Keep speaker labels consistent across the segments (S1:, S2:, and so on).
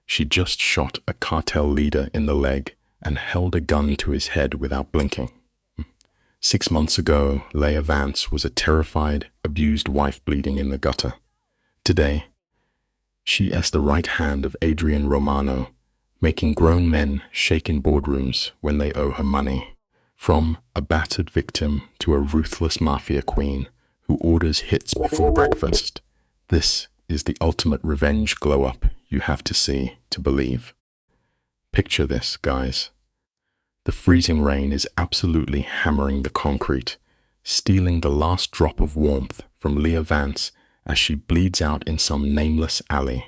S1: She just shot a cartel leader in the leg and held a gun to his head without blinking. 6 months ago, Leah Vance was a terrified, abused wife bleeding in the gutter. Today, she is the right hand of Adrian Romano, making grown men shake in boardrooms when they owe her money. From a battered victim to a ruthless mafia queen who orders hits before breakfast, this is the ultimate revenge glow-up you have to see to believe. Picture this, guys. The freezing rain is absolutely hammering the concrete, stealing the last drop of warmth from Leah Vance as she bleeds out in some nameless alley.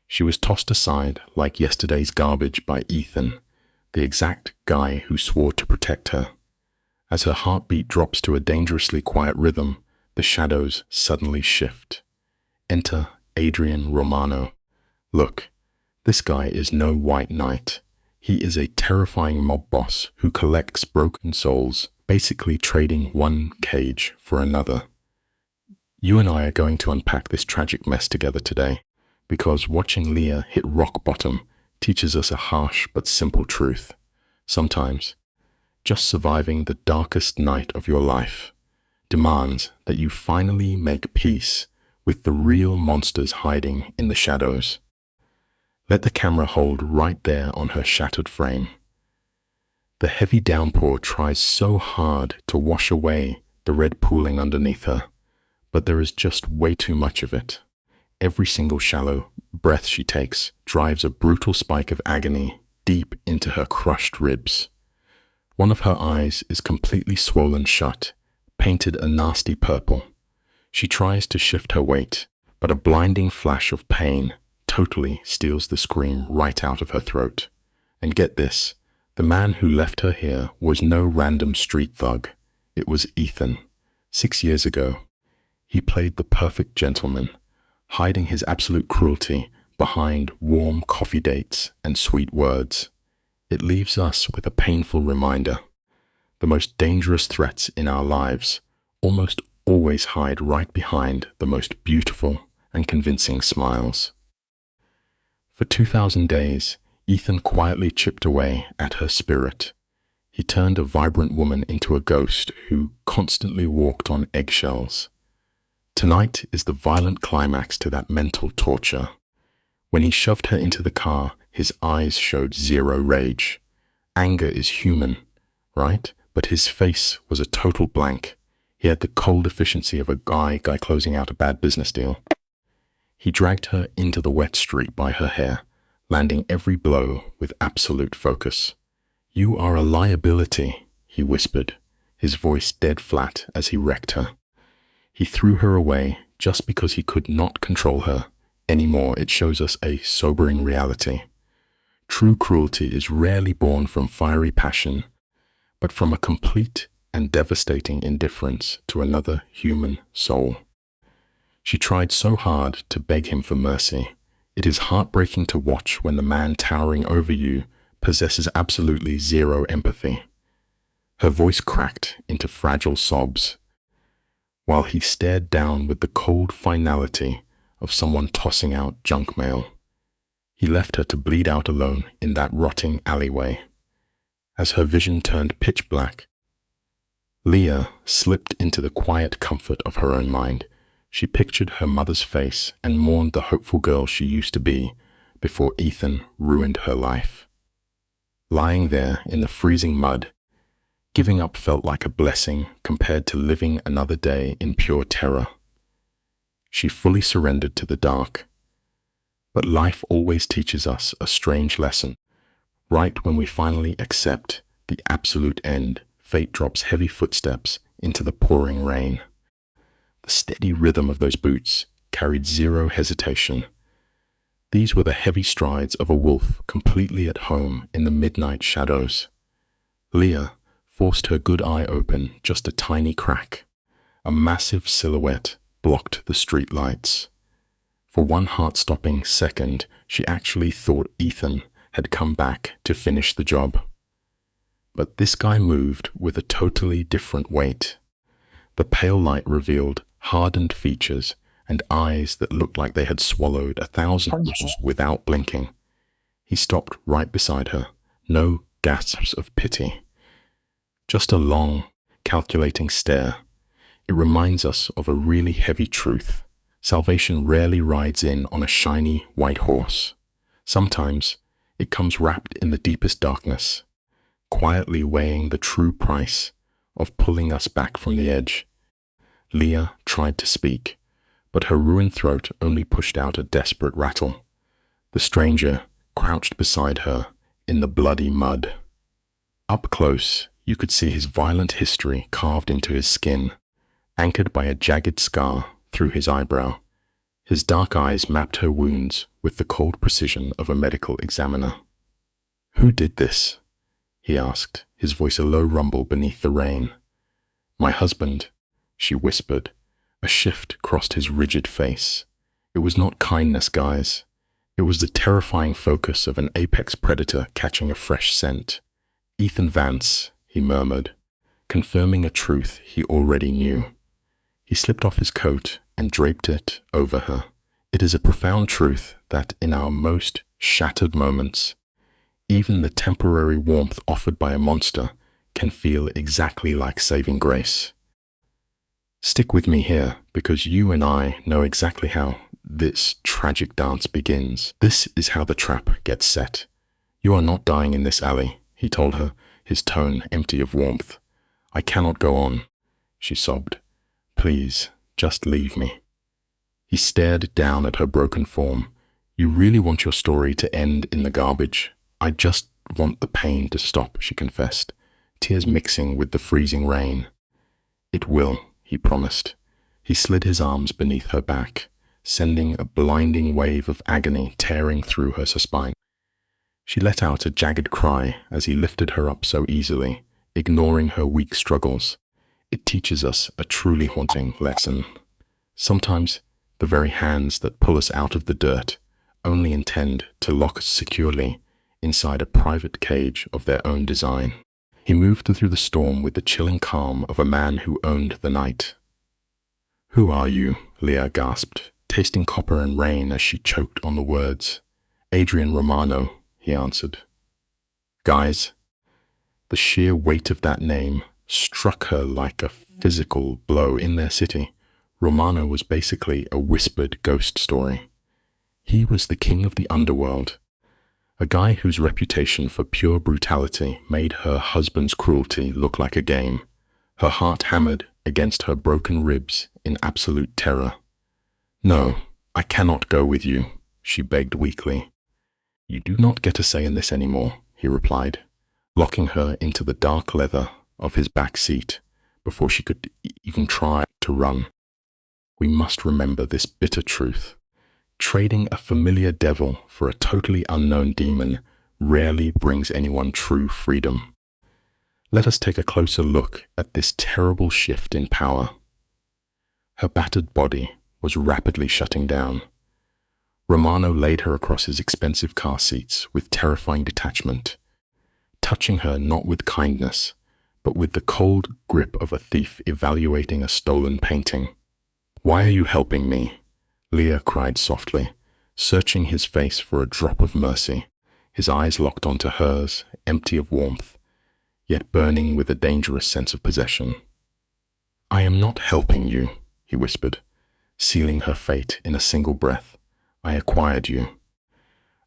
S1: She was tossed aside like yesterday's garbage by Ethan, the exact guy who swore to protect her. As her heartbeat drops to a dangerously quiet rhythm, the shadows suddenly shift. Enter Adrian Romano. Look, this guy is no white knight. He is a terrifying mob boss who collects broken souls, basically trading one cage for another. You and I are going to unpack this tragic mess together today, because watching Leah hit rock bottom teaches us a harsh but simple truth. Sometimes, just surviving the darkest night of your life demands that you finally make peace with the real monsters hiding in the shadows. Let the camera hold right there on her shattered frame. The heavy downpour tries so hard to wash away the red pooling underneath her, but there is just way too much of it. Every single shallow breath she takes drives a brutal spike of agony deep into her crushed ribs. One of her eyes is completely swollen shut, painted a nasty purple. She tries to shift her weight, but a blinding flash of pain totally steals the scream right out of her throat. And get this, the man who left her here was no random street thug. It was Ethan. 6 years ago, he played the perfect gentleman, hiding his absolute cruelty behind warm coffee dates and sweet words. It leaves us with a painful reminder. The most dangerous threats in our lives almost always hide right behind the most beautiful and convincing smiles. For 2,000 days, Ethan quietly chipped away at her spirit. He turned a vibrant woman into a ghost who constantly walked on eggshells. Tonight is the violent climax to that mental torture. When he shoved her into the car, his eyes showed zero rage. Anger is human, right? But his face was a total blank. He had the cold efficiency of a guy closing out a bad business deal. He dragged her into the wet street by her hair, landing every blow with absolute focus. "You are a liability," he whispered, his voice dead flat as he wrecked her. He threw her away just because he could not control her anymore. It shows us a sobering reality. True cruelty is rarely born from fiery passion, but from a complete and devastating indifference to another human soul. She tried so hard to beg him for mercy. It is heartbreaking to watch when the man towering over you possesses absolutely zero empathy. Her voice cracked into fragile sobs, while he stared down with the cold finality of someone tossing out junk mail. He left her to bleed out alone in that rotting alleyway. As her vision turned pitch black, Leah slipped into the quiet comfort of her own mind. She pictured her mother's face and mourned the hopeful girl she used to be before Ethan ruined her life. Lying there in the freezing mud, giving up felt like a blessing compared to living another day in pure terror. She fully surrendered to the dark. But life always teaches us a strange lesson. Right when we finally accept the absolute end, fate drops heavy footsteps into the pouring rain. The steady rhythm of those boots carried zero hesitation. These were the heavy strides of a wolf completely at home in the midnight shadows. Leah forced her good eye open just a tiny crack. A massive silhouette blocked the street lights. For one heart-stopping second, she actually thought Ethan had come back to finish the job. But this guy moved with a totally different weight. The pale light revealed hardened features and eyes that looked like they had swallowed 1,000 without blinking. He stopped right beside her. No gasps of pity. Just a long, calculating stare. It reminds us of a really heavy truth. Salvation rarely rides in on a shiny white horse. Sometimes it comes wrapped in the deepest darkness, quietly weighing the true price of pulling us back from the edge. Leah tried to speak, but her ruined throat only pushed out a desperate rattle. The stranger crouched beside her in the bloody mud. Up close, you could see his violent history carved into his skin, anchored by a jagged scar through his eyebrow. His dark eyes mapped her wounds with the cold precision of a medical examiner. "Who did this?" he asked, his voice a low rumble beneath the rain. "My husband," she whispered. A shift crossed his rigid face. It was not kindness, guys. It was the terrifying focus of an apex predator catching a fresh scent. "Ethan Vance," he murmured, confirming a truth he already knew. He slipped off his coat and draped it over her. It is a profound truth that in our most shattered moments, even the temporary warmth offered by a monster can feel exactly like saving grace. Stick with me here, because you and I know exactly how this tragic dance begins. This is how the trap gets set. "You are not dying in this alley," he told her, his tone empty of warmth. "I cannot go on," she sobbed. "Please, just leave me." He stared down at her broken form. "You really want your story to end in the garbage?" "I just want the pain to stop," she confessed, tears mixing with the freezing rain. "It will," he promised. He slid his arms beneath her back, sending a blinding wave of agony tearing through her spine. She let out a jagged cry as he lifted her up so easily, ignoring her weak struggles. It teaches us a truly haunting lesson. Sometimes the very hands that pull us out of the dirt only intend to lock us securely inside a private cage of their own design. He moved through the storm with the chilling calm of a man who owned the night. "Who are you?" Leah gasped, tasting copper and rain as she choked on the words. "Adrian Romano," he answered. "Guys." The sheer weight of that name struck her like a physical blow. In their city, Romano was basically a whispered ghost story. He was the king of the underworld, a guy whose reputation for pure brutality made her husband's cruelty look like a game. Her heart hammered against her broken ribs in absolute terror. "No, I cannot go with you," she begged weakly. "You do not get a say in this anymore," he replied, locking her into the dark leather of his back seat before she could even try to run. "We must remember this bitter truth. Trading a familiar devil for a totally unknown demon rarely brings anyone true freedom. Let us take a closer look at this terrible shift in power." Her battered body was rapidly shutting down. Romano laid her across his expensive car seats with terrifying detachment, touching her not with kindness, but with the cold grip of a thief evaluating a stolen painting. "Why are you helping me?" Leah cried softly, searching his face for a drop of mercy. His eyes locked onto hers, empty of warmth, yet burning with a dangerous sense of possession. "I am not helping you," he whispered, sealing her fate in a single breath. "I acquired you."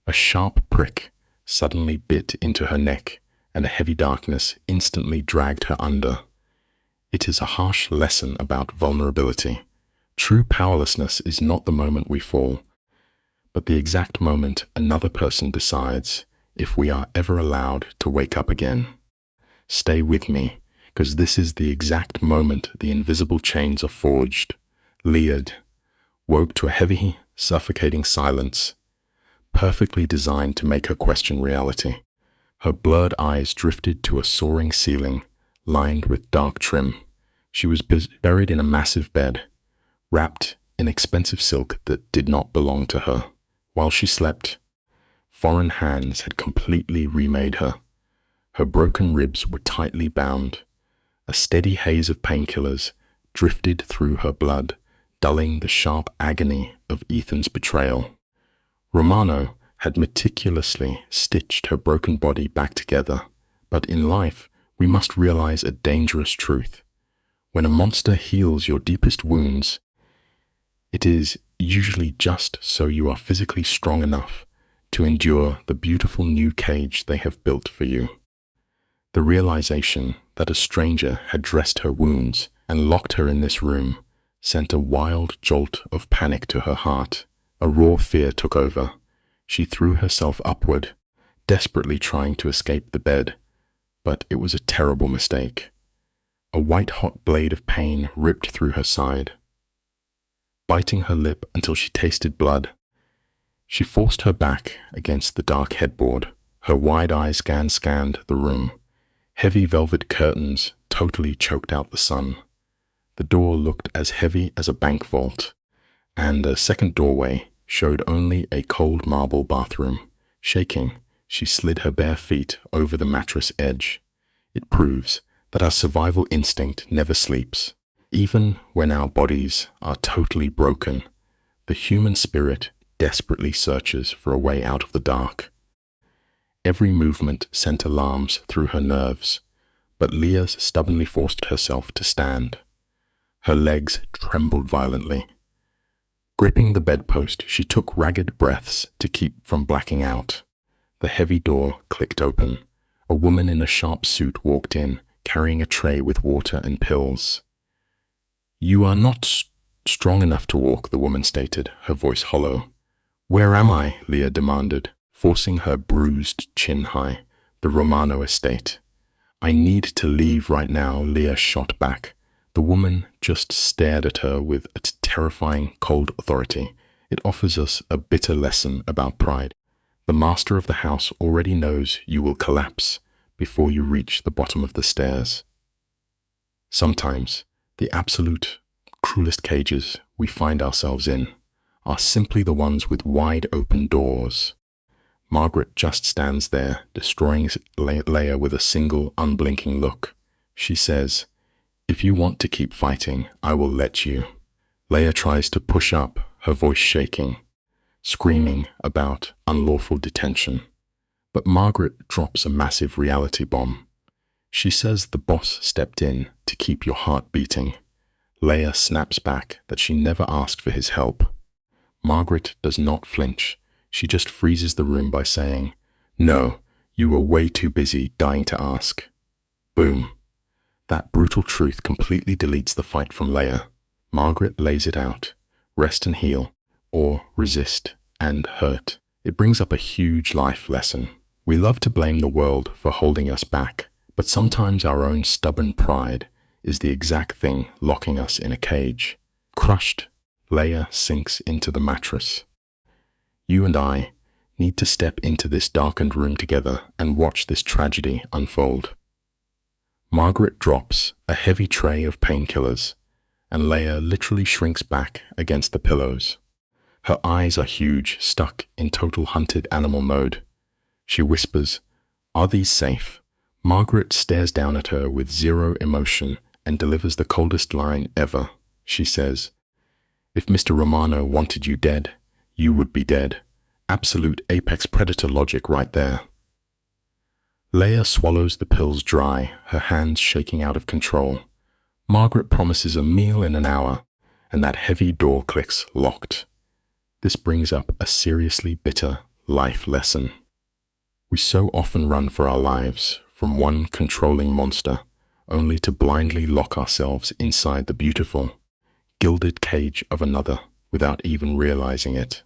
S1: A sharp prick suddenly bit into her neck, and a heavy darkness instantly dragged her under. It is a harsh lesson about vulnerability. True powerlessness is not the moment we fall, but the exact moment another person decides if we are ever allowed to wake up again. Stay with me, because this is the exact moment the invisible chains are forged. Leah woke to a heavy, suffocating silence, perfectly designed to make her question reality. Her blurred eyes drifted to a soaring ceiling, lined with dark trim. She was buried in a massive bed, wrapped in expensive silk that did not belong to her. While she slept, foreign hands had completely remade her. Her broken ribs were tightly bound. A steady haze of painkillers drifted through her blood, dulling the sharp agony of Ethan's betrayal. Romano had meticulously stitched her broken body back together. But in life, we must realize a dangerous truth. When a monster heals your deepest wounds, it is usually just so you are physically strong enough to endure the beautiful new cage they have built for you. The realization that a stranger had dressed her wounds and locked her in this room sent a wild jolt of panic to her heart. A raw fear took over. She threw herself upward, desperately trying to escape the bed, but it was a terrible mistake. A white-hot blade of pain ripped through her side, biting her lip until she tasted blood. She forced her back against the dark headboard. Her wide eyes scanned the room. Heavy velvet curtains totally choked out the sun. The door looked as heavy as a bank vault, and a second doorway showed only a cold marble bathroom. Shaking, she slid her bare feet over the mattress edge. It proves that our survival instinct never sleeps. Even when our bodies are totally broken, the human spirit desperately searches for a way out of the dark. Every movement sent alarms through her nerves, but Leah stubbornly forced herself to stand. Her legs trembled violently. Gripping the bedpost, she took ragged breaths to keep from blacking out. The heavy door clicked open. A woman in a sharp suit walked in, carrying a tray with water and pills. "You are not strong enough to walk," the woman stated, her voice hollow. "Where am I?" Leah demanded, forcing her bruised chin high. "The Romano estate." "I need to leave right now," Leah shot back. The woman just stared at her with a terrifying, cold authority. It offers us a bitter lesson about pride. The master of the house already knows you will collapse before you reach the bottom of the stairs. Sometimes, the absolute cruelest cages we find ourselves in are simply the ones with wide open doors. Margaret just stands there, destroying Leia with a single, unblinking look. She says, "If you want to keep fighting, I will let you." Leia tries to push up, her voice shaking, screaming about unlawful detention. But Margaret drops a massive reality bomb. She says the boss stepped in to keep your heart beating. Leia snaps back that she never asked for his help. Margaret does not flinch. She just freezes the room by saying, "No, you were way too busy dying to ask." Boom. That brutal truth completely deletes the fight from Leia. Margaret lays it out. Rest and heal, or resist and hurt. It brings up a huge life lesson. We love to blame the world for holding us back, but sometimes our own stubborn pride is the exact thing locking us in a cage. Crushed, Leia sinks into the mattress. You and I need to step into this darkened room together and watch this tragedy unfold. Margaret drops a heavy tray of painkillers, and Leia literally shrinks back against the pillows. Her eyes are huge, stuck in total hunted animal mode. She whispers, "Are these safe?" Margaret stares down at her with zero emotion and delivers the coldest line ever. She says, "If Mr. Romano wanted you dead, you would be dead." Absolute apex predator logic right there. Leia swallows the pills dry, her hands shaking out of control. Margaret promises a meal in an hour, and that heavy door clicks locked. This brings up a seriously bitter life lesson. We so often run for our lives from one controlling monster, only to blindly lock ourselves inside the beautiful, gilded cage of another without even realizing it.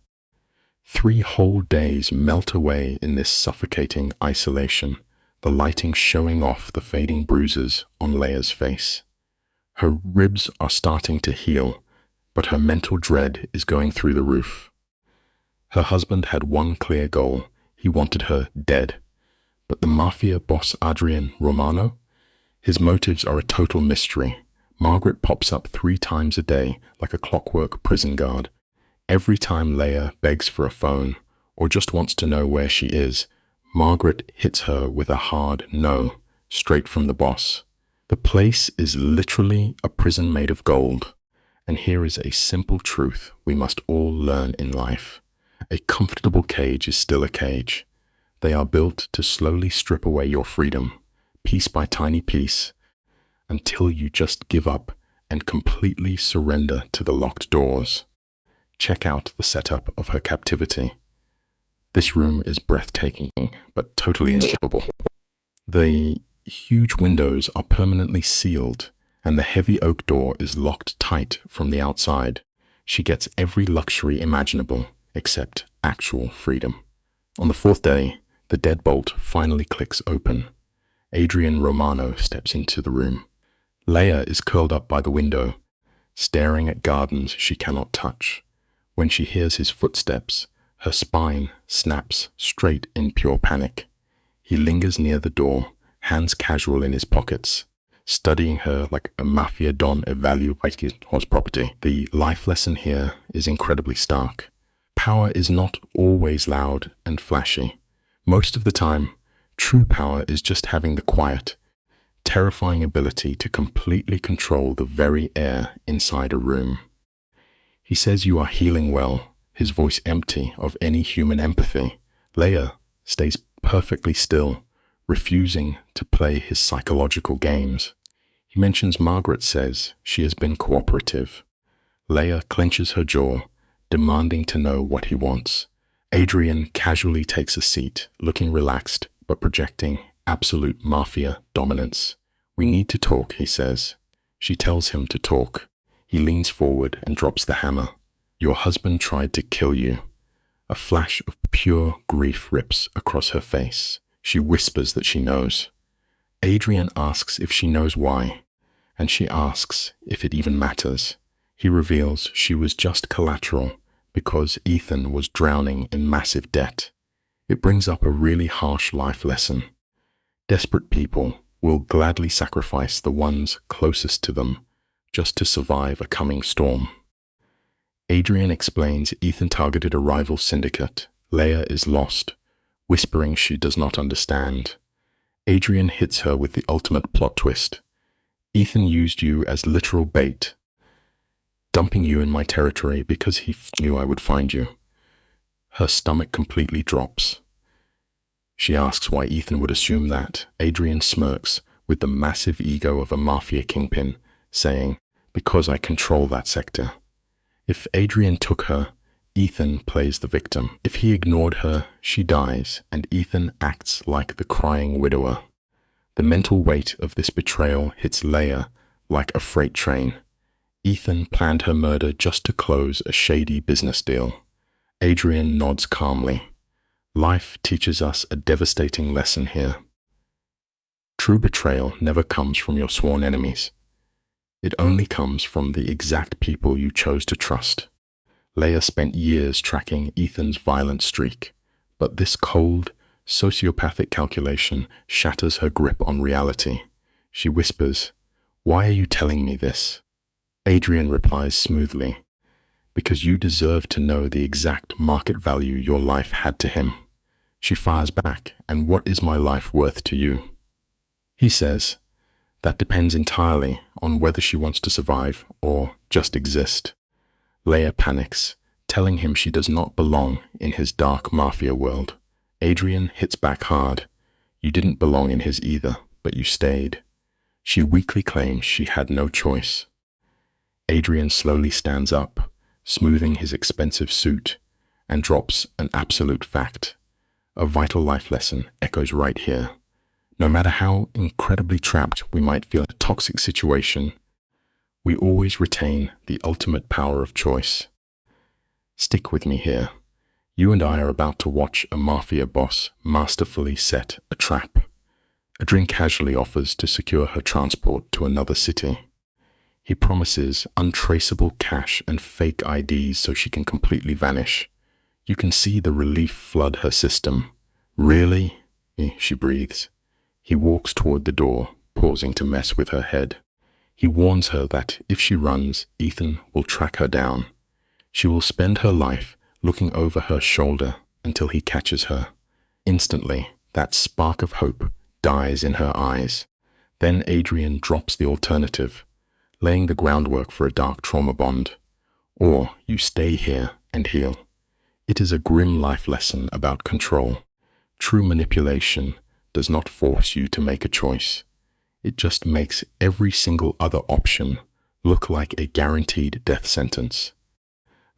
S1: 3 whole days melt away in this suffocating isolation, the lighting showing off the fading bruises on Leia's face. Her ribs are starting to heal, but her mental dread is going through the roof. Her husband had one clear goal. He wanted her dead. But the Mafia boss Adrian Romano? His motives are a total mystery. Margaret pops up 3 times a day like a clockwork prison guard. Every time Leia begs for a phone or just wants to know where she is, Margaret hits her with a hard no, straight from the boss. The place is literally a prison made of gold. And here is a simple truth we must all learn in life. A comfortable cage is still a cage. They are built to slowly strip away your freedom, piece by tiny piece, until you just give up and completely surrender to the locked doors. Check out the setup of her captivity. This room is breathtaking, but totally insufferable. The huge windows are permanently sealed, and the heavy oak door is locked tight from the outside. She gets every luxury imaginable, except actual freedom. On the fourth day, the deadbolt finally clicks open. Adrian Romano steps into the room. Leia is curled up by the window, staring at gardens she cannot touch. When she hears his footsteps, her spine snaps straight in pure panic. He lingers near the door, hands casual in his pockets, studying her like a Mafia don evaluating his property. The life lesson here is incredibly stark. Power is not always loud and flashy. Most of the time, true power is just having the quiet, terrifying ability to completely control the very air inside a room. He says you are healing well, his voice empty of any human empathy. Leia stays perfectly still, refusing to play his psychological games. He mentions Margaret says she has been cooperative. Leia clenches her jaw, demanding to know what he wants. Adrian casually takes a seat, looking relaxed but projecting absolute Mafia dominance. We need to talk, he says. She tells him to talk. He leans forward and drops the hammer. Your husband tried to kill you. A flash of pure grief rips across her face. She whispers that she knows. Adrian asks if she knows why, and she asks if it even matters. He reveals she was just collateral because Ethan was drowning in massive debt. It brings up a really harsh life lesson. Desperate people will gladly sacrifice the ones closest to them just to survive a coming storm. Adrian explains Ethan targeted a rival syndicate. Leia is lost, whispering she does not understand. Adrian hits her with the ultimate plot twist. Ethan used you as literal bait, dumping you in my territory because he knew I would find you. Her stomach completely drops. She asks why Ethan would assume that. Adrian smirks with the massive ego of a Mafia kingpin, saying, because I control that sector. If Adrian took her, Ethan plays the victim. If he ignored her, she dies, and Ethan acts like the crying widower. The mental weight of this betrayal hits Leia like a freight train. Ethan planned her murder just to close a shady business deal. Adrian nods calmly. Life teaches us a devastating lesson here. True betrayal never comes from your sworn enemies. It only comes from the exact people you chose to trust. Leia spent years tracking Ethan's violent streak, but this cold, sociopathic calculation shatters her grip on reality. She whispers, "Why are you telling me this?" Adrian replies smoothly, "Because you deserve to know the exact market value your life had to him." She fires back, "And what is my life worth to you?" He says, "That depends entirely on whether she wants to survive or just exist." Leia panics, telling him she does not belong in his dark Mafia world. Adrian hits back hard. "You didn't belong in his either, but you stayed." She weakly claims she had no choice. Adrian slowly stands up, smoothing his expensive suit, and drops an absolute fact. A vital life lesson echoes right here. No matter how incredibly trapped we might feel in a toxic situation, we always retain the ultimate power of choice. Stick with me here. You and I are about to watch a Mafia boss masterfully set a trap. Adrian casually offers to secure her transport to another city. He promises untraceable cash and fake IDs so she can completely vanish. You can see the relief flood her system. "Really?" she breathes. He walks toward the door, pausing to mess with her head. He warns her that if she runs, Ethan will track her down. She will spend her life looking over her shoulder until he catches her. Instantly, that spark of hope dies in her eyes. Then Adrian drops the alternative, laying the groundwork for a dark trauma bond. Or you stay here and heal. It is a grim life lesson about control. True manipulation does not force you to make a choice. It just makes every single other option look like a guaranteed death sentence.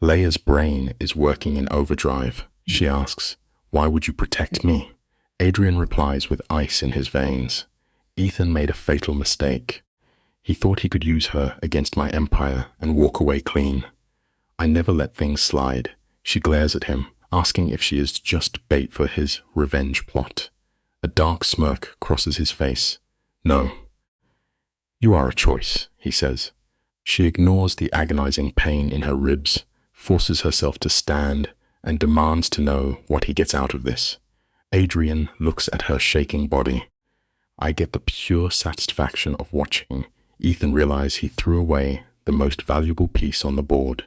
S1: Leia's brain is working in overdrive. She asks, "Why would you protect me?" Adrian replies with ice in his veins. "Ethan made a fatal mistake. He thought he could use her against my empire and walk away clean. I never let things slide." She glares at him, asking if she is just bait for his revenge plot. A dark smirk crosses his face. "No. You are a choice," he says. She ignores the agonizing pain in her ribs, forces herself to stand, and demands to know what he gets out of this. Adrian looks at her shaking body. I get the pure satisfaction of watching Ethan realize he threw away the most valuable piece on the board.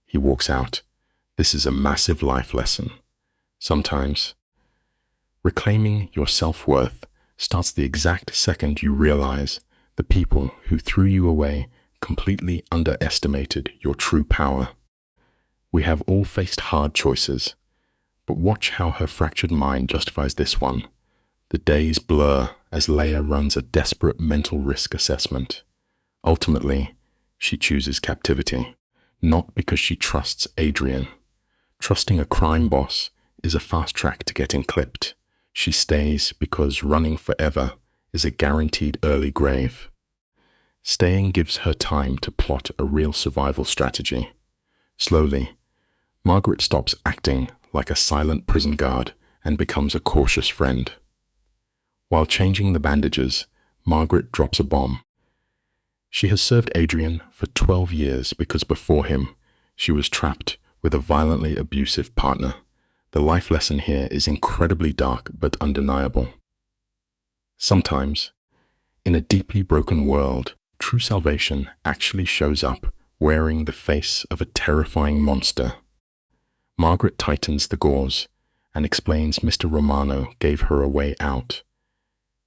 S1: He walks out. This is a massive life lesson. Sometimes, reclaiming your self-worth starts the exact second you realize the people who threw you away completely underestimated your true power. We have all faced hard choices, but watch how her fractured mind justifies this one. The days blur as Leia runs a desperate mental risk assessment. Ultimately, she chooses captivity, not because she trusts Adrian. Trusting a crime boss is a fast track to getting clipped. She stays because running forever is a guaranteed early grave. Staying gives her time to plot a real survival strategy. Slowly, Margaret stops acting like a silent prison guard and becomes a cautious friend. While changing the bandages, Margaret drops a bomb. She has served Adrian for 12 years because before him, she was trapped with a violently abusive partner. The life lesson here is incredibly dark but undeniable. Sometimes, in a deeply broken world, true salvation actually shows up wearing the face of a terrifying monster. Margaret tightens the gauze and explains Mr. Romano gave her a way out.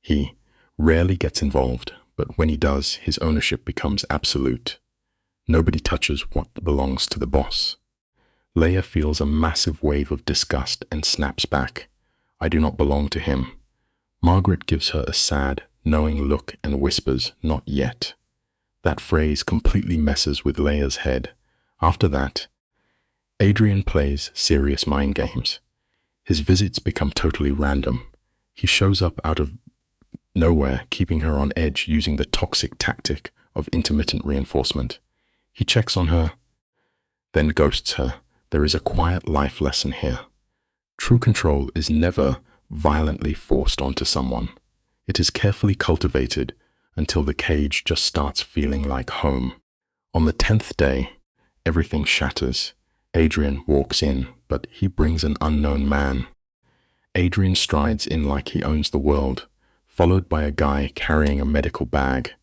S1: He rarely gets involved, but when he does, his ownership becomes absolute. Nobody touches what belongs to the boss. Leia feels a massive wave of disgust and snaps back. I do not belong to him. Margaret gives her a sad, knowing look and whispers, "Not yet." That phrase completely messes with Leia's head. After that, Adrian plays serious mind games. His visits become totally random. He shows up out of nowhere, keeping her on edge using the toxic tactic of intermittent reinforcement. He checks on her, then ghosts her. There is a quiet life lesson here. True control is never violently forced onto someone. It is carefully cultivated until the cage just starts feeling like home. On the 10th day, everything shatters. Adrian walks in, but he brings an unknown man. Adrian strides in like he owns the world, followed by a guy carrying a medical bag.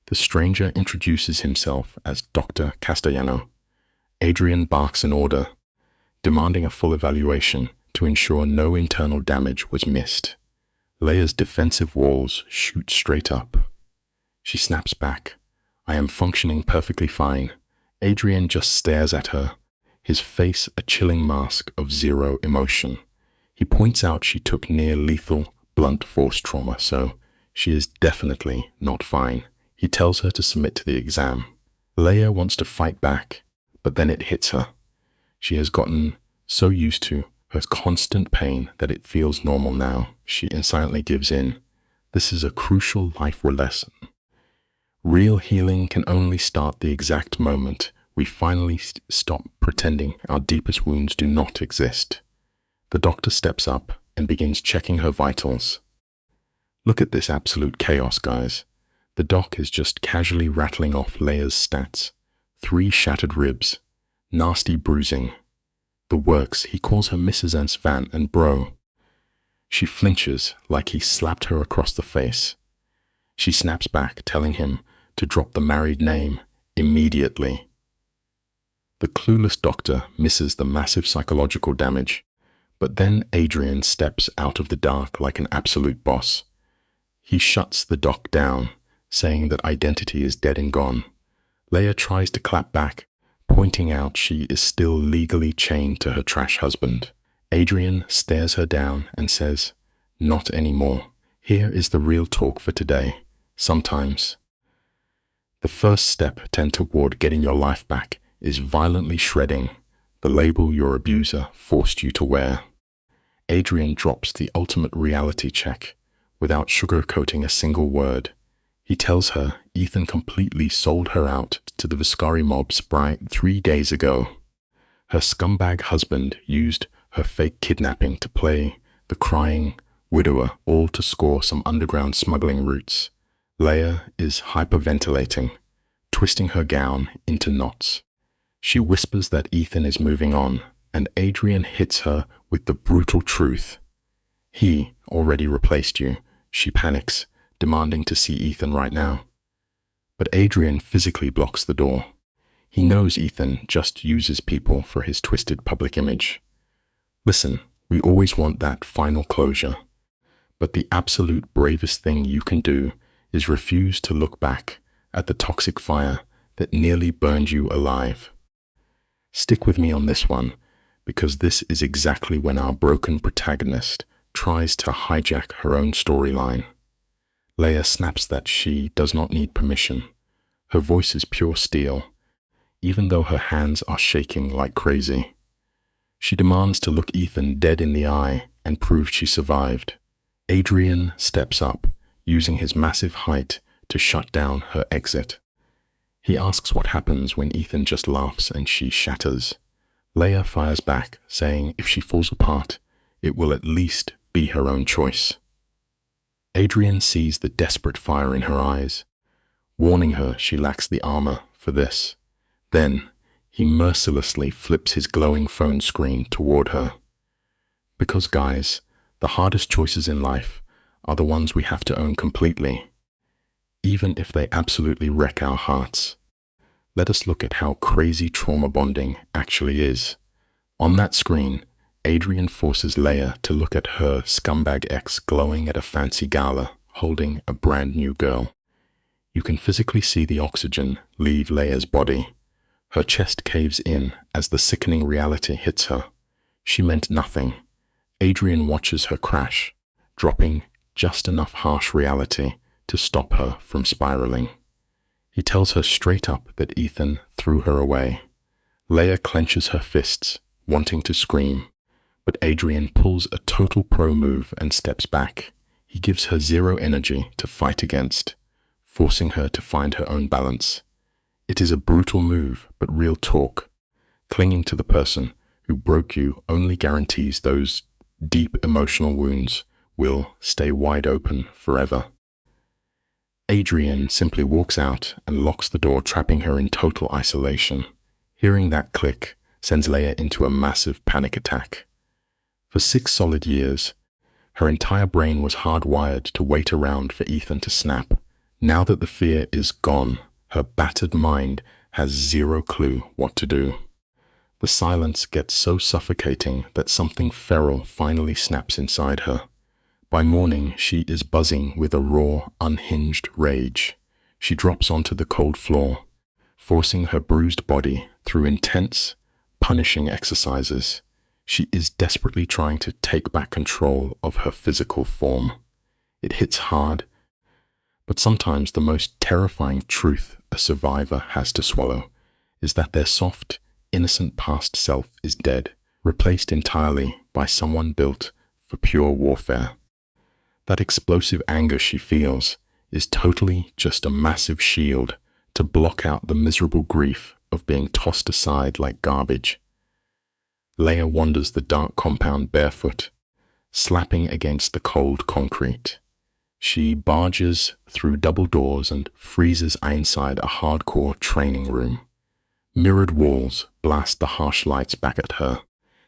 S1: The stranger introduces himself as Dr. Castellano. Adrian barks an order, demanding a full evaluation to ensure no internal damage was missed. Leia's defensive walls shoot straight up. She snaps back. I am functioning perfectly fine. Adrian just stares at her, his face a chilling mask of zero emotion. He points out she took near-lethal, blunt force trauma, so she is definitely not fine. He tells her to submit to the exam. Leia wants to fight back, but then it hits her. She has gotten so used to her constant pain that it feels normal now. She silently gives in. This is a crucial life lesson. Real healing can only start the exact moment we finally stop pretending our deepest wounds do not exist. The doctor steps up and begins checking her vitals. Look at this absolute chaos, guys. The doc is just casually rattling off Leia's stats. 3 shattered ribs, nasty bruising. The works. He calls her Mrs. Van and bro. She flinches like he slapped her across the face. She snaps back, telling him to drop the married name immediately. The clueless doctor misses the massive psychological damage, but then Adrian steps out of the dark like an absolute boss. He shuts the doc down, saying that identity is dead and gone. Leia tries to clap back, pointing out she is still legally chained to her trash husband. Adrian stares her down and says, "Not anymore. Here is the real talk for today. Sometimes the first step toward getting your life back is violently shredding the label your abuser forced you to wear." Adrian drops the ultimate reality check without sugarcoating a single word. He tells her Ethan completely sold her out to the Viscari mob 3 days ago. Her scumbag husband used her fake kidnapping to play the crying widower, all to score some underground smuggling routes. Leia is hyperventilating, twisting her gown into knots. She whispers that Ethan is moving on, and Adrian hits her with the brutal truth. "He already replaced you." She panics, demanding to see Ethan right now. But Adrian physically blocks the door. He knows Ethan just uses people for his twisted public image. "Listen, we always want that final closure. But the absolute bravest thing you can do is refuse to look back at the toxic fire that nearly burned you alive." Stick with me on this one, because this is exactly when our broken protagonist tries to hijack her own storyline. Leia snaps that she does not need permission. Her voice is pure steel, even though her hands are shaking like crazy. She demands to look Ethan dead in the eye and prove she survived. Adrian steps up, using his massive height to shut down her exit. He asks what happens when Ethan just laughs and she shatters. Leia fires back, saying if she falls apart, it will at least be her own choice. Adrian sees the desperate fire in her eyes, warning her she lacks the armor for this. Then, he mercilessly flips his glowing phone screen toward her. Because guys, the hardest choices in life are the ones we have to own completely, even if they absolutely wreck our hearts. Let us look at how crazy trauma bonding actually is. On that screen, Adrian forces Leia to look at her scumbag ex glowing at a fancy gala, holding a brand new girl. You can physically see the oxygen leave Leia's body. Her chest caves in as the sickening reality hits her. She meant nothing. Adrian watches her crash, dropping just enough harsh reality to stop her from spiraling. He tells her straight up that Ethan threw her away. Leia clenches her fists, wanting to scream, but Adrian pulls a total pro move and steps back. He gives her zero energy to fight against, forcing her to find her own balance. It is a brutal move, but real talk. Clinging to the person who broke you only guarantees those deep emotional wounds will stay wide open forever. Adrian simply walks out and locks the door, trapping her in total isolation. Hearing that click sends Leia into a massive panic attack. For 6 solid years, her entire brain was hardwired to wait around for Ethan to snap. Now that the fear is gone, her battered mind has zero clue what to do. The silence gets so suffocating that something feral finally snaps inside her. By morning, she is buzzing with a raw, unhinged rage. She drops onto the cold floor, forcing her bruised body through intense, punishing exercises. She is desperately trying to take back control of her physical form. It hits hard, but sometimes the most terrifying truth a survivor has to swallow is that their soft, innocent past self is dead, replaced entirely by someone built for pure warfare. That explosive anger she feels is totally just a massive shield to block out the miserable grief of being tossed aside like garbage. Leia wanders the dark compound barefoot, slapping against the cold concrete. She barges through double doors and freezes inside a hardcore training room. Mirrored walls blast the harsh lights back at her.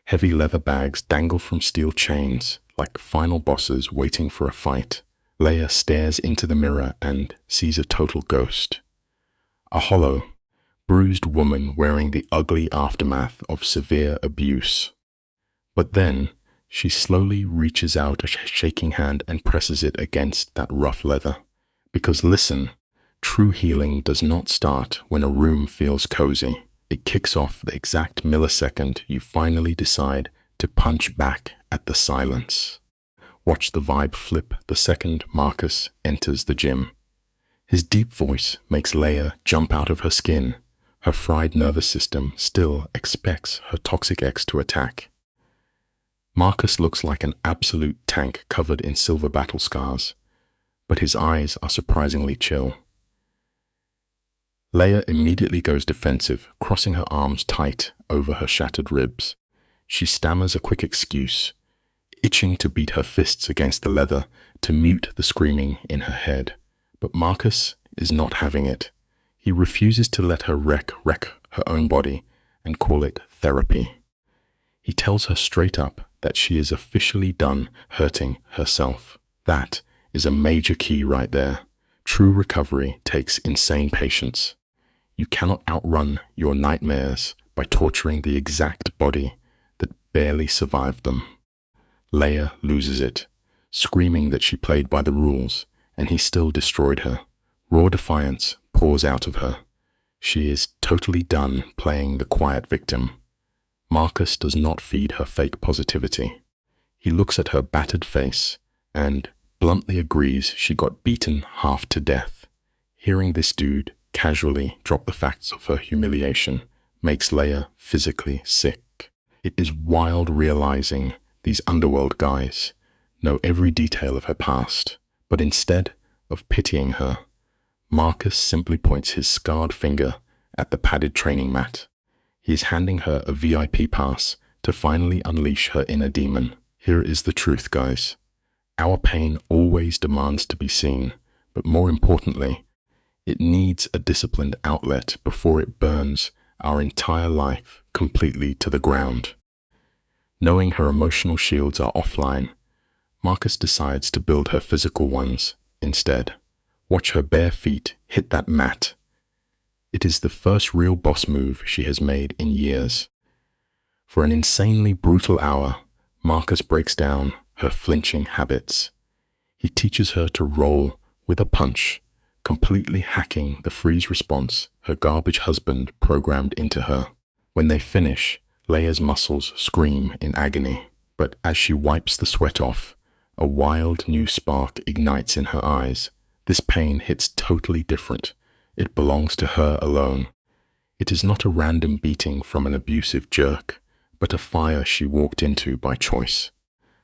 S1: Heavy leather bags dangle from steel chains like final bosses waiting for a fight. Leia stares into the mirror and sees a total ghost. A hollow, bruised woman wearing the ugly aftermath of severe abuse. But then, she slowly reaches out a shaking hand and presses it against that rough leather. Because listen, true healing does not start when a room feels cozy. It kicks off the exact millisecond you finally decide to punch back at the silence. Watch the vibe flip the second Marcus enters the gym. His deep voice makes Leia jump out of her skin. Her fried nervous system still expects her toxic ex to attack. Marcus looks like an absolute tank covered in silver battle scars, but his eyes are surprisingly chill. Leia immediately goes defensive, crossing her arms tight over her shattered ribs. She stammers a quick excuse, itching to beat her fists against the leather to mute the screaming in her head. But Marcus is not having it. He refuses to let her wreck her own body and call it therapy. He tells her straight up that she is officially done hurting herself. That is a major key right there. True recovery takes insane patience. You cannot outrun your nightmares by torturing the exact body that barely survived them. Leia loses it, screaming that she played by the rules, and he still destroyed her. Raw defiance pours out of her. She is totally done playing the quiet victim. Marcus does not feed her fake positivity. He looks at her battered face and bluntly agrees she got beaten half to death. Hearing this dude casually drop the facts of her humiliation makes Leia physically sick. It is wild realizing these underworld guys know every detail of her past, but instead of pitying her, Marcus simply points his scarred finger at the padded training mat. He is handing her a VIP pass to finally unleash her inner demon. Here is the truth, guys. Our pain always demands to be seen, but more importantly, it needs a disciplined outlet before it burns our entire life completely to the ground. Knowing her emotional shields are offline, Marcus decides to build her physical ones instead. Watch her bare feet hit that mat. It is the first real boss move she has made in years. For an insanely brutal hour, Marcus breaks down her flinching habits. He teaches her to roll with a punch, completely hacking the freeze response her garbage husband programmed into her. When they finish, Leia's muscles scream in agony, but as she wipes the sweat off, a wild new spark ignites in her eyes. This pain hits totally different. It belongs to her alone. It is not a random beating from an abusive jerk, but a fire she walked into by choice.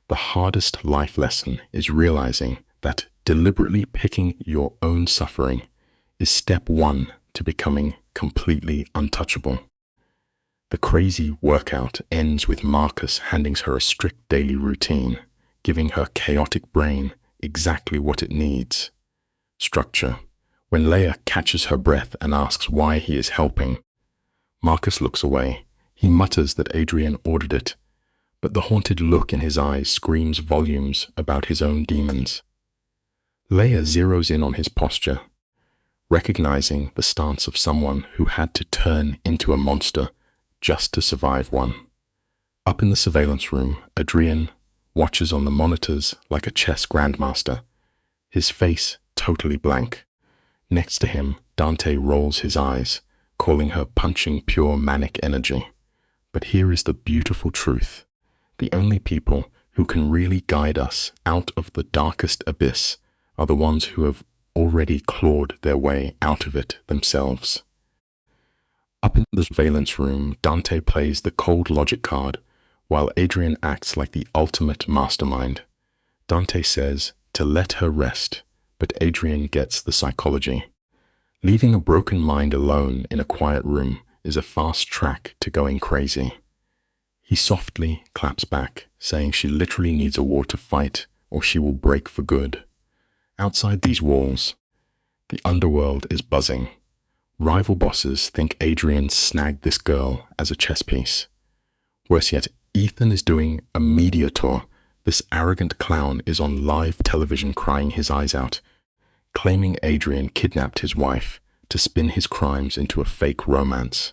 S1: The hardest life lesson is realizing that deliberately picking your own suffering is step one to becoming completely untouchable. The crazy workout ends with Marcus handing her a strict daily routine, giving her chaotic brain exactly what it needs: structure. When Leia catches her breath and asks why he is helping, Marcus looks away. He mutters that Adrian ordered it, but the haunted look in his eyes screams volumes about his own demons. Leia zeroes in on his posture, recognizing the stance of someone who had to turn into a monster just to survive one. Up in the surveillance room, Adrian watches on the monitors like a chess grandmaster, his face totally blank. Next to him, Dante rolls his eyes, calling her punching pure manic energy. But here is the beautiful truth. The only people who can really guide us out of the darkest abyss are the ones who have already clawed their way out of it themselves. Up in the surveillance room, Dante plays the cold logic card, while Adrian acts like the ultimate mastermind. Dante says to let her rest, but Adrian gets the psychology. Leaving a broken mind alone in a quiet room is a fast track to going crazy. He softly claps back, saying she literally needs a war to fight or she will break for good. Outside these walls, the underworld is buzzing. Rival bosses think Adrian snagged this girl as a chess piece. Worse yet, Ethan is doing a media tour. This arrogant clown is on live television crying his eyes out, claiming Adrian kidnapped his wife to spin his crimes into a fake romance.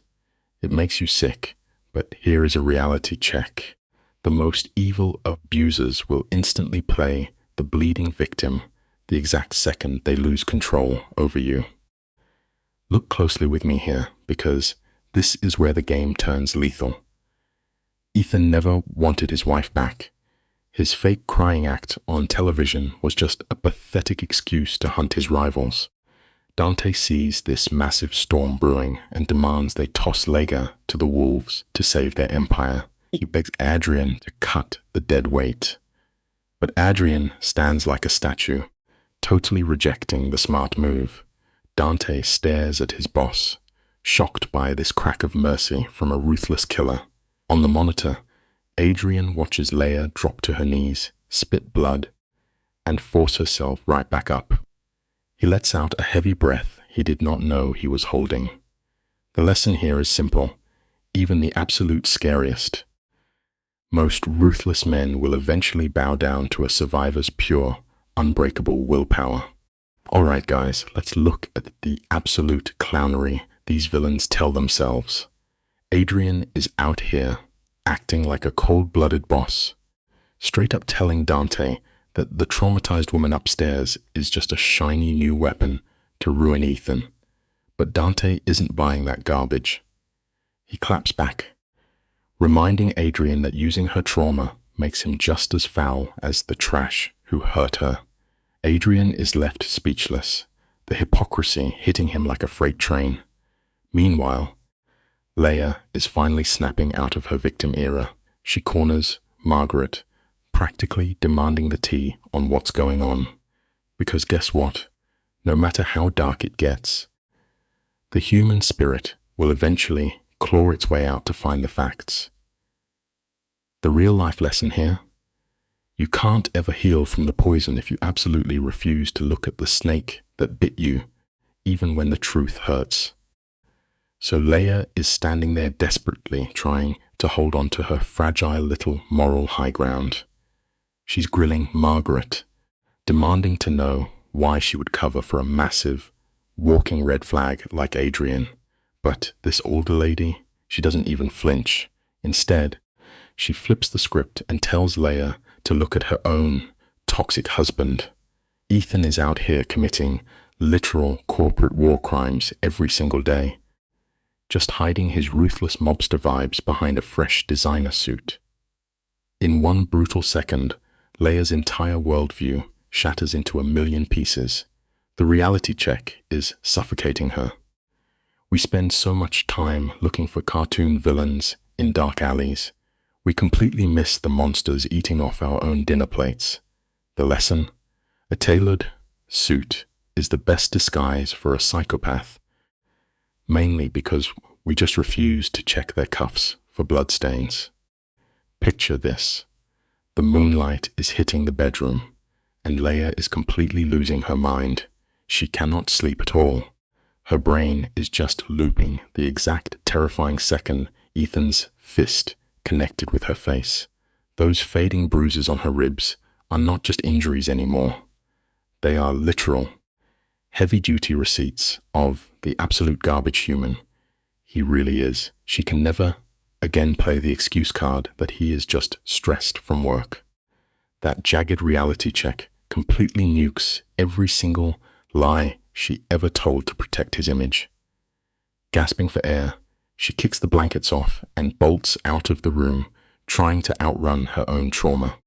S1: It makes you sick, but here is a reality check. The most evil abusers will instantly play the bleeding victim the exact second they lose control over you. Look closely with me here, because this is where the game turns lethal. Ethan never wanted his wife back. His fake crying act on television was just a pathetic excuse to hunt his rivals. Dante sees this massive storm brewing and demands they toss Lega to the wolves to save their empire. He begs Adrian to cut the dead weight. But Adrian stands like a statue, totally rejecting the smart move. Dante stares at his boss, shocked by this crack of mercy from a ruthless killer. On the monitor, Adrian watches Leia drop to her knees, spit blood, and force herself right back up. He lets out a heavy breath he did not know he was holding. The lesson here is simple. Even the absolute scariest, most ruthless men will eventually bow down to a survivor's pure, unbreakable willpower. Alright guys, let's look at the absolute clownery these villains tell themselves. Adrian is out here, acting like a cold-blooded boss, straight up telling Dante that the traumatized woman upstairs is just a shiny new weapon to ruin Ethan. But Dante isn't buying that garbage. He claps back, reminding Adrian that using her trauma makes him just as foul as the trash who hurt her. Adrian is left speechless, the hypocrisy hitting him like a freight train. Meanwhile, Leia is finally snapping out of her victim era. She corners Margaret, practically demanding the tea on what's going on. Because guess what? No matter how dark it gets, the human spirit will eventually claw its way out to find the facts. The real-life lesson here? You can't ever heal from the poison if you absolutely refuse to look at the snake that bit you, even when the truth hurts. So Leia is standing there desperately trying to hold on to her fragile little moral high ground. She's grilling Margaret, demanding to know why she would cover for a massive, walking red flag like Adrian. But this older lady, she doesn't even flinch. Instead, she flips the script and tells Leia to look at her own toxic husband. Ethan is out here committing literal corporate war crimes every single day, just hiding his ruthless mobster vibes behind a fresh designer suit. In one brutal second, Leia's entire worldview shatters into a million pieces. The reality check is suffocating her. We spend so much time looking for cartoon villains in dark alleys. We completely miss the monsters eating off our own dinner plates. The lesson? A tailored suit is the best disguise for a psychopath, mainly because we just refuse to check their cuffs for bloodstains. Picture this. The moonlight is hitting the bedroom, and Leia is completely losing her mind. She cannot sleep at all. Her brain is just looping the exact terrifying second Ethan's fist connected with her face. Those fading bruises on her ribs are not just injuries anymore. They are literal, heavy-duty receipts of the absolute garbage human he really is. She can never again play the excuse card that he is just stressed from work. That jagged reality check completely nukes every single lie she ever told to protect his image. Gasping for air, she kicks the blankets off and bolts out of the room, trying to outrun her own trauma.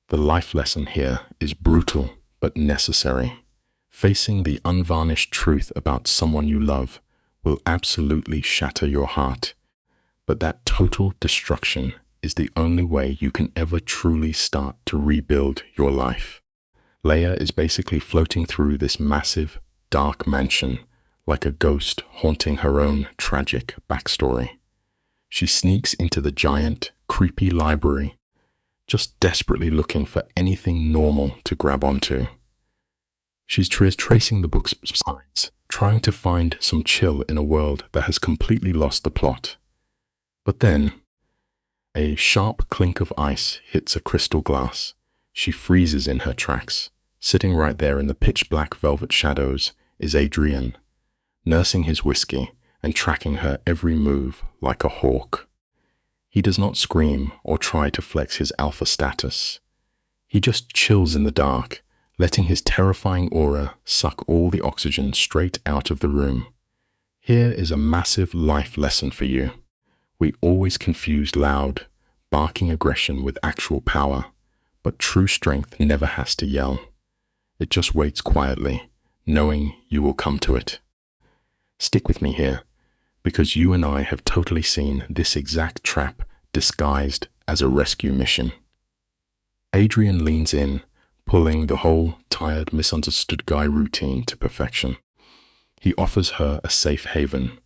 S1: The life lesson here is brutal but necessary. Facing the unvarnished truth about someone you love will absolutely shatter your heart, but that total destruction is the only way you can ever truly start to rebuild your life. Leia is basically floating through this massive, dark mansion like a ghost haunting her own tragic backstory. She sneaks into the giant, creepy library, just desperately looking for anything normal to grab onto. She's tracing the book's signs, trying to find some chill in a world that has completely lost the plot. But then, a sharp clink of ice hits a crystal glass. She freezes in her tracks. Sitting right there in the pitch-black velvet shadows is Adrian, nursing his whiskey and tracking her every move like a hawk. He does not scream or try to flex his alpha status. He just chills in the dark, letting his terrifying aura suck all the oxygen straight out of the room. Here is a massive life lesson for you. We always confuse loud, barking aggression with actual power, but true strength never has to yell. It just waits quietly, knowing you will come to it. Stick with me here, because you and I have totally seen this exact trap disguised as a rescue mission. Adrian leans in, pulling the whole tired, misunderstood guy routine to perfection. He offers her a safe haven,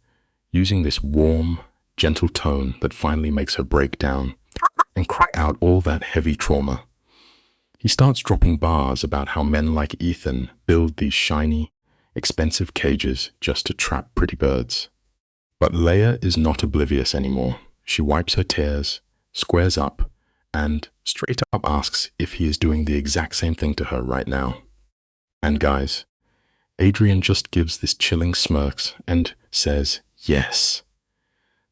S1: using this warm, gentle tone that finally makes her break down and cry out all that heavy trauma. He starts dropping bars about how men like Ethan build these shiny, expensive cages just to trap pretty birds. But Leia is not oblivious anymore. She wipes her tears, squares up, and straight up asks if he is doing the exact same thing to her right now. And guys, Adrian just gives this chilling smirks and says yes.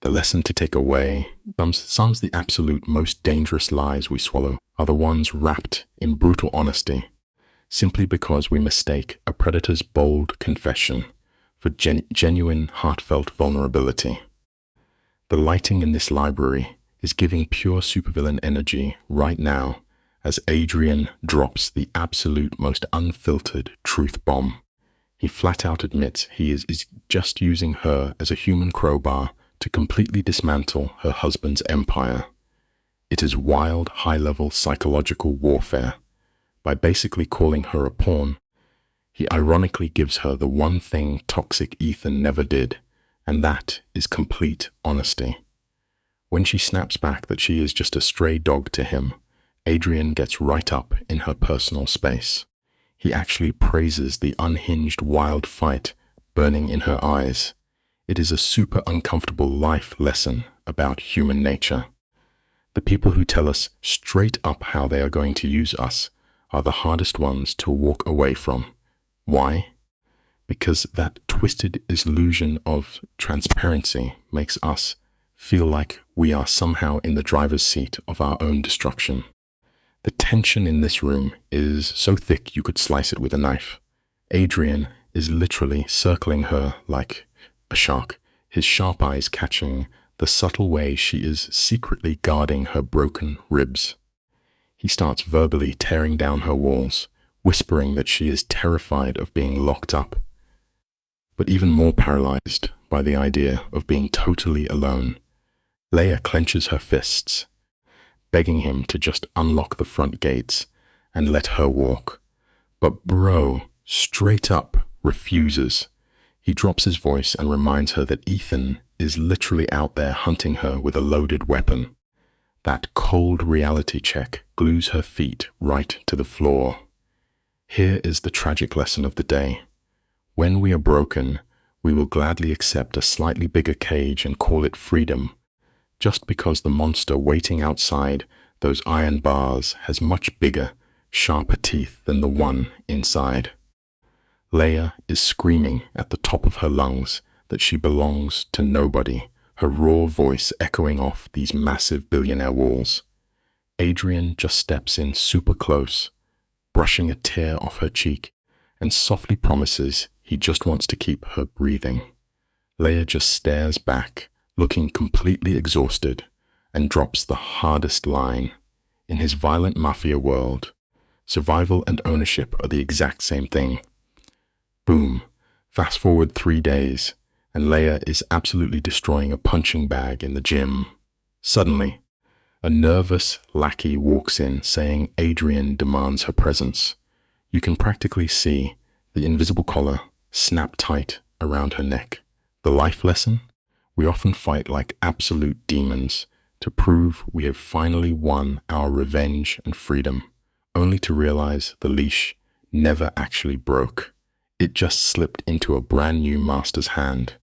S1: The lesson to take away, some of the absolute most dangerous lies we swallow are the ones wrapped in brutal honesty, simply because we mistake a predator's bold confession for genuine, heartfelt vulnerability. The lighting in this library is giving pure supervillain energy right now as Adrian drops the absolute most unfiltered truth bomb. He flat out admits he is just using her as a human crowbar to completely dismantle her husband's empire. It is wild, high-level psychological warfare. By basically calling her a pawn, he ironically gives her the one thing toxic Ethan never did, and that is complete honesty. When she snaps back that she is just a stray dog to him, Adrian gets right up in her personal space. He actually praises the unhinged wild fight burning in her eyes. It is a super uncomfortable life lesson about human nature. The people who tell us straight up how they are going to use us are the hardest ones to walk away from. Why? Because that twisted illusion of transparency makes us feel like we are somehow in the driver's seat of our own destruction. The tension in this room is so thick you could slice it with a knife. Adrian is literally circling her like a shark, his sharp eyes catching the subtle way she is secretly guarding her broken ribs. He starts verbally tearing down her walls, whispering that she is terrified of being locked up, but even more paralyzed by the idea of being totally alone. Leia clenches her fists, begging him to just unlock the front gates and let her walk. But bro, straight up refuses. He drops his voice and reminds her that Ethan is literally out there hunting her with a loaded weapon. That cold reality check glues her feet right to the floor. Here is the tragic lesson of the day. When we are broken, we will gladly accept a slightly bigger cage and call it freedom, just because the monster waiting outside those iron bars has much bigger, sharper teeth than the one inside. Leia is screaming at the top of her lungs that she belongs to nobody, her raw voice echoing off these massive billionaire walls. Adrian just steps in super close, brushing a tear off her cheek, and softly promises he just wants to keep her breathing. Leia just stares back, looking completely exhausted, and drops the hardest line. In his violent Mafia world, survival and ownership are the exact same thing. Boom. Fast forward 3 days, and Leia is absolutely destroying a punching bag in the gym. Suddenly, a nervous lackey walks in saying Adrian demands her presence. You can practically see the invisible collar snap tight around her neck. The life lesson? We often fight like absolute demons to prove we have finally won our revenge and freedom, only to realize the leash never actually broke. It just slipped into a brand new master's hand.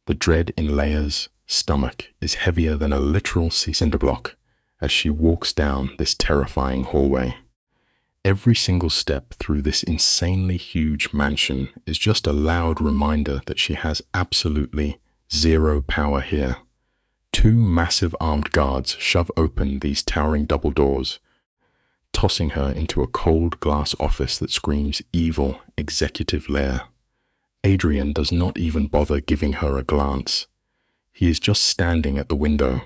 S1: The dread in Leia's stomach is heavier than a literal cinder block as she walks down this terrifying hallway. Every single step through this insanely huge mansion is just a loud reminder that she has absolutely zero power here. 2 massive armed guards shove open these towering double doors, tossing her into a cold glass office that screams evil executive lair. Adrian does not even bother giving her a glance. He is just standing at the window,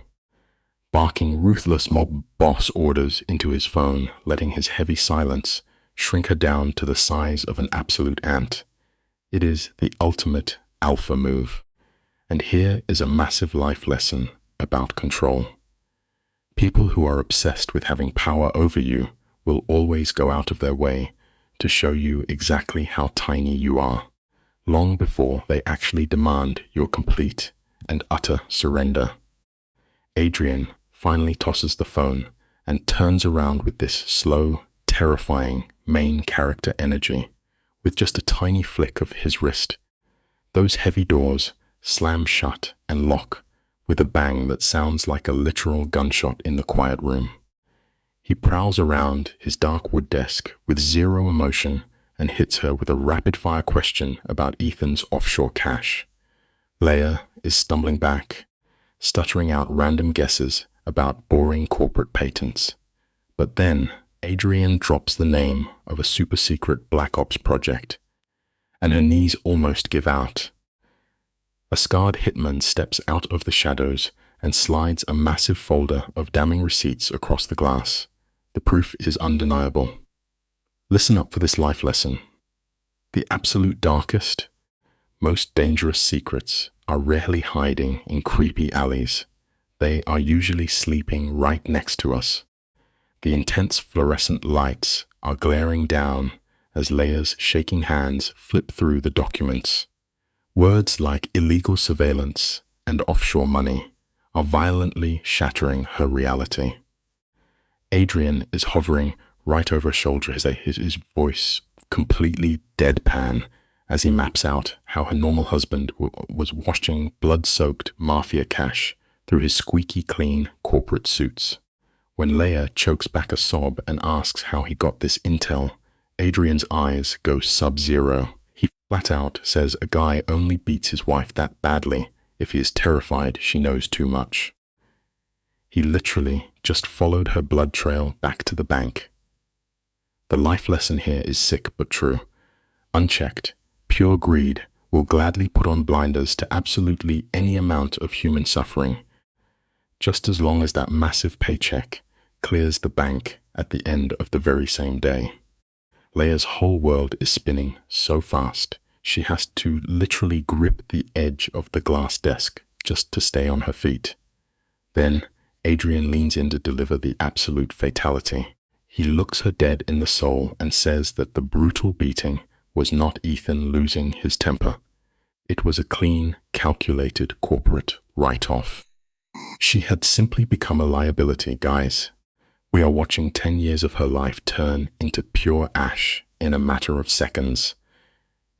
S1: barking ruthless mob boss orders into his phone, letting his heavy silence shrink her down to the size of an absolute ant. It is the ultimate alpha move. And here is a massive life lesson about control. People who are obsessed with having power over you will always go out of their way to show you exactly how tiny you are, long before they actually demand your complete and utter surrender. Adrian finally tosses the phone and turns around with this slow, terrifying main character energy. With just a tiny flick of his wrist, those heavy doors slam shut and lock with a bang that sounds like a literal gunshot in the quiet room. He prowls around his dark wood desk with zero emotion and hits her with a rapid-fire question about Ethan's offshore cash. Leia is stumbling back, stuttering out random guesses about boring corporate patents. But then Adrian drops the name of a super-secret Black Ops project, and her knees almost give out. A scarred hitman steps out of the shadows and slides a massive folder of damning receipts across the glass. The proof is undeniable. Listen up for this life lesson. The absolute darkest, most dangerous secrets are rarely hiding in creepy alleys. They are usually sleeping right next to us. The intense fluorescent lights are glaring down as Leia's shaking hands flip through the documents. Words like illegal surveillance and offshore money are violently shattering her reality. Adrian is hovering right over her shoulder, his voice completely deadpan as he maps out how her normal husband was washing blood-soaked Mafia cash through his squeaky clean corporate suits. When Leia chokes back a sob and asks how he got this intel, Adrian's eyes go sub-zero. He flat out says a guy only beats his wife that badly if he is terrified she knows too much. He literally just followed her blood trail back to the bank. The life lesson here is sick but true. Unchecked, pure greed will gladly put on blinders to absolutely any amount of human suffering, just as long as that massive paycheck clears the bank at the end of the very same day. Leia's whole world is spinning so fast, she has to literally grip the edge of the glass desk just to stay on her feet. Then Adrian leans in to deliver the absolute fatality. He looks her dead in the soul and says that the brutal beating was not Ethan losing his temper. It was a clean, calculated corporate write-off. She had simply become a liability, guys. We are watching 10 years of her life turn into pure ash in a matter of seconds.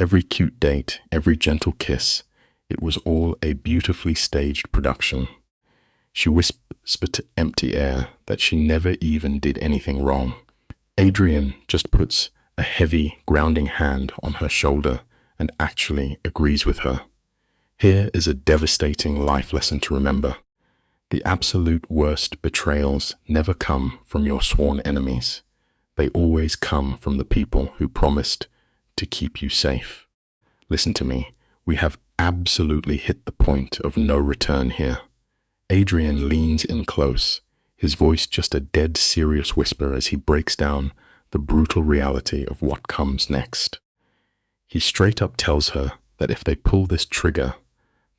S1: Every cute date, every gentle kiss, it was all a beautifully staged production. She whispers to empty air that she never even did anything wrong. Adrian just puts a heavy, grounding hand on her shoulder and actually agrees with her. Here is a devastating life lesson to remember. The absolute worst betrayals never come from your sworn enemies. They always come from the people who promised to keep you safe. Listen to me, we have absolutely hit the point of no return here. Adrian leans in close, his voice just a dead serious whisper as he breaks down the brutal reality of what comes next. He straight up tells her that if they pull this trigger,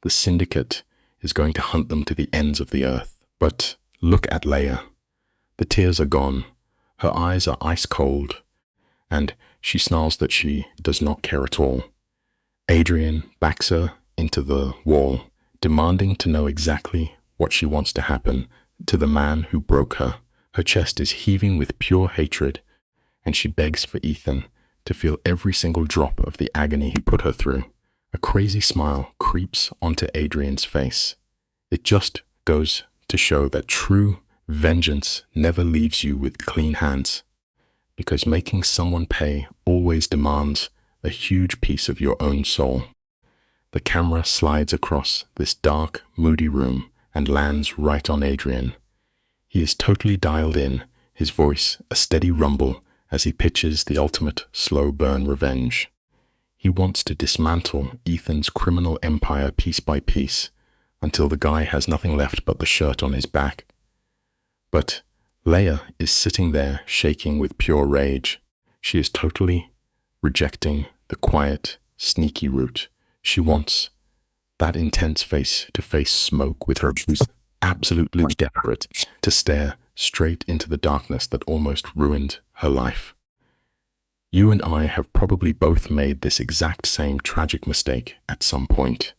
S1: the syndicate is going to hunt them to the ends of the earth. But look at Leia. The tears are gone, her eyes are ice cold, and she snarls that she does not care at all. Adrian backs her into the wall, demanding to know exactly what she wants to happen to the man who broke her. Her chest is heaving with pure hatred, and she begs for Ethan to feel every single drop of the agony he put her through. A crazy smile creeps onto Adrian's face. It just goes to show that true vengeance never leaves you with clean hands, because making someone pay always demands a huge piece of your own soul. The camera slides across this dark, moody room and lands right on Adrian. He is totally dialed in, his voice a steady rumble as he pitches the ultimate slow burn revenge. He wants to dismantle Ethan's criminal empire piece by piece until the guy has nothing left but the shirt on his back. But Leia is sitting there shaking with pure rage. She is totally rejecting the quiet, sneaky route. She wants that intense face-to-face smoke with her, who's absolutely desperate to stare straight into the darkness that almost ruined her life. You and I have probably both made this exact same tragic mistake at some point.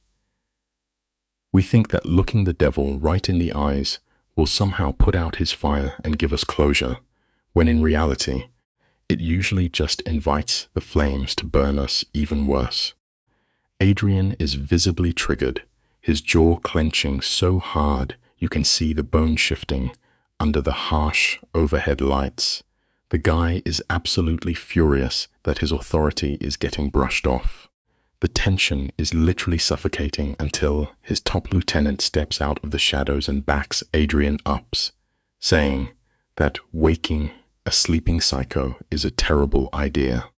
S1: We think that looking the devil right in the eyes will somehow put out his fire and give us closure, when in reality, it usually just invites the flames to burn us even worse. Adrian is visibly triggered, his jaw clenching so hard you can see the bone shifting under the harsh overhead lights. The guy is absolutely furious that his authority is getting brushed off. The tension is literally suffocating until his top lieutenant steps out of the shadows and backs Adrian up, saying that waking a sleeping psycho is a terrible idea.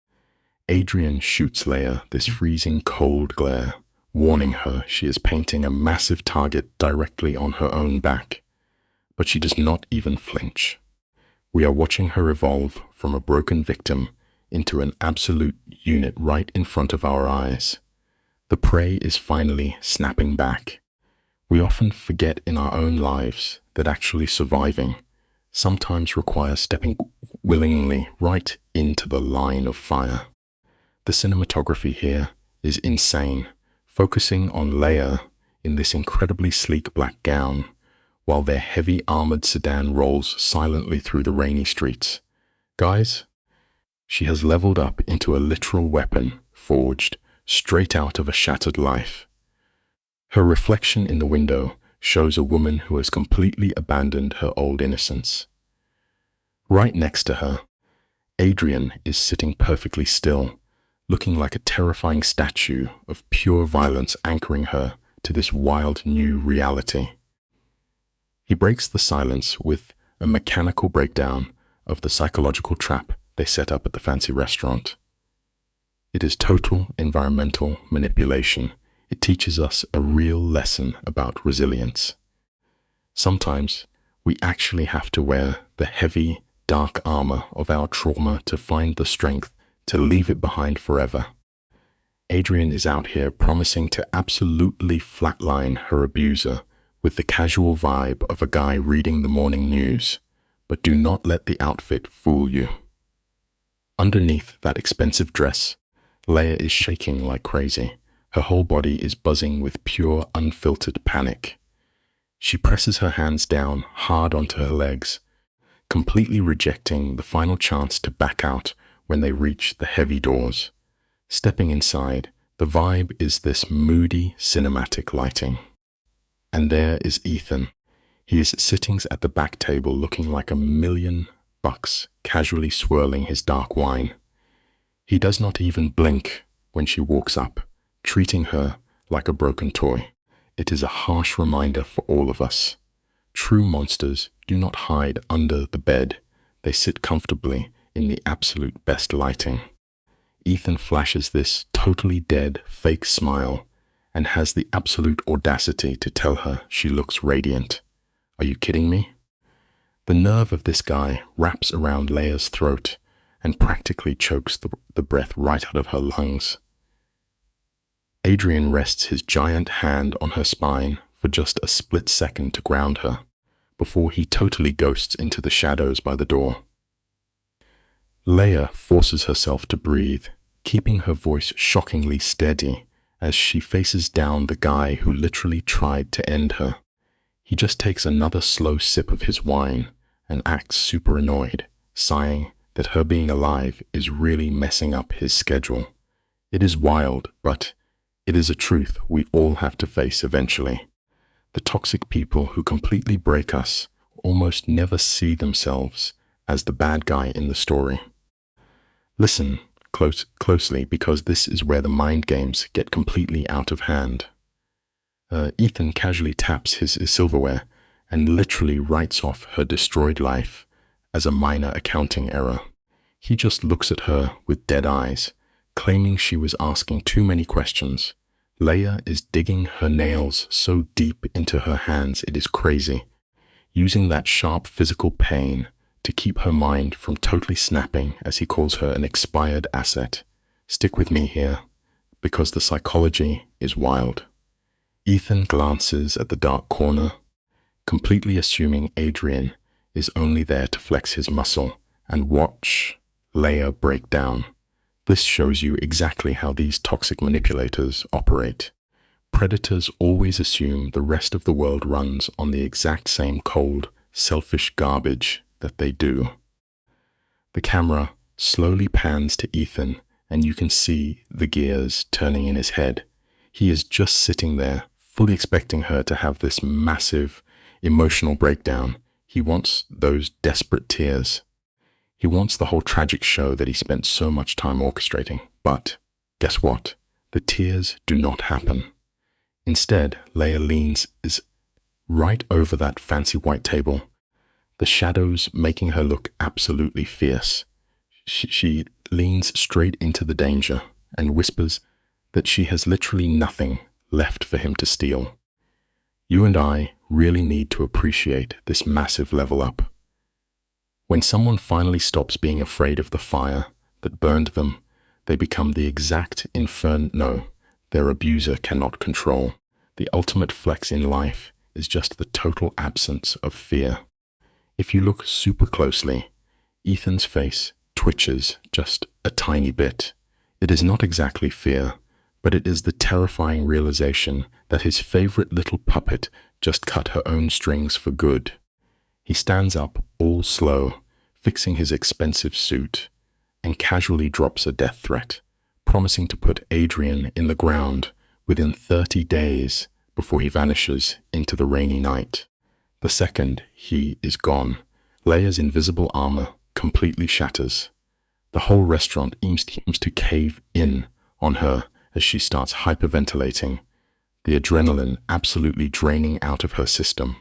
S1: Adrian shoots Leia this freezing cold glare, warning her she is painting a massive target directly on her own back. But she does not even flinch. We are watching her evolve from a broken victim into an absolute unit right in front of our eyes. The prey is finally snapping back. We often forget in our own lives that actually surviving sometimes requires stepping willingly right into the line of fire. The cinematography here is insane, focusing on Leia in this incredibly sleek black gown, while their heavy armored sedan rolls silently through the rainy streets. Guys, she has leveled up into a literal weapon forged straight out of a shattered life. Her reflection in the window shows a woman who has completely abandoned her old innocence. Right next to her, Adrian is sitting perfectly still, looking like a terrifying statue of pure violence anchoring her to this wild new reality. He breaks the silence with a mechanical breakdown of the psychological trap they set up at the fancy restaurant. It is total environmental manipulation. It teaches us a real lesson about resilience. Sometimes we actually have to wear the heavy, dark armor of our trauma to find the strength to leave it behind forever. Adrian is out here promising to absolutely flatline her abuser with the casual vibe of a guy reading the morning news, but do not let the outfit fool you. Underneath that expensive dress, Leia is shaking like crazy. Her whole body is buzzing with pure, unfiltered panic. She presses her hands down hard onto her legs, completely rejecting the final chance to back out when they reach the heavy doors. Stepping inside, the vibe is this moody, cinematic lighting. And there is Ethan. He is sitting at the back table looking like $1,000,000, casually swirling his dark wine. He does not even blink when she walks up, treating her like a broken toy. It is a harsh reminder for all of us. True monsters do not hide under the bed. They sit comfortably in the absolute best lighting. Ethan flashes this totally dead, fake smile and has the absolute audacity to tell her she looks radiant. Are you kidding me? The nerve of this guy wraps around Leia's throat and practically chokes the breath right out of her lungs. Adrian rests his giant hand on her spine for just a split second to ground her, before he totally ghosts into the shadows by the door. Leia forces herself to breathe, keeping her voice shockingly steady as she faces down the guy who literally tried to end her. He just takes another slow sip of his wine and acts super annoyed, sighing that her being alive is really messing up his schedule. It is wild, but it is a truth we all have to face eventually. The toxic people who completely break us almost never see themselves as the bad guy in the story. Listen closely, because this is where the mind games get completely out of hand. Ethan casually taps his silverware and literally writes off her destroyed life as a minor accounting error. He just looks at her with dead eyes, claiming she was asking too many questions. Leia is digging her nails so deep into her hands it is crazy, using that sharp physical pain to keep her mind from totally snapping as he calls her an expired asset. Stick with me here, because the psychology is wild. Ethan glances at the dark corner, completely assuming Adrian is only there to flex his muscle and watch Leia break down. This shows you exactly how these toxic manipulators operate. Predators always assume the rest of the world runs on the exact same cold, selfish garbage that they do. The camera slowly pans to Ethan, and you can see the gears turning in his head. He is just sitting there, fully expecting her to have this massive emotional breakdown. He wants those desperate tears. He wants the whole tragic show that he spent so much time orchestrating. But guess what? The tears do not happen. Instead, Leia leans right over that fancy white table, the shadows making her look absolutely fierce. She leans straight into the danger and whispers that she has literally nothing left for him to steal. You and I really need to appreciate this massive level up. When someone finally stops being afraid of the fire that burned them, they become the exact inferno their abuser cannot control. The ultimate flex in life is just the total absence of fear. If you look super closely, Ethan's face twitches just a tiny bit. It is not exactly fear, but it is the terrifying realization that his favorite little puppet just cut her own strings for good. He stands up all slow, fixing his expensive suit, and casually drops a death threat, promising to put Adrian in the ground within 30 days before he vanishes into the rainy night. The second he is gone, Leia's invisible armor completely shatters. The whole restaurant seems to cave in on her as she starts hyperventilating, the adrenaline absolutely draining out of her system.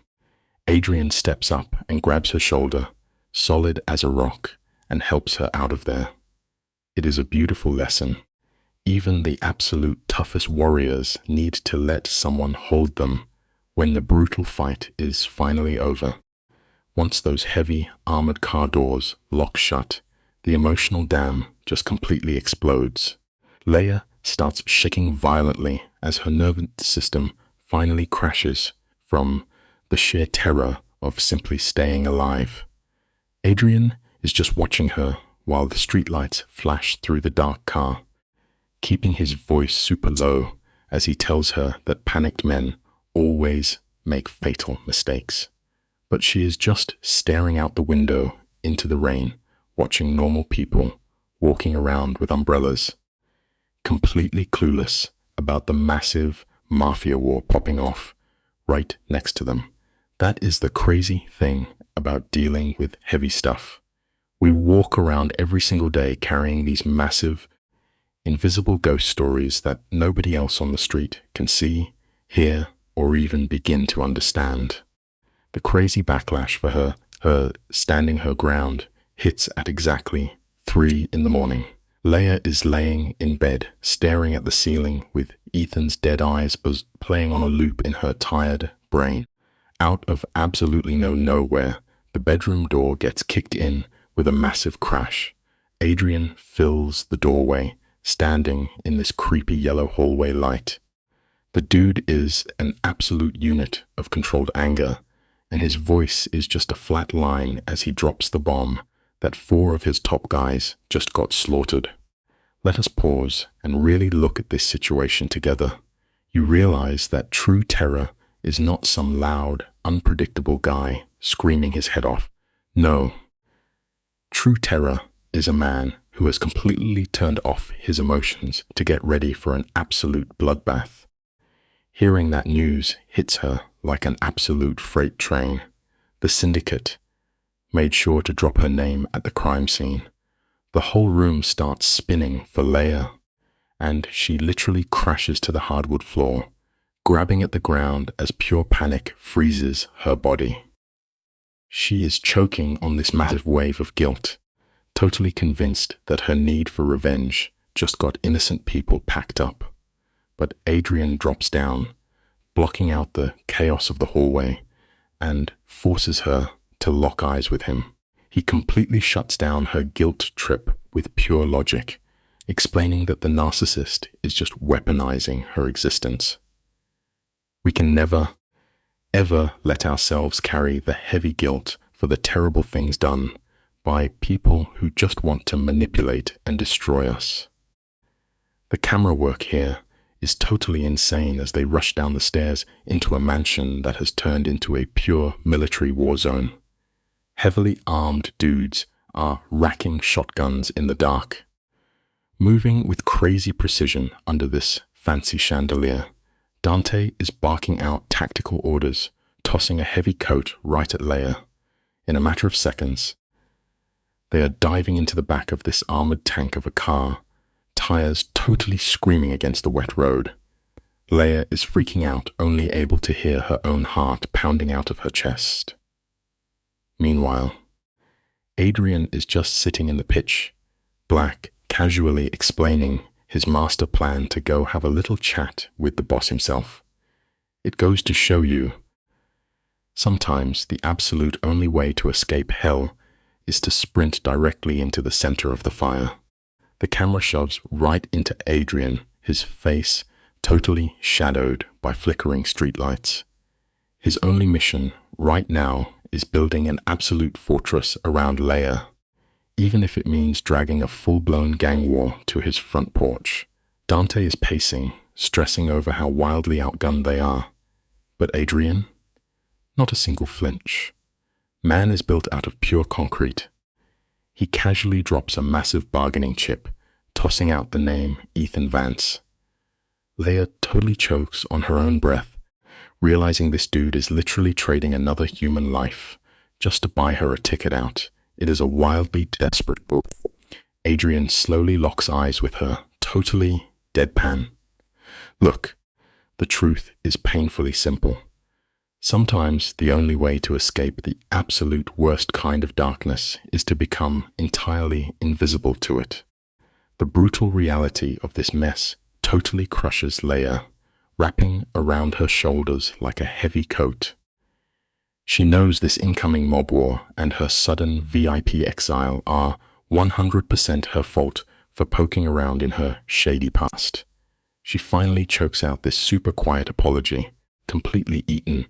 S1: Adrian steps up and grabs her shoulder, solid as a rock, and helps her out of there. It is a beautiful lesson. Even the absolute toughest warriors need to let someone hold them when the brutal fight is finally over. Once those heavy, armored car doors lock shut, the emotional dam just completely explodes. Leia starts shaking violently as her nervous system finally crashes from the sheer terror of simply staying alive. Adrian is just watching her while the streetlights flash through the dark car, keeping his voice super low as he tells her that panicked men always make fatal mistakes. But she is just staring out the window into the rain, watching normal people walking around with umbrellas, completely clueless about the massive Mafia war popping off right next to them. That is the crazy thing about dealing with heavy stuff. We walk around every single day carrying these massive, invisible ghost stories that nobody else on the street can see, hear, or even begin to understand. The crazy backlash for her standing her ground, hits at exactly 3 in the morning. Leia is laying in bed, staring at the ceiling with Ethan's dead eyes playing on a loop in her tired brain. Out of absolutely nowhere, the bedroom door gets kicked in with a massive crash. Adrian fills the doorway, standing in this creepy yellow hallway light. The dude is an absolute unit of controlled anger, and his voice is just a flat line as he drops the bomb that 4 of his top guys just got slaughtered. Let us pause and really look at this situation together. You realize that true terror is not some loud, unpredictable guy screaming his head off. No. True terror is a man who has completely turned off his emotions to get ready for an absolute bloodbath. Hearing that news hits her like an absolute freight train. The syndicate made sure to drop her name at the crime scene. The whole room starts spinning for Leia, and she literally crashes to the hardwood floor, grabbing at the ground as pure panic freezes her body. She is choking on this massive wave of guilt, totally convinced that her need for revenge just got innocent people packed up. But Adrian drops down, blocking out the chaos of the hallway, and forces her to lock eyes with him. He completely shuts down her guilt trip with pure logic, explaining that the narcissist is just weaponizing her existence. We can never, ever let ourselves carry the heavy guilt for the terrible things done by people who just want to manipulate and destroy us. The camera work here is totally insane as they rush down the stairs into a mansion that has turned into a pure military war zone. Heavily armed dudes are racking shotguns in the dark, moving with crazy precision under this fancy chandelier. Dante is barking out tactical orders, tossing a heavy coat right at Leia. In a matter of seconds, they are diving into the back of this armored tank of a car, tires totally screaming against the wet road. Leia is freaking out, only able to hear her own heart pounding out of her chest. Meanwhile, Adrian is just sitting in the pitch black, casually explaining his master plan to go have a little chat with the boss himself. It goes to show you, sometimes the absolute only way to escape hell is to sprint directly into the center of the fire. The camera shoves right into Adrian, his face totally shadowed by flickering streetlights. His only mission right now is building an absolute fortress around Leia, even if it means dragging a full-blown gang war to his front porch. Dante is pacing, stressing over how wildly outgunned they are. But Adrian? Not a single flinch. Man is built out of pure concrete. He casually drops a massive bargaining chip, tossing out the name Ethan Vance. Leia totally chokes on her own breath, realizing this dude is literally trading another human life just to buy her a ticket out. It is a wildly desperate move. Adrian slowly locks eyes with her, totally deadpan. Look, the truth is painfully simple. Sometimes the only way to escape the absolute worst kind of darkness is to become entirely invisible to it. The brutal reality of this mess totally crushes Leia, wrapping around her shoulders like a heavy coat. She knows this incoming mob war and her sudden VIP exile are 100% her fault for poking around in her shady past. She finally chokes out this super quiet apology, completely eaten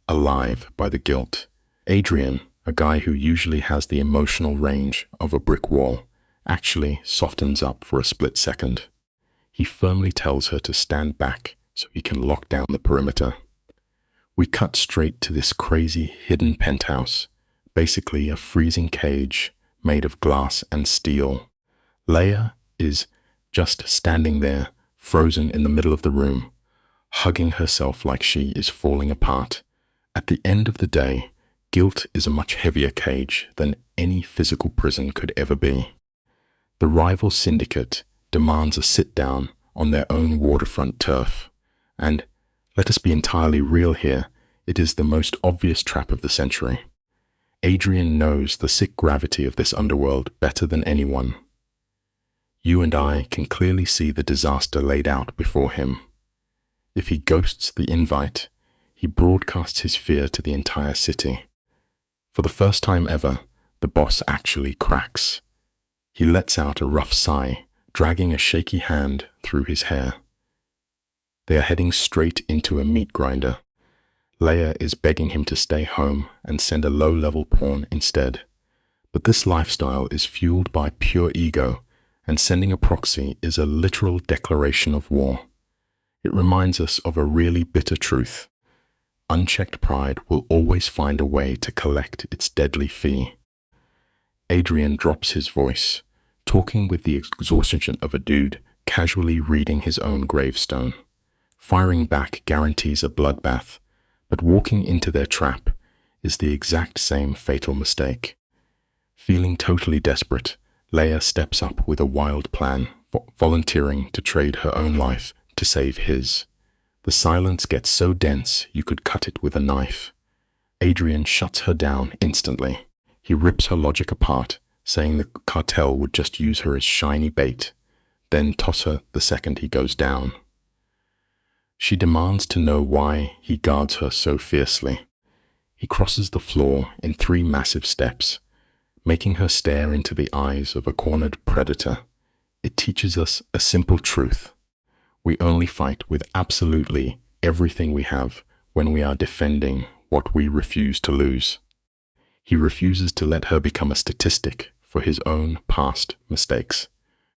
S1: alive by the guilt. Adrian, a guy who usually has the emotional range of a brick wall, actually softens up for a split second. He firmly tells her to stand back so he can lock down the perimeter. We cut straight to this crazy hidden penthouse, basically a freezing cage made of glass and steel. Leia is just standing there, frozen in the middle of the room, hugging herself like she is falling apart. At the end of the day, guilt is a much heavier cage than any physical prison could ever be. The rival syndicate demands a sit-down on their own waterfront turf, and let us be entirely real here, it is the most obvious trap of the century. Adrian knows the sick gravity of this underworld better than anyone. You and I can clearly see the disaster laid out before him. If he ghosts the invite, he broadcasts his fear to the entire city. For the first time ever, the boss actually cracks. He lets out a rough sigh, dragging a shaky hand through his hair. They are heading straight into a meat grinder. Leia is begging him to stay home and send a low-level pawn instead. But this lifestyle is fueled by pure ego, and sending a proxy is a literal declaration of war. It reminds us of a really bitter truth. Unchecked pride will always find a way to collect its deadly fee. Adrian drops his voice, talking with the exhaustion of a dude casually reading his own gravestone. Firing back guarantees a bloodbath, but walking into their trap is the exact same fatal mistake. Feeling totally desperate, Leia steps up with a wild plan, volunteering to trade her own life to save his. The silence gets so dense you could cut it with a knife. Adrian shuts her down instantly. He rips her logic apart, saying the cartel would just use her as shiny bait. then toss her the second he goes down. She demands to know why he guards her so fiercely. He crosses the floor in 3 massive steps, making her stare into the eyes of a cornered predator. It teaches us a simple truth. We only fight with absolutely everything we have when we are defending what we refuse to lose. He refuses to let her become a statistic for his own past mistakes.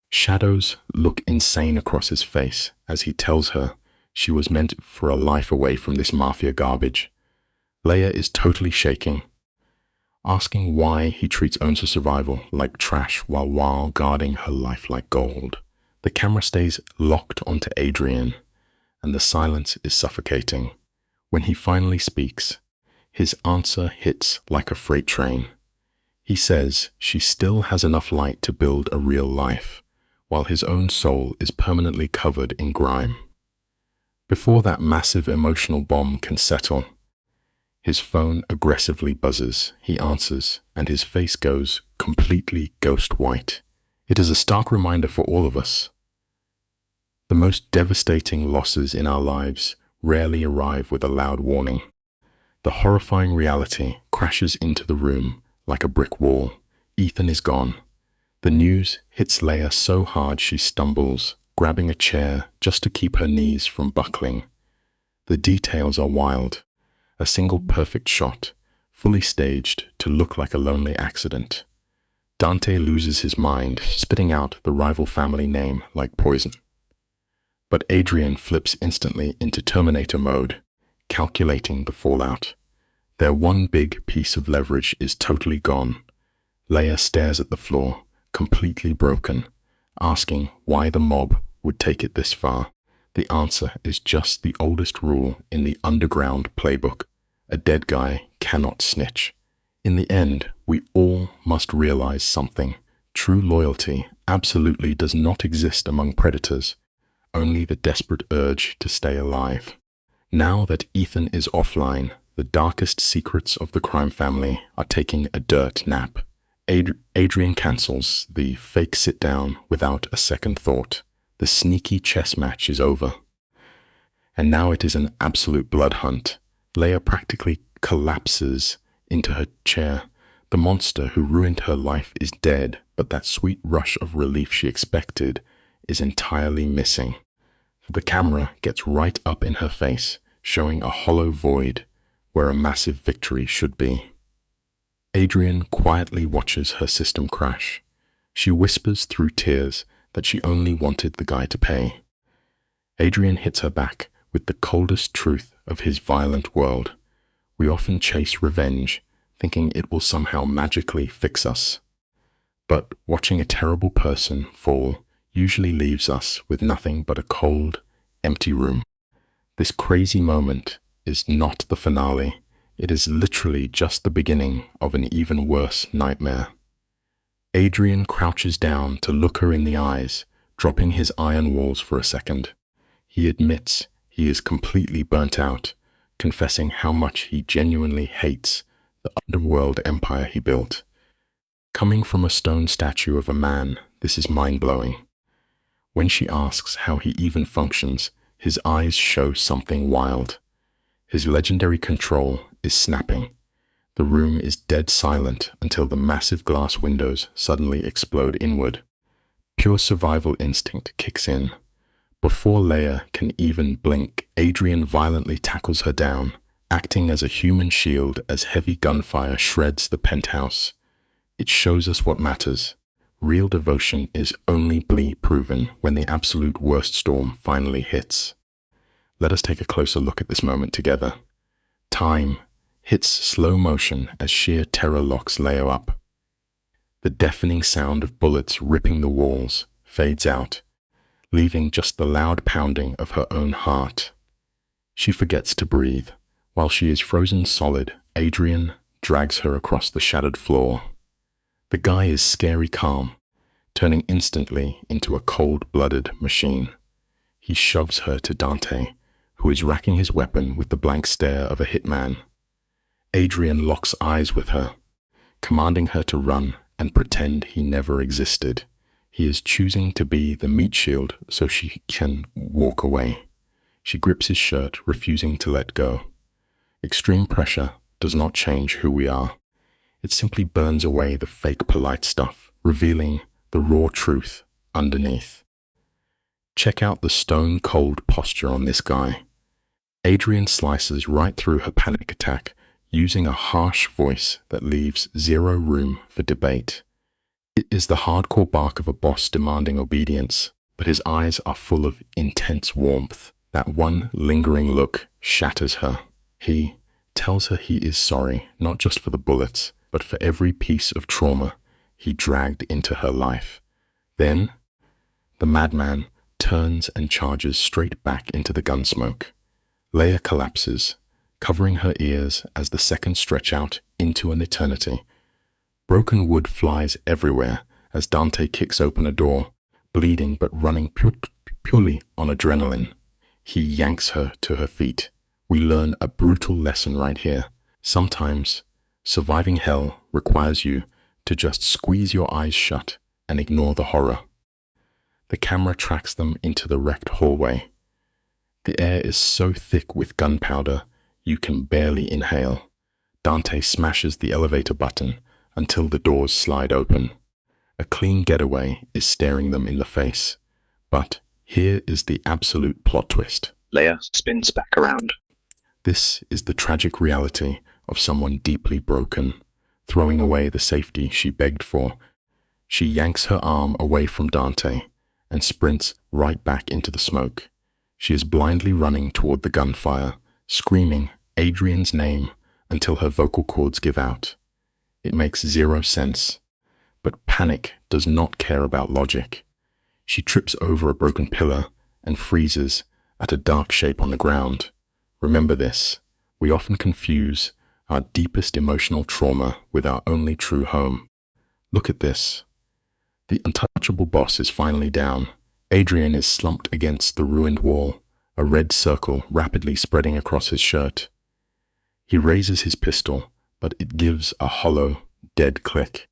S1: Shadows look insane across his face as he tells her she was meant for a life away from this Mafia garbage. Leia is totally shaking, asking why he treats On's survival like trash while guarding her life like gold. The camera stays locked onto Adrian, and the silence is suffocating. When he finally speaks, his answer hits like a freight train. He says she still has enough light to build a real life, while his own soul is permanently covered in grime. Before that massive emotional bomb can settle, his phone aggressively buzzes. He answers, and his face goes completely ghost white. It is a stark reminder for all of us. The most devastating losses in our lives rarely arrive with a loud warning. The horrifying reality crashes into the room like a brick wall. Ethan is gone. The news hits Leia so hard she stumbles, grabbing a chair just to keep her knees from buckling. The details are wild. A single perfect shot, fully staged to look like a lonely accident. Dante loses his mind, spitting out the rival family name like poison. But Adrian flips instantly into Terminator mode, calculating the fallout. Their one big piece of leverage is totally gone. Leia stares at the floor, completely broken, asking why the mob would take it this far. The answer is just the oldest rule in the underground playbook. A dead guy cannot snitch. In the end, we all must realize something. True loyalty absolutely does not exist among predators, only the desperate urge to stay alive. Now that Ethan is offline, the darkest secrets of the crime family are taking a dirt nap. Adrian cancels the fake sit-down without a second thought. The sneaky chess match is over. And now it is an absolute blood hunt. Leia practically collapses into her chair. The monster who ruined her life is dead, but that sweet rush of relief she expected is entirely missing. The camera gets right up in her face, showing a hollow void where a massive victory should be. Adrian quietly watches her system crash. She whispers through tears that she only wanted the guy to pay. Adrian hits her back with the coldest truth of his violent world. We often chase revenge, thinking it will somehow magically fix us. But watching a terrible person fall usually leaves us with nothing but a cold, empty room. This crazy moment is not the finale. It is literally just the beginning of an even worse nightmare. Adrian crouches down to look her in the eyes, dropping his iron walls for a second. He admits he is completely burnt out, confessing how much he genuinely hates the underworld empire he built. Coming from a stone statue of a man, this is mind-blowing. When she asks how he even functions, his eyes show something wild. His legendary control is snapping. The room is dead silent until the massive glass windows suddenly explode inward. Pure survival instinct kicks in. Before Leia can even blink, Adrian violently tackles her down, acting as a human shield as heavy gunfire shreds the penthouse. It shows us what matters. Real devotion is only proven when the absolute worst storm finally hits. Let us take a closer look at this moment together. Time hits slow motion as sheer terror locks Leia up. The deafening sound of bullets ripping the walls fades out, leaving just the loud pounding of her own heart. She forgets to breathe. While she is frozen solid, Adrian drags her across the shattered floor. The guy is scary calm, turning instantly into a cold-blooded machine. He shoves her to Dante, who is racking his weapon with the blank stare of a hitman. Adrian locks eyes with her, commanding her to run and pretend he never existed. He is choosing to be the meat shield so she can walk away. She grips his shirt, refusing to let go. Extreme pressure does not change who we are. It simply burns away the fake polite stuff, revealing the raw truth underneath. Check out the stone-cold posture on this guy. Adrian slices right through her panic attack, using a harsh voice that leaves zero room for debate. It is the hardcore bark of a boss demanding obedience, but his eyes are full of intense warmth. That one lingering look shatters her. He tells her he is sorry, not just for the bullets, but for every piece of trauma he dragged into her life. Then, the madman turns and charges straight back into the gunsmoke. Leia collapses, covering her ears as the seconds stretch out into an eternity. Broken wood flies everywhere as Dante kicks open a door, bleeding but running purely on adrenaline. He yanks her to her feet. We learn a brutal lesson right here. Sometimes, surviving hell requires you to just squeeze your eyes shut and ignore the horror. The camera tracks them into the wrecked hallway. The air is so thick with gunpowder, you can barely inhale. Dante smashes the elevator button until the doors slide open. A clean getaway is staring them in the face. But here is the absolute plot twist.
S2: Leia spins back around.
S1: This is the tragic reality of someone deeply broken, throwing away the safety she begged for. She yanks her arm away from Dante and sprints right back into the smoke. She is blindly running toward the gunfire, screaming Adrian's name until her vocal cords give out. It makes zero sense, but panic does not care about logic. She trips over a broken pillar and freezes at a dark shape on the ground. Remember this, we often confuse our deepest emotional trauma with our only true home. Look at this. The untouchable boss is finally down. Adrian is slumped against the ruined wall, a red circle rapidly spreading across his shirt. He raises his pistol, but it gives a hollow, dead click.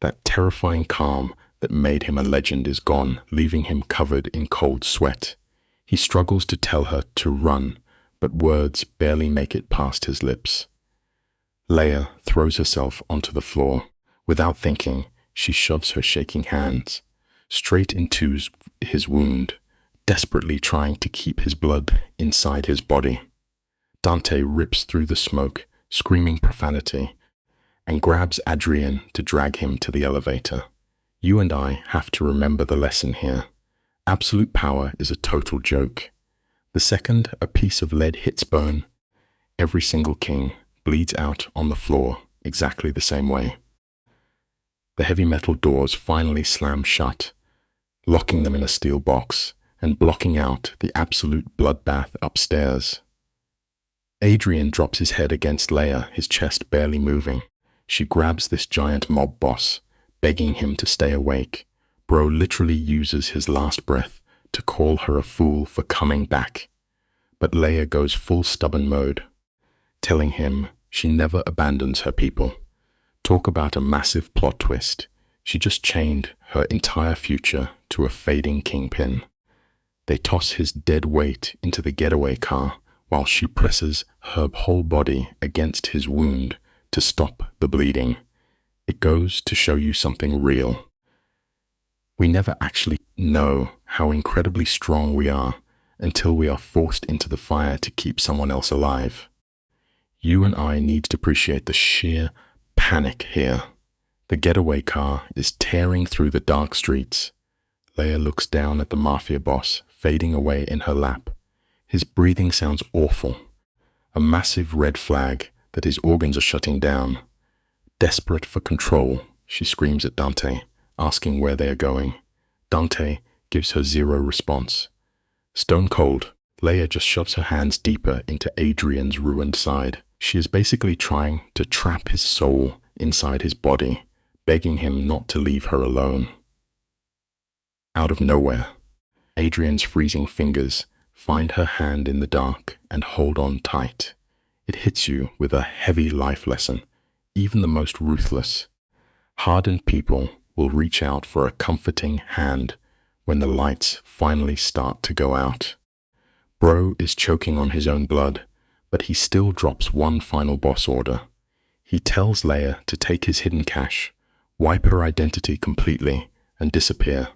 S1: That terrifying calm that made him a legend is gone, leaving him covered in cold sweat. He struggles to tell her to run, but words barely make it past his lips. Leia throws herself onto the floor. Without thinking, she shoves her shaking hands straight into his wound, desperately trying to keep his blood inside his body. Dante rips through the smoke, screaming profanity, and grabs Adrian to drag him to the elevator. You and I have to remember the lesson here. Absolute power is a total joke. The second a piece of lead hits bone, every single king bleeds out on the floor exactly the same way. The heavy metal doors finally slam shut, locking them in a steel box and blocking out the absolute bloodbath upstairs. Adrian drops his head against Leia, his chest barely moving. She grabs this giant mob boss, begging him to stay awake. Bro literally uses his last breath to call her a fool for coming back. But Leia goes full stubborn mode, telling him she never abandons her people. Talk about a massive plot twist. She just chained her entire future to a fading kingpin. They toss his dead weight into the getaway car while she presses her whole body against his wound to stop the bleeding. It goes to show you something real. We never actually know how incredibly strong we are until we are forced into the fire to keep someone else alive. You and I need to appreciate the sheer panic here. The getaway car is tearing through the dark streets. Leia looks down at the Mafia boss, fading away in her lap. His breathing sounds awful. A massive red flag that his organs are shutting down. Desperate for control, she screams at Dante, asking where they are going. Dante gives her zero response. Stone cold, Leia just shoves her hands deeper into Adrian's ruined side. She is basically trying to trap his soul inside his body, begging him not to leave her alone. Out of nowhere, Adrian's freezing fingers find her hand in the dark and hold on tight. It hits you with a heavy life lesson. Even the most ruthless, hardened people will reach out for a comforting hand when the lights finally start to go out. Bro is choking on his own blood, but he still drops one final boss order. He tells Leia to take his hidden cache, wipe her identity completely, and disappear.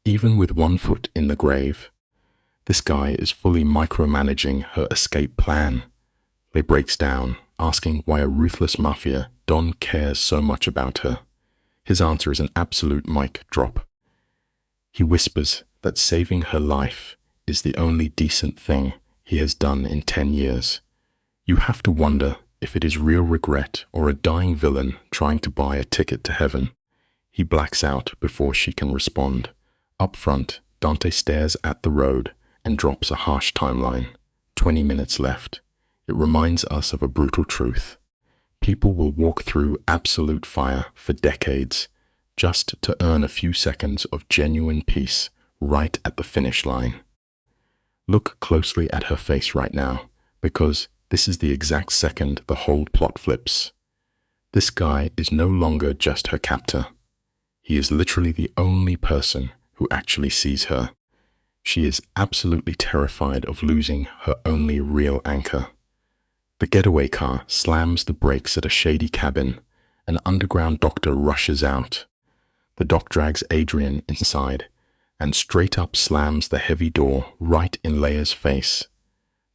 S1: Even with one foot in the grave, this guy is fully micromanaging her escape plan. Leia breaks down, asking why a ruthless Mafia Don cares so much about her. His answer is an absolute mic drop. He whispers that saving her life is the only decent thing he has done in 10 years. You have to wonder if it is real regret or a dying villain trying to buy a ticket to heaven. He blacks out before she can respond. Up front, Dante stares at the road and drops a harsh timeline. 20 minutes left. It reminds us of a brutal truth. People will walk through absolute fire for decades just to earn a few seconds of genuine peace right at the finish line. Look closely at her face right now, because this is the exact second the whole plot flips. This guy is no longer just her captor. He is literally the only person who actually sees her. She is absolutely terrified of losing her only real anchor. The getaway car slams the brakes at a shady cabin. An underground doctor rushes out. The doc drags Adrian inside and straight up slams the heavy door right in Leia's face.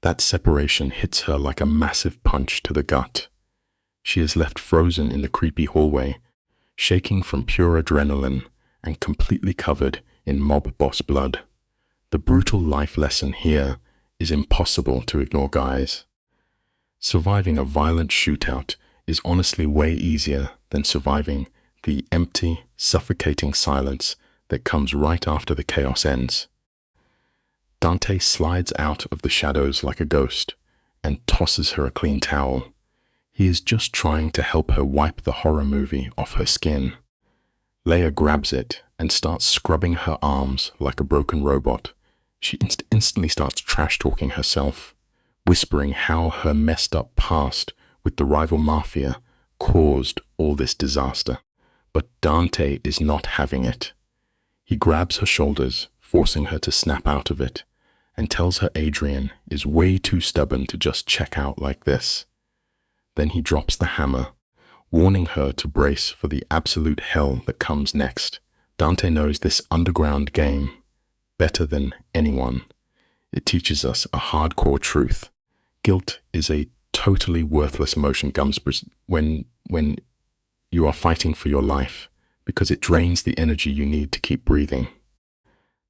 S1: That separation hits her like a massive punch to the gut. She is left frozen in the creepy hallway, shaking from pure adrenaline and completely covered in mob boss blood. The brutal life lesson here is impossible to ignore, guys. Surviving a violent shootout is honestly way easier than surviving the empty, suffocating silence that comes right after the chaos ends. Dante slides out of the shadows like a ghost and tosses her a clean towel. He is just trying to help her wipe the horror movie off her skin. Leia grabs it and starts scrubbing her arms like a broken robot. She instantly starts trash-talking herself, whispering how her messed up past with the rival Mafia caused all this disaster. But Dante is not having it. He grabs her shoulders, forcing her to snap out of it, and tells her Adrian is way too stubborn to just check out like this. Then he drops the hammer, warning her to brace for the absolute hell that comes next. Dante knows this underground game better than anyone. It teaches us a hardcore truth. Guilt is a totally worthless emotion when you are fighting for your life, because it drains the energy you need to keep breathing.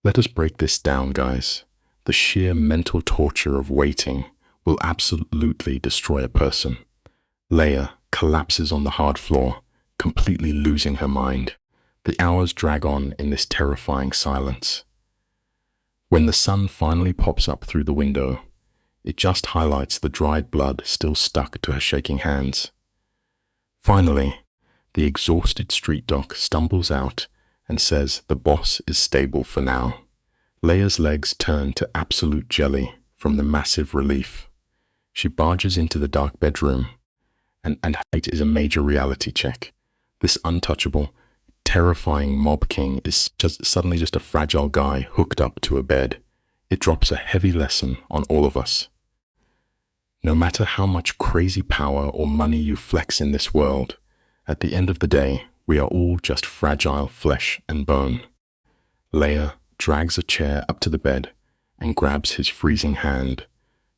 S1: Let us break this down, guys. The sheer mental torture of waiting will absolutely destroy a person. Leia collapses on the hard floor, completely losing her mind. The hours drag on in this terrifying silence. When the sun finally pops up through the window, it just highlights the dried blood still stuck to her shaking hands. Finally, the exhausted street doc stumbles out and says the boss is stable for now. Leia's legs turn to absolute jelly from the massive relief. She barges into the dark bedroom, and it is a major reality check. This untouchable, terrifying mob king is suddenly just a fragile guy hooked up to a bed. It drops a heavy lesson on all of us. No matter how much crazy power or money you flex in this world, at the end of the day, we are all just fragile flesh and bone. Leia drags a chair up to the bed and grabs his freezing hand,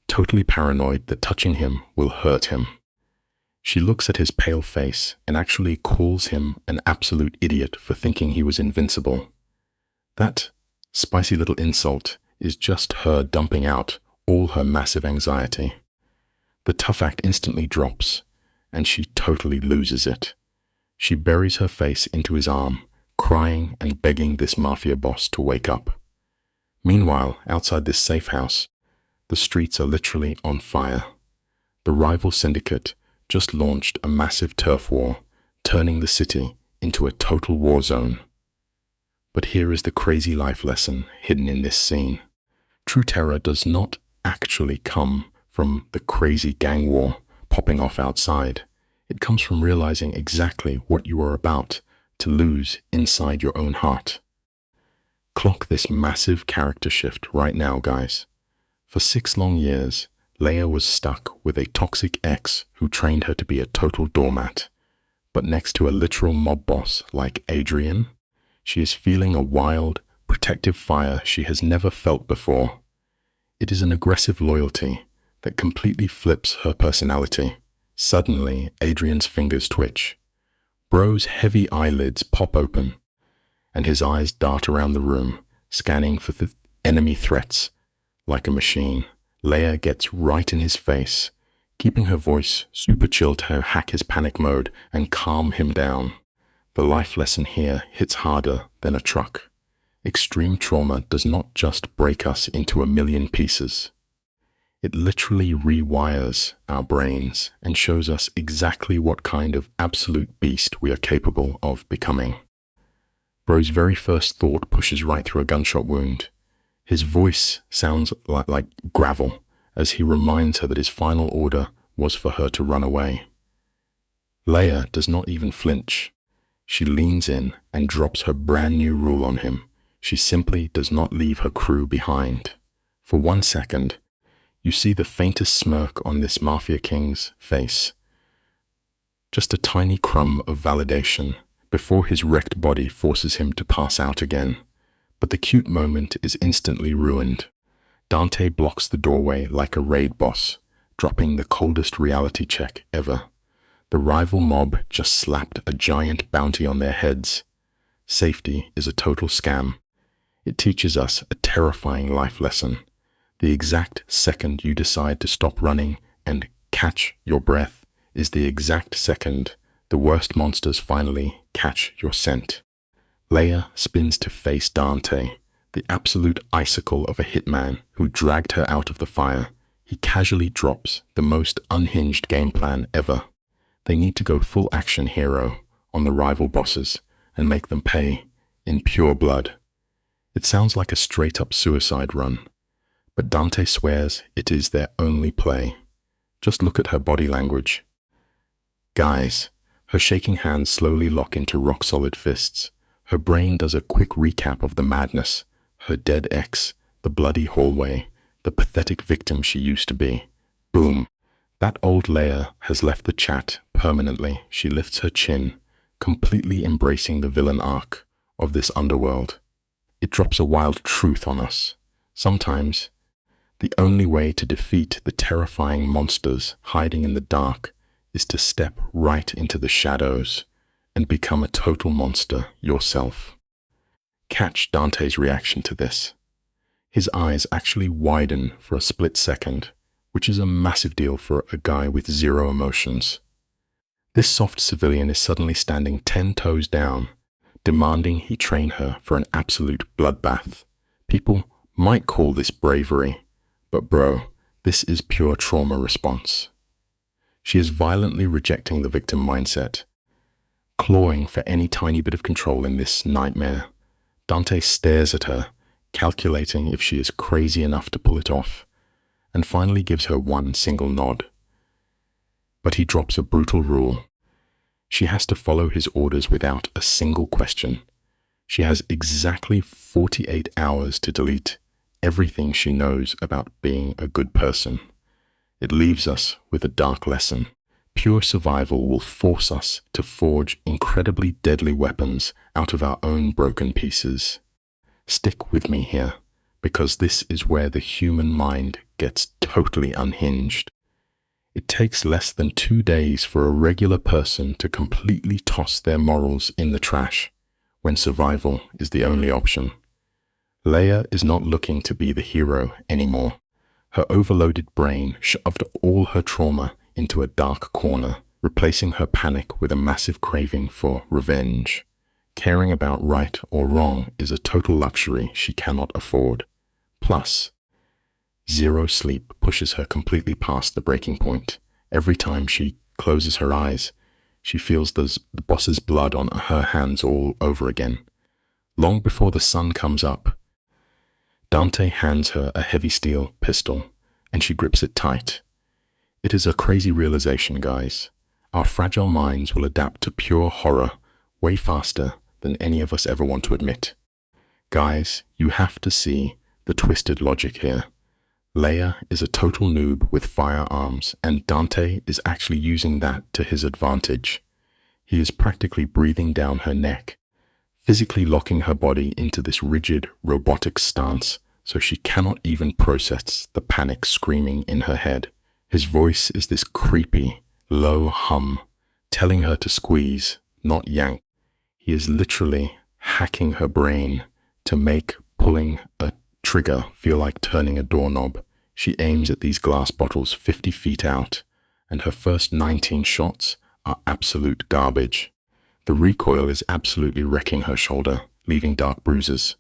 S1: totally paranoid that touching him will hurt him. She looks at his pale face and actually calls him an absolute idiot for thinking he was invincible. That spicy little insult is just her dumping out all her massive anxiety. The tough act instantly drops, and she totally loses it. She buries her face into his arm, crying and begging this Mafia boss to wake up. Meanwhile, outside this safe house, the streets are literally on fire. The rival syndicate just launched a massive turf war, turning the city into a total war zone. But here is the crazy life lesson hidden in this scene. True terror does not actually come from the crazy gang war popping off outside. It comes from realizing exactly what you are about to lose inside your own heart. Clock this massive character shift right now, guys. For 6 long years, Leia was stuck with a toxic ex who trained her to be a total doormat. But next to a literal mob boss like Adrian, she is feeling a wild, protective fire she has never felt before. It is an aggressive loyalty that completely flips her personality. Suddenly, Adrian's fingers twitch. Bro's heavy eyelids pop open, and his eyes dart around the room, scanning for enemy threats. Like a machine, Leia gets right in his face, keeping her voice super chill to hack his panic mode and calm him down. The life lesson here hits harder than a truck. Extreme trauma does not just break us into a million pieces. It literally rewires our brains and shows us exactly what kind of absolute beast we are capable of becoming. Bro's very first thought pushes right through a gunshot wound. His voice sounds like gravel as he reminds her that his final order was for her to run away. Leia does not even flinch. She leans in and drops her brand new rule on him. She simply does not leave her crew behind. For 1 second, you see the faintest smirk on this Mafia King's face. Just a tiny crumb of validation before his wrecked body forces him to pass out again. But the cute moment is instantly ruined. Dante blocks the doorway like a raid boss, dropping the coldest reality check ever. The rival mob just slapped a giant bounty on their heads. Safety is a total scam. It teaches us a terrifying life lesson. The exact second you decide to stop running and catch your breath is the exact second the worst monsters finally catch your scent. Leia spins to face Dante, the absolute icicle of a hitman who dragged her out of the fire. He casually drops the most unhinged game plan ever. They need to go full action hero on the rival bosses and make them pay in pure blood. It sounds like a straight-up suicide run, but Dante swears it is their only play. Just look at her body language. Guys, her shaking hands slowly lock into rock-solid fists. Her brain does a quick recap of the madness, her dead ex, the bloody hallway, the pathetic victim she used to be. Boom. That old Leia has left the chat permanently. She lifts her chin, completely embracing the villain arc of this underworld. It drops a wild truth on us. Sometimes, the only way to defeat the terrifying monsters hiding in the dark is to step right into the shadows and become a total monster yourself. Catch Dante's reaction to this. His eyes actually widen for a split second, which is a massive deal for a guy with zero emotions. This soft civilian is suddenly standing 10 toes down, demanding he train her for an absolute bloodbath. People might call this bravery, but bro, this is pure trauma response. She is violently rejecting the victim mindset, clawing for any tiny bit of control in this nightmare. Dante stares at her, calculating if she is crazy enough to pull it off, and finally gives her one single nod. But he drops a brutal rule. She has to follow his orders without a single question. She has exactly 48 hours to delete everything she knows about being a good person. It leaves us with a dark lesson. Pure survival will force us to forge incredibly deadly weapons out of our own broken pieces. Stick with me here, because this is where the human mind gets totally unhinged. It takes less than 2 days for a regular person to completely toss their morals in the trash when survival is the only option. Leia is not looking to be the hero anymore. Her overloaded brain shoved all her trauma into a dark corner, replacing her panic with a massive craving for revenge. Caring about right or wrong is a total luxury she cannot afford. Plus, zero sleep pushes her completely past the breaking point. Every time she closes her eyes, she feels the boss's blood on her hands all over again. Long before the sun comes up, Dante hands her a heavy steel pistol, and she grips it tight. It is a crazy realization, guys. Our fragile minds will adapt to pure horror way faster than any of us ever want to admit. Guys, you have to see the twisted logic here. Leia is a total noob with firearms, and Dante is actually using that to his advantage. He is practically breathing down her neck, physically locking her body into this rigid, robotic stance so she cannot even process the panic screaming in her head. His voice is this creepy, low hum, telling her to squeeze, not yank. He is literally hacking her brain to make pulling a trigger feel like turning a doorknob. She aims at these glass bottles 50 feet out, and her first 19 shots are absolute garbage. The recoil is absolutely wrecking her shoulder, leaving dark bruises.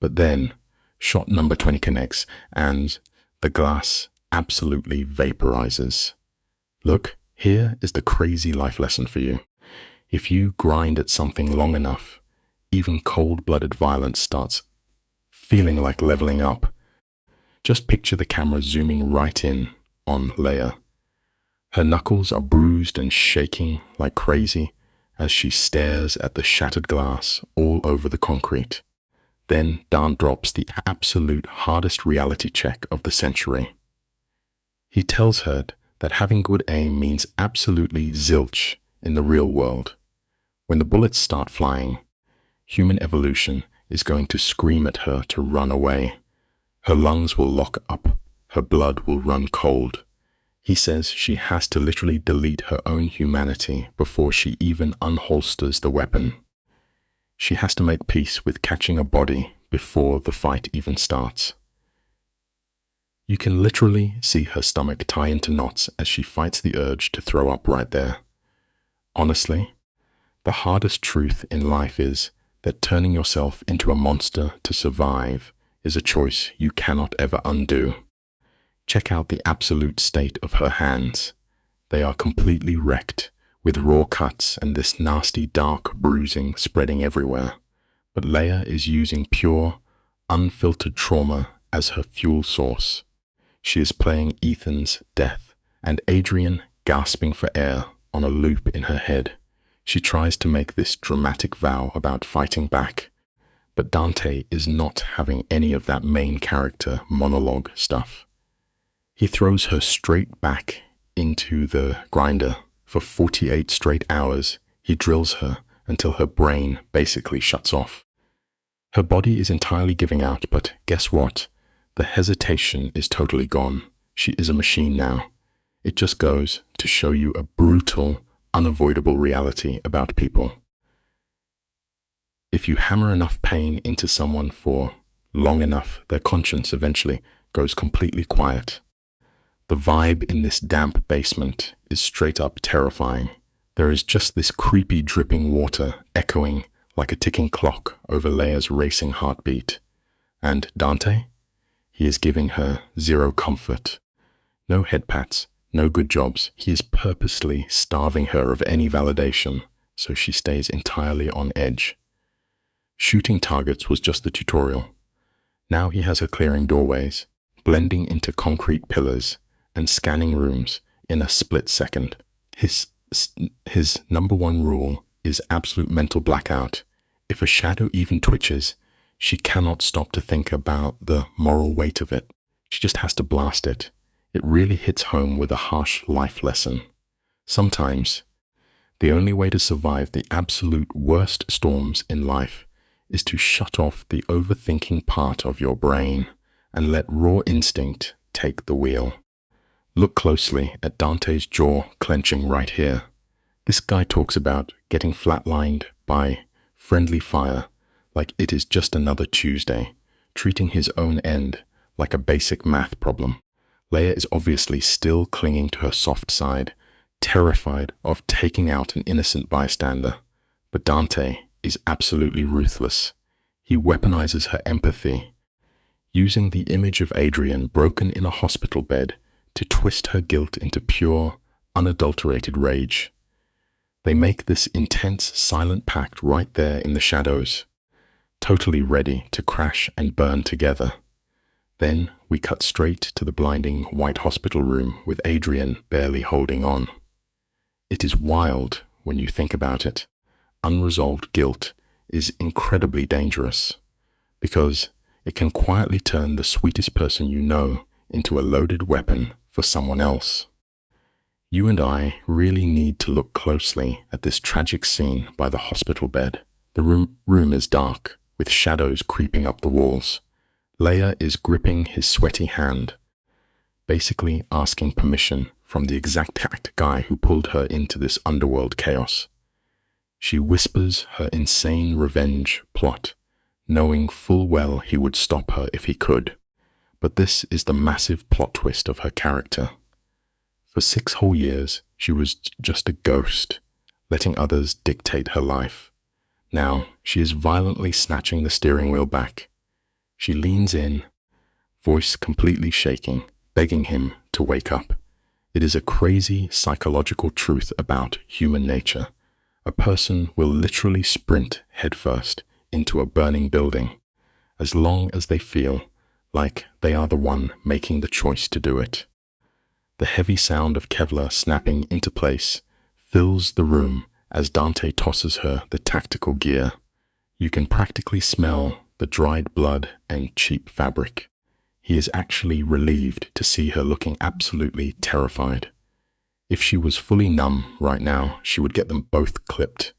S1: But then, shot number 20 connects, and the glass absolutely vaporizes. Look, here is the crazy life lesson for you. If you grind at something long enough, even cold-blooded violence starts feeling like leveling up. Just picture the camera zooming right in on Leia. Her knuckles are bruised and shaking like crazy as she stares at the shattered glass all over the concrete. Then Dan drops the absolute hardest reality check of the century. He tells her that having good aim means absolutely zilch in the real world. When the bullets start flying, human evolution is going to scream at her to run away. Her lungs will lock up, her blood will run cold. He says she has to literally delete her own humanity before she even unholsters the weapon. She has to make peace with catching a body before the fight even starts. You can literally see her stomach tie into knots as she fights the urge to throw up right there. Honestly, the hardest truth in life is that turning yourself into a monster to survive is a choice you cannot ever undo. Check out the absolute state of her hands. They are completely wrecked, with raw cuts and this nasty dark bruising spreading everywhere. But Leia is using pure, unfiltered trauma as her fuel source. She is playing Ethan's death and Adrian gasping for air on a loop in her head. She tries to make this dramatic vow about fighting back, but Dante is not having any of that main character monologue stuff. He throws her straight back into the grinder. For 48 straight hours, he drills her until her brain basically shuts off. Her body is entirely giving out, but guess what? The hesitation is totally gone. She is a machine now. It just goes to show you a brutal, unavoidable reality about people. If you hammer enough pain into someone for long enough, their conscience eventually goes completely quiet. The vibe in this damp basement is straight up terrifying. There is just this creepy dripping water echoing like a ticking clock over Leia's racing heartbeat. And Dante? He is giving her zero comfort. No head pats, no good jobs. He is purposely starving her of any validation, so she stays entirely on edge. Shooting targets was just the tutorial. Now he has her clearing doorways, blending into concrete pillars, and scanning rooms in a split second. His number one rule is absolute mental blackout. If a shadow even twitches, she cannot stop to think about the moral weight of it. She just has to blast it. It really hits home with a harsh life lesson. Sometimes, the only way to survive the absolute worst storms in life is to shut off the overthinking part of your brain and let raw instinct take the wheel. Look closely at Dante's jaw clenching right here. This guy talks about getting flatlined by friendly fire like it is just another Tuesday, treating his own end like a basic math problem. Leia is obviously still clinging to her soft side, terrified of taking out an innocent bystander. But Dante is absolutely ruthless. He weaponizes her empathy, using the image of Adrian broken in a hospital bed to twist her guilt into pure, unadulterated rage. They make this intense, silent pact right there in the shadows, totally ready to crash and burn together. Then we cut straight to the blinding white hospital room with Adrian barely holding on. It is wild when you think about it. unresolved guilt is incredibly dangerous because it can quietly turn the sweetest person you know into a loaded weapon for someone else. You and I really need to look closely at this tragic scene by the hospital bed. The room is dark, with shadows creeping up the walls. Leia is gripping his sweaty hand, basically asking permission from the exact guy who pulled her into this underworld chaos. She whispers her insane revenge plot, knowing full well he would stop her if he could. But this is the massive plot twist of her character. For 6 whole years, she was just a ghost, letting others dictate her life. Now, she is violently snatching the steering wheel back. She leans in, voice completely shaking, begging him to wake up. It is a crazy psychological truth about human nature. A person will literally sprint headfirst into a burning building, as long as they feel like they are the one making the choice to do it. The heavy sound of Kevlar snapping into place fills the room as Dante tosses her the tactical gear. You can practically smell the dried blood and cheap fabric. He is actually relieved to see her looking absolutely terrified. If she was fully numb right now, she would get them both clipped.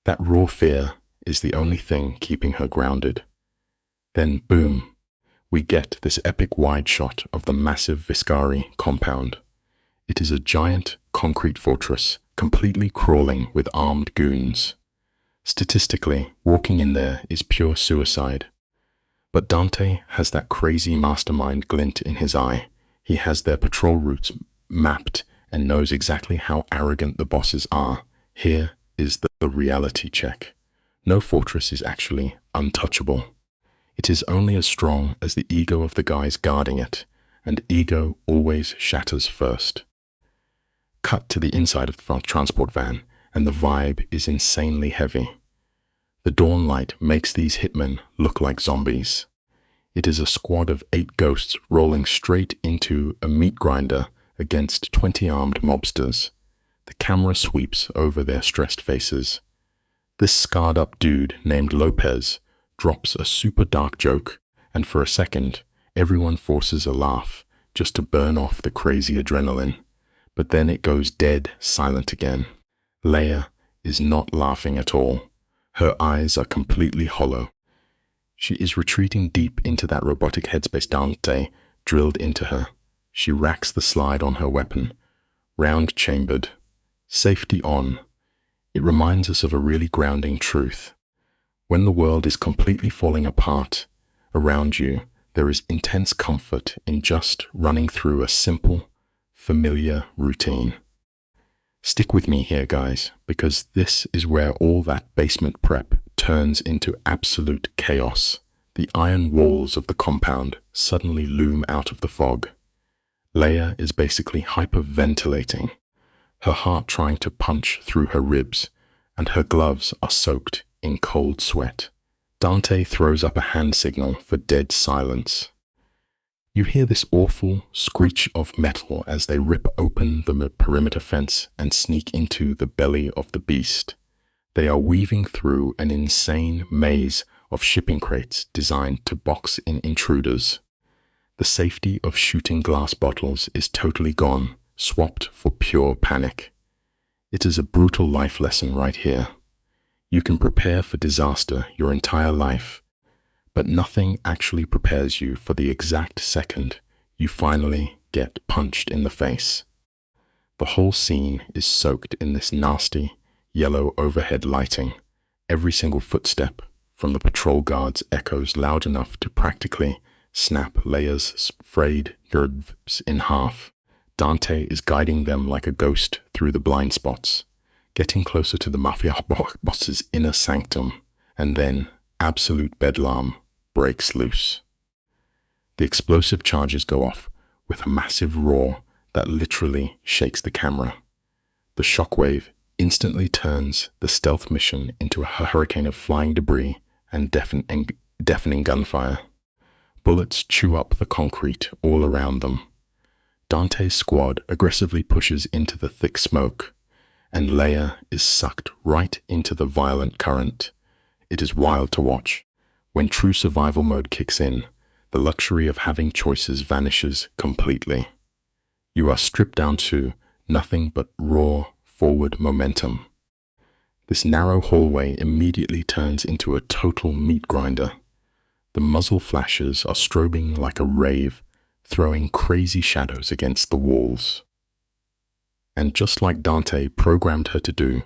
S1: That raw fear is the only thing keeping her grounded. Then, boom, we get this epic wide shot of the massive Viscari compound. It is a giant concrete fortress, completely crawling with armed goons. Statistically, walking in there is pure suicide. But Dante has that crazy mastermind glint in his eye. He has their patrol routes mapped and knows exactly how arrogant the bosses are. Here is the reality check. No fortress is actually untouchable. It is only as strong as the ego of the guys guarding it, and ego always shatters first. Cut to the inside of the transport van, and the vibe is insanely heavy. The dawn light makes these hitmen look like zombies. It is a squad of 8 ghosts rolling straight into a meat grinder against 20 armed mobsters. The camera sweeps over their stressed faces. This scarred-up dude named Lopez drops a super dark joke, and for a second, everyone forces a laugh just to burn off the crazy adrenaline. But then it goes dead silent again. Leia is not laughing at all. Her eyes are completely hollow. She is retreating deep into that robotic headspace Dante drilled into her. She racks the slide on her weapon, round-chambered, safety on. It reminds us of a really grounding truth. When the world is completely falling apart around you, there is intense comfort in just running through a simple, familiar routine. Stick with me here, guys, because this is where all that basement prep turns into absolute chaos. The iron walls of the compound suddenly loom out of the fog. Leia is basically hyperventilating, her heart trying to punch through her ribs, and her gloves are soaked in cold sweat. Dante throws up a hand signal for dead silence. You hear this awful screech of metal as they rip open the perimeter fence and sneak into the belly of the beast. They are weaving through an insane maze of shipping crates designed to box in intruders. The safety of shooting glass bottles is totally gone, swapped for pure panic. It is a brutal life lesson right here. You can prepare for disaster your entire life, but nothing actually prepares you for the exact second you finally get punched in the face. The whole scene is soaked in this nasty, yellow overhead lighting. Every single footstep from the patrol guards echoes loud enough to practically snap Leia's frayed nerves in half. Dante is guiding them like a ghost through the blind spots, getting closer to the Mafia boss's inner sanctum, and then absolute bedlam breaks loose. The explosive charges go off with a massive roar that literally shakes the camera. The shockwave instantly turns the stealth mission into a hurricane of flying debris and deafening gunfire. Bullets chew up the concrete all around them. Dante's squad aggressively pushes into the thick smoke, and Leia is sucked right into the violent current. It is wild to watch. When true survival mode kicks in, the luxury of having choices vanishes completely. You are stripped down to nothing but raw forward momentum. This narrow hallway immediately turns into a total meat grinder. The muzzle flashes are strobing like a rave, throwing crazy shadows against the walls. And just like Dante programmed her to do,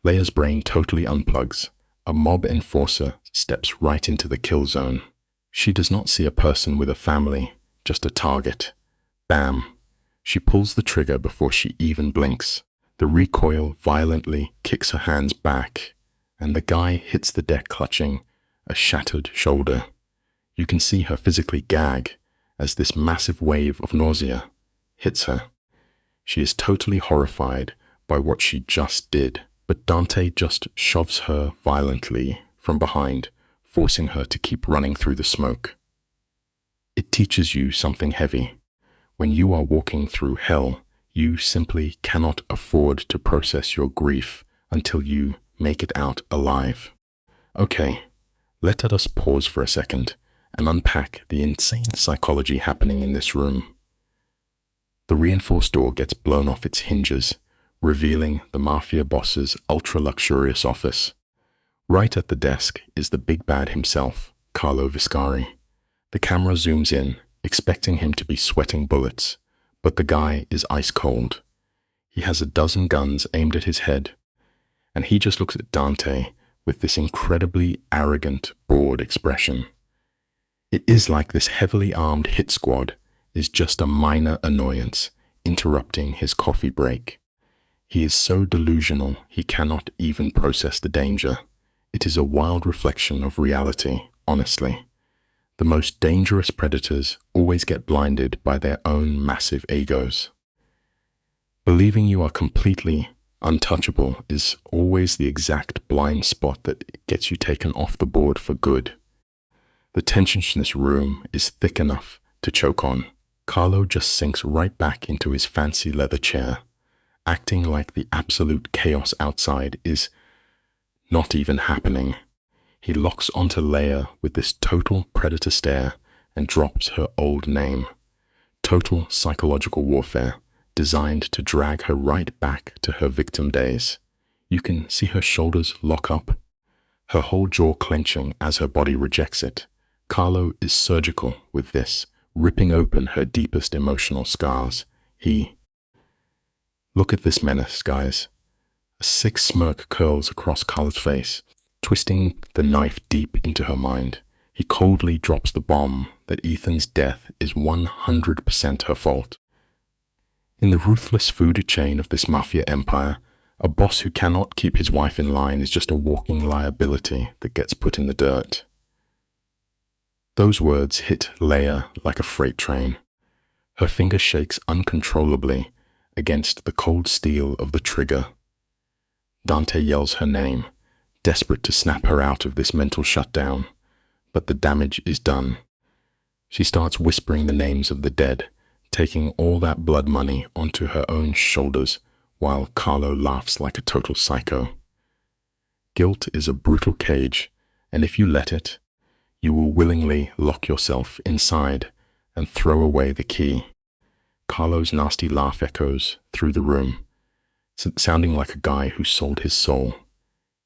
S1: Leia's brain totally unplugs. A mob enforcer steps right into the kill zone. She does not see a person with a family, just a target. Bam! She pulls the trigger before she even blinks. The recoil violently kicks her hands back, and the guy hits the deck clutching a shattered shoulder. You can see her physically gag as this massive wave of nausea hits her. She is totally horrified by what she just did, but Dante just shoves her violently from behind, forcing her to keep running through the smoke. It teaches you something heavy. When you are walking through hell, you simply cannot afford to process your grief until you make it out alive. Okay, let us pause for a second and unpack the insane psychology happening in this room. The reinforced door gets blown off its hinges, revealing the Mafia boss's ultra-luxurious office. Right at the desk is the big bad himself, Carlo Viscari. The camera zooms in, expecting him to be sweating bullets, but the guy is ice cold. He has a dozen guns aimed at his head, and he just looks at Dante with this incredibly arrogant, bored expression. It is like this heavily armed hit squad is just a minor annoyance, interrupting his coffee break. He is so delusional he cannot even process the danger. It is a wild reflection of reality, honestly. The most dangerous predators always get blinded by their own massive egos. Believing you are completely untouchable is always the exact blind spot that gets you taken off the board for good. The tension in this room is thick enough to choke on. Carlo just sinks right back into his fancy leather chair, acting like the absolute chaos outside is not even happening. He locks onto Leia with this total predator stare and drops her old name. Total psychological warfare, designed to drag her right back to her victim days. You can see her shoulders lock up, her whole jaw clenching as her body rejects it. Carlo is surgical with this, ripping open her deepest emotional scars. Look at this menace, guys. A sick smirk curls across Carlo's face, twisting the knife deep into her mind. He coldly drops the bomb that Ethan's death is 100% her fault. In the ruthless food chain of this mafia empire, a boss who cannot keep his wife in line is just a walking liability that gets put in the dirt. Those words hit Leia like a freight train. Her finger shakes uncontrollably against the cold steel of the trigger. Dante yells her name, desperate to snap her out of this mental shutdown, but the damage is done. She starts whispering the names of the dead, taking all that blood money onto her own shoulders, while Carlo laughs like a total psycho. Guilt is a brutal cage, and if you let it, you will willingly lock yourself inside and throw away the key. Carlo's nasty laugh echoes through the room, sounding like a guy who sold his soul.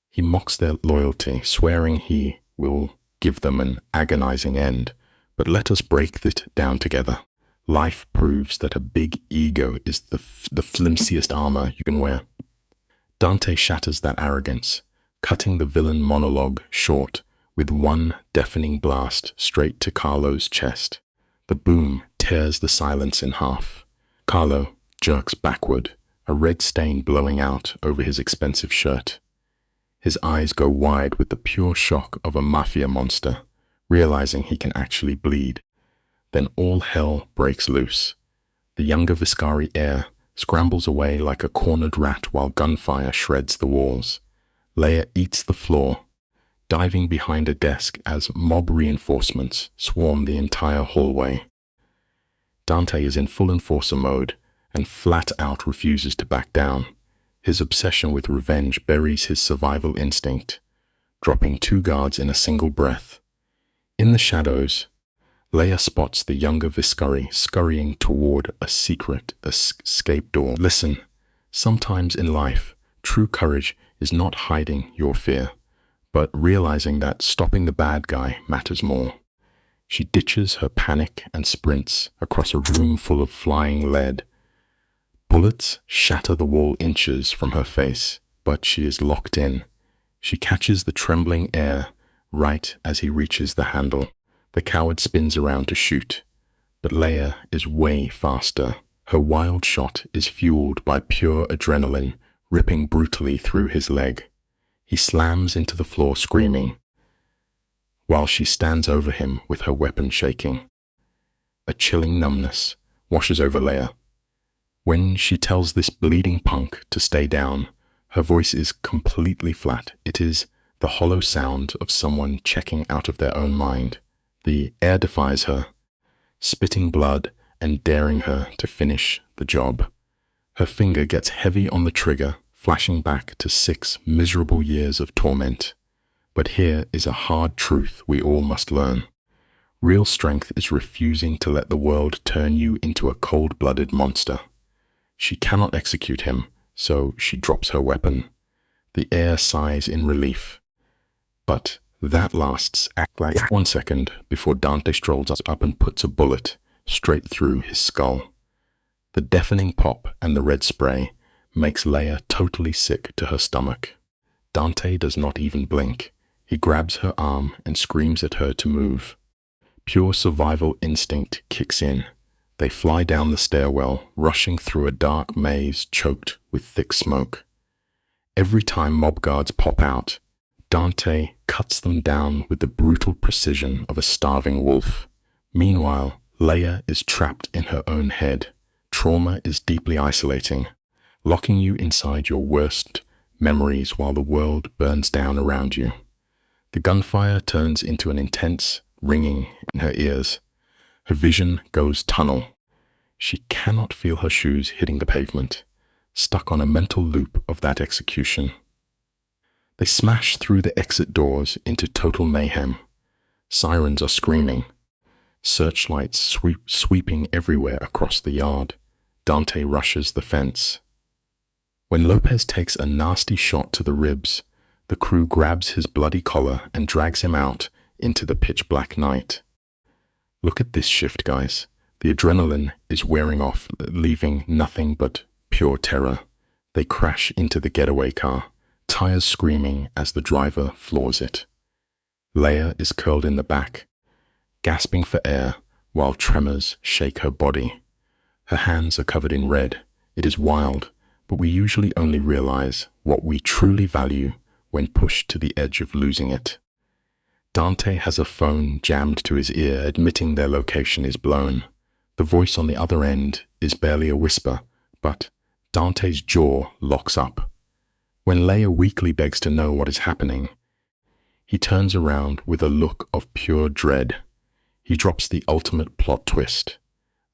S1: He mocks their loyalty, swearing he will give them an agonizing end. But let us break it down together. Life proves that a big ego is the flimsiest armor you can wear. Dante shatters that arrogance, cutting the villain monologue short with one deafening blast straight to Carlo's chest. The boom tears the silence in half. Carlo jerks backward, a red stain blowing out over his expensive shirt. His eyes go wide with the pure shock of a mafia monster, realizing he can actually bleed. Then all hell breaks loose. The younger Viscari heir scrambles away like a cornered rat while gunfire shreds the walls. Leia eats the floor, diving behind a desk as mob reinforcements swarm the entire hallway. Dante is in full enforcer mode and flat out refuses to back down. His obsession with revenge buries his survival instinct, dropping two guards in a single breath. In the shadows, Leia spots the younger Viscari scurrying toward a secret escape door. Listen, sometimes in life, true courage is not hiding your fear, but realizing that stopping the bad guy matters more. She ditches her panic and sprints across a room full of flying lead. Bullets shatter the wall inches from her face, but she is locked in. She catches the trembling air right as he reaches the handle. The coward spins around to shoot, but Leia is way faster. Her wild shot is fueled by pure adrenaline, ripping brutally through his leg. He slams into the floor screaming, while she stands over him with her weapon shaking. A chilling numbness washes over Leia. When she tells this bleeding punk to stay down, her voice is completely flat. It is the hollow sound of someone checking out of their own mind. The air defies her, spitting blood and daring her to finish the job. Her finger gets heavy on the trigger, flashing back to 6 miserable years of torment. But here is a hard truth we all must learn. Real strength is refusing to let the world turn you into a cold-blooded monster. She cannot execute him, so she drops her weapon. The air sighs in relief. But that lasts like 1 second before Dante strolls up and puts a bullet straight through his skull. The deafening pop and the red spray makes Leia totally sick to her stomach. Dante does not even blink. He grabs her arm and screams at her to move. Pure survival instinct kicks in. They fly down the stairwell, rushing through a dark maze choked with thick smoke. Every time mob guards pop out, Dante cuts them down with the brutal precision of a starving wolf. Meanwhile, Leia is trapped in her own head. Trauma is deeply isolating, locking you inside your worst memories while the world burns down around you. The gunfire turns into an intense ringing in her ears. Her vision goes tunnel. She cannot feel her shoes hitting the pavement, stuck on a mental loop of that execution. They smash through the exit doors into total mayhem. Sirens are screaming, searchlights sweeping everywhere across the yard. Dante rushes the fence. When Lopez takes a nasty shot to the ribs, the crew grabs his bloody collar and drags him out into the pitch-black night. Look at this shift, guys. The adrenaline is wearing off, leaving nothing but pure terror. They crash into the getaway car, tires screaming as the driver floors it. Leia is curled in the back, gasping for air while tremors shake her body. Her hands are covered in red. It is wild, but we usually only realize what we truly value when pushed to the edge of losing it. Dante has a phone jammed to his ear, admitting their location is blown. The voice on the other end is barely a whisper, but Dante's jaw locks up. When Leia weakly begs to know what is happening, he turns around with a look of pure dread. He drops the ultimate plot twist.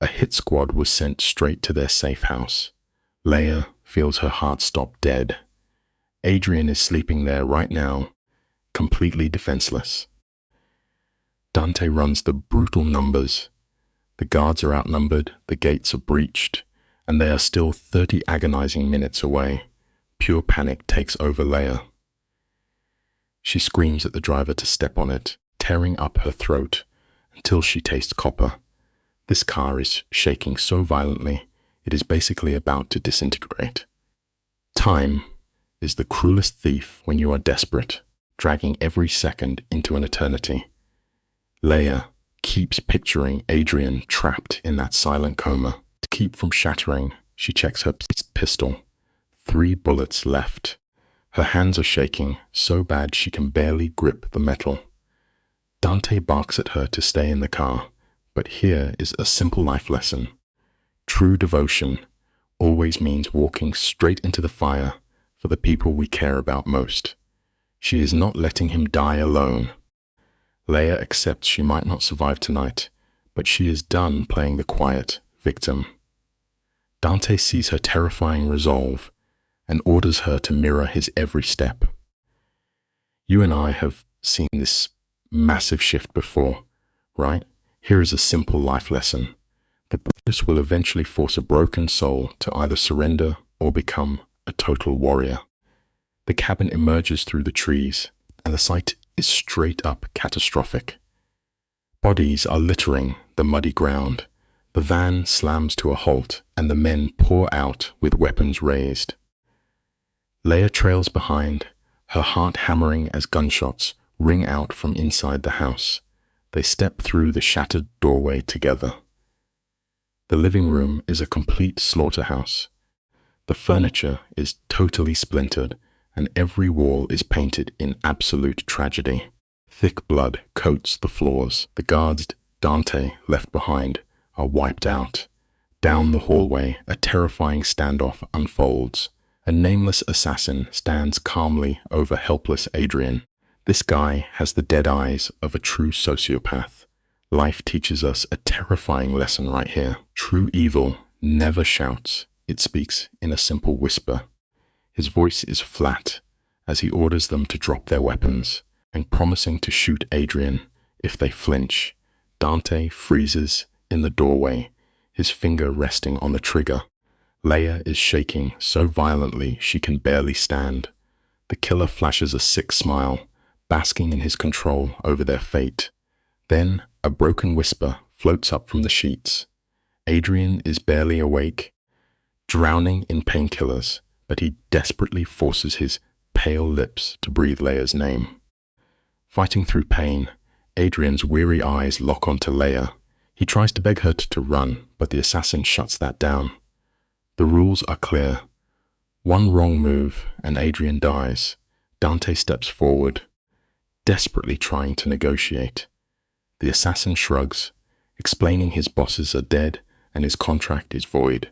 S1: A hit squad was sent straight to their safe house. Leia feels her heart stop dead. Adrian is sleeping there right now, completely defenseless. Dante runs the brutal numbers. The guards are outnumbered, the gates are breached, and they are still 30 agonizing minutes away. Pure panic takes over Leia. She screams at the driver to step on it, tearing up her throat until she tastes copper. This car is shaking so violently, it is basically about to disintegrate. Time is the cruelest thief when you are desperate, dragging every second into an eternity. Leia keeps picturing Adrian trapped in that silent coma. To keep from shattering, she checks her pistol. 3 bullets left. Her hands are shaking so bad she can barely grip the metal. Dante barks at her to stay in the car, but here is a simple life lesson. True devotion always means walking straight into the fire for the people we care about most. She is not letting him die alone. Leia accepts she might not survive tonight, but she is done playing the quiet victim. Dante sees her terrifying resolve and orders her to mirror his every step. You and I have seen this massive shift before, right? Here is a simple life lesson. The process will eventually force a broken soul to either surrender or become a total warrior. The cabin emerges through the trees, and the sight is straight up catastrophic. Bodies are littering the muddy ground. The van slams to a halt, and the men pour out with weapons raised. Leia trails behind, her heart hammering as gunshots ring out from inside the house. They step through the shattered doorway together. The living room is a complete slaughterhouse. The furniture is totally splintered, and every wall is painted in absolute tragedy. Thick blood coats the floors. The guards Dante left behind are wiped out. Down the hallway, a terrifying standoff unfolds. A nameless assassin stands calmly over helpless Adrian. This guy has the dead eyes of a true sociopath. Life teaches us a terrifying lesson right here. True evil never shouts. It speaks in a simple whisper. His voice is flat as he orders them to drop their weapons, and promising to shoot Adrian if they flinch. Dante freezes in the doorway, his finger resting on the trigger. Leia is shaking so violently she can barely stand. The killer flashes a sick smile, basking in his control over their fate. Then a broken whisper floats up from the sheets. Adrian is barely awake, drowning in painkillers, but he desperately forces his pale lips to breathe Leia's name. Fighting through pain, Adrian's weary eyes lock onto Leia. He tries to beg her to run, but the assassin shuts that down. The rules are clear. One wrong move and Adrian dies. Dante steps forward, desperately trying to negotiate. The assassin shrugs, explaining his bosses are dead and his contract is void.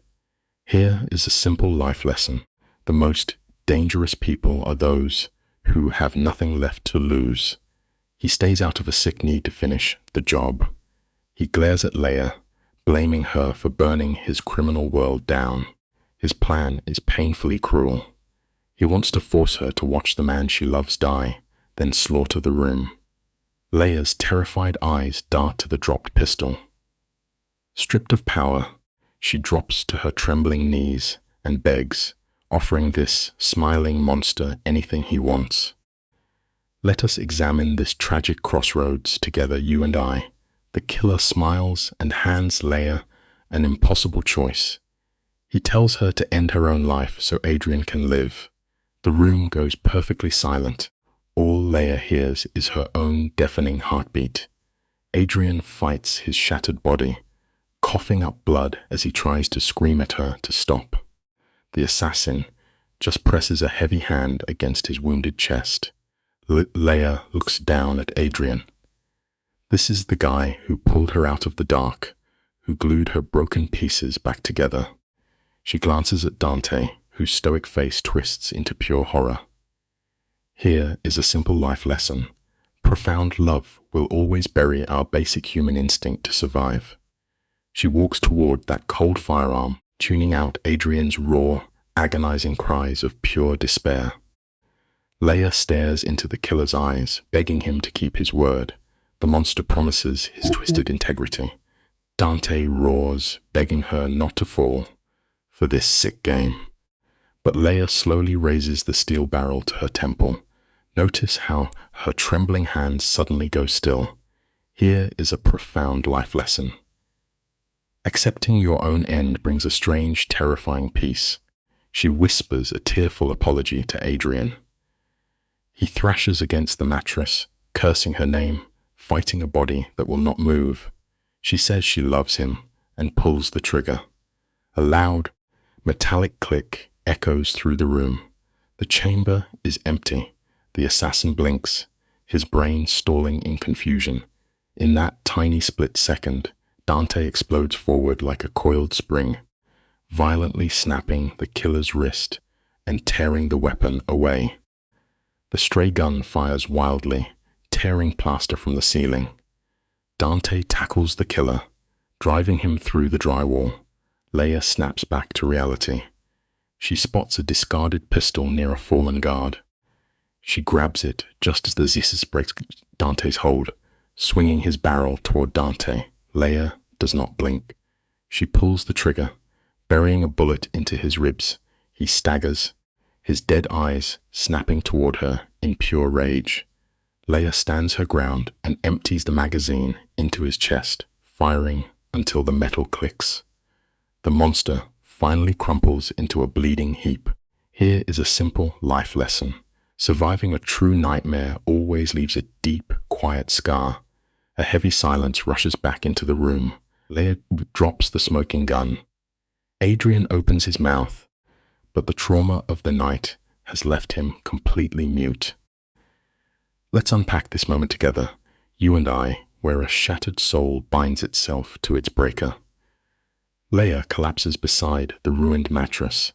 S1: Here is a simple life lesson. The most dangerous people are those who have nothing left to lose. He stays out of a sick need to finish the job. He glares at Leia, blaming her for burning his criminal world down. His plan is painfully cruel. He wants to force her to watch the man she loves die, then slaughter the room. Leia's terrified eyes dart to the dropped pistol. Stripped of power, she drops to her trembling knees and begs, offering this smiling monster anything he wants. Let us examine this tragic crossroads together, you and I. The killer smiles and hands Leia an impossible choice. He tells her to end her own life so Adrian can live. The room goes perfectly silent. All Leia hears is her own deafening heartbeat. Adrian fights his shattered body, coughing up blood as he tries to scream at her to stop. The assassin just presses a heavy hand against his wounded chest. Leia looks down at Adrian. This is the guy who pulled her out of the dark, who glued her broken pieces back together. She glances at Dante, whose stoic face twists into pure horror. Here is a simple life lesson. Profound love will always bury our basic human instinct to survive. She walks toward that cold firearm, tuning out Adrian's raw, agonizing cries of pure despair. Leia stares into the killer's eyes, begging him to keep his word. The monster promises his twisted integrity. Dante roars, begging her not to fall for this sick game. But Leia slowly raises the steel barrel to her temple. Notice how her trembling hands suddenly go still. Here is a profound life lesson. Accepting your own end brings a strange, terrifying peace. She whispers a tearful apology to Adrian. He thrashes against the mattress, cursing her name, fighting a body that will not move. She says she loves him and pulls the trigger. A loud, metallic click echoes through the room. The chamber is empty. The assassin blinks, his brain stalling in confusion. In that tiny split second, Dante explodes forward like a coiled spring, violently snapping the killer's wrist and tearing the weapon away. The stray gun fires wildly, tearing plaster from the ceiling. Dante tackles the killer, driving him through the drywall. Leia snaps back to reality. She spots a discarded pistol near a fallen guard. She grabs it just as the Zissus breaks Dante's hold, swinging his barrel toward Dante. Leia does not blink. She pulls the trigger, burying a bullet into his ribs. He staggers, his dead eyes snapping toward her in pure rage. Leia stands her ground and empties the magazine into his chest, firing until the metal clicks. The monster finally crumples into a bleeding heap. Here is a simple life lesson. Surviving a true nightmare always leaves a deep, quiet scar. A heavy silence rushes back into the room. Leia drops the smoking gun. Adrian opens his mouth, but the trauma of the night has left him completely mute. Let's unpack this moment together, you and I, where a shattered soul binds itself to its breaker. Leia collapses beside the ruined mattress,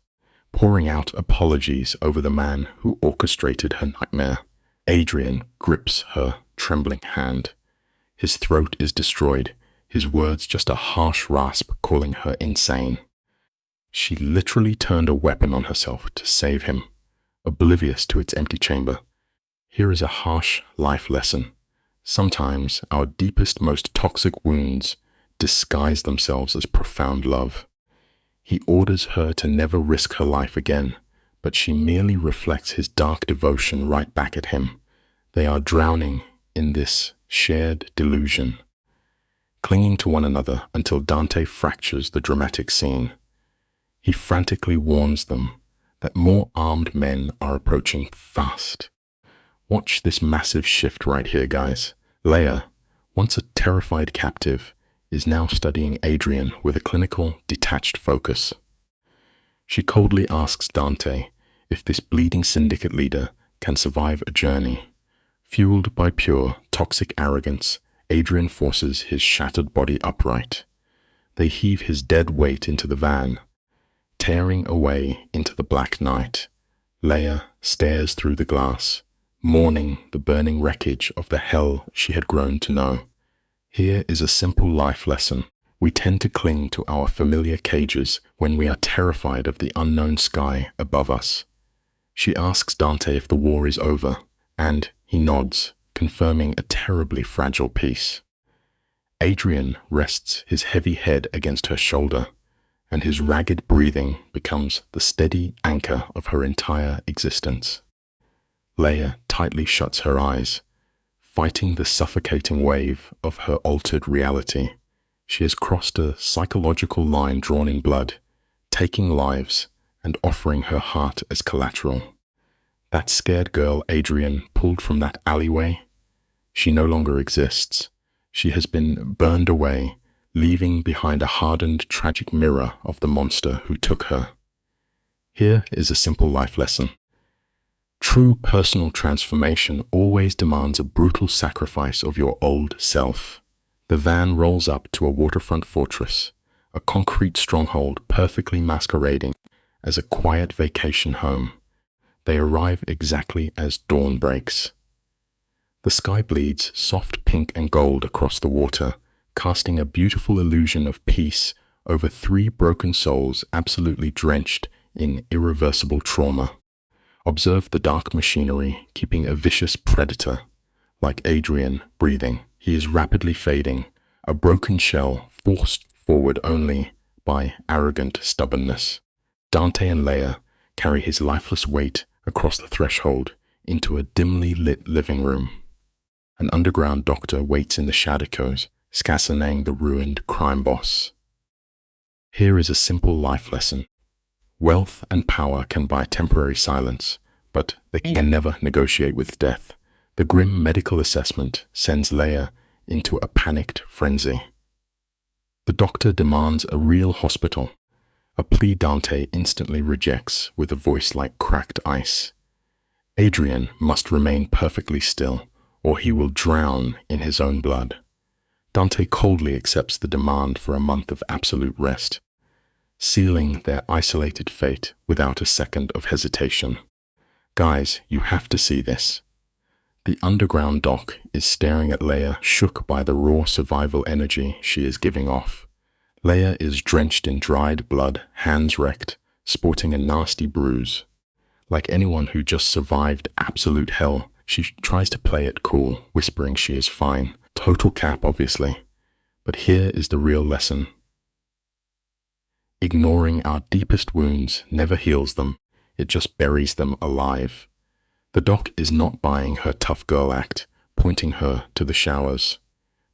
S1: pouring out apologies over the man who orchestrated her nightmare. Adrian grips her trembling hand. His throat is destroyed, his words just a harsh rasp calling her insane. She literally turned a weapon on herself to save him, oblivious to its empty chamber. Here is a harsh life lesson. Sometimes our deepest, most toxic wounds disguise themselves as profound love. He orders her to never risk her life again, but she merely reflects his dark devotion right back at him. They are drowning in this shared delusion, clinging to one another until Dante fractures the dramatic scene. He frantically warns them that more armed men are approaching fast. Watch this massive shift right here, guys. Leia, once a terrified captive, is now studying Adrian with a clinical, detached focus. She coldly asks Dante if this bleeding syndicate leader can survive a journey. Fueled by pure, toxic arrogance, Adrian forces his shattered body upright. They heave his dead weight into the van, tearing away into the black night. Leia stares through the glass, mourning the burning wreckage of the hell she had grown to know. Here is a simple life lesson. We tend to cling to our familiar cages when we are terrified of the unknown sky above us. She asks Dante if the war is over, and he nods, confirming a terribly fragile peace. Adrian rests his heavy head against her shoulder, and his ragged breathing becomes the steady anchor of her entire existence. Leia tightly shuts her eyes, fighting the suffocating wave of her altered reality. She has crossed a psychological line drawn in blood, taking lives and offering her heart as collateral. That scared girl Adrian pulled from that alleyway, she no longer exists. She has been burned away, leaving behind a hardened, tragic mirror of the monster who took her. Here is a simple life lesson. True personal transformation always demands a brutal sacrifice of your old self. The van rolls up to a waterfront fortress, a concrete stronghold perfectly masquerading as a quiet vacation home. They arrive exactly as dawn breaks. The sky bleeds soft pink and gold across the water, casting a beautiful illusion of peace over three broken souls absolutely drenched in irreversible trauma. Observe the dark machinery keeping a vicious predator, like Adrian, breathing. He is rapidly fading, a broken shell forced forward only by arrogant stubbornness. Dante and Leia carry his lifeless weight across the threshold into a dimly lit living room. An underground doctor waits in the shadows, scanning the ruined crime boss. Here is a simple life lesson. Wealth and power can buy temporary silence, but they can never negotiate with death. The grim medical assessment sends Leia into a panicked frenzy. The doctor demands a real hospital, a plea Dante instantly rejects with a voice like cracked ice. Adrian must remain perfectly still, or he will drown in his own blood. Dante coldly accepts the demand for a month of absolute rest, sealing their isolated fate without a second of hesitation. Guys, you have to see this. The underground doc is staring at Leia, shook by the raw survival energy she is giving off. Leia is drenched in dried blood, hands wrecked, sporting a nasty bruise. Like anyone who just survived absolute hell, she tries to play it cool, whispering she is fine. Total cap, obviously. But here is the real lesson. Ignoring our deepest wounds never heals them, it just buries them alive. The doc is not buying her tough girl act, pointing her to the showers.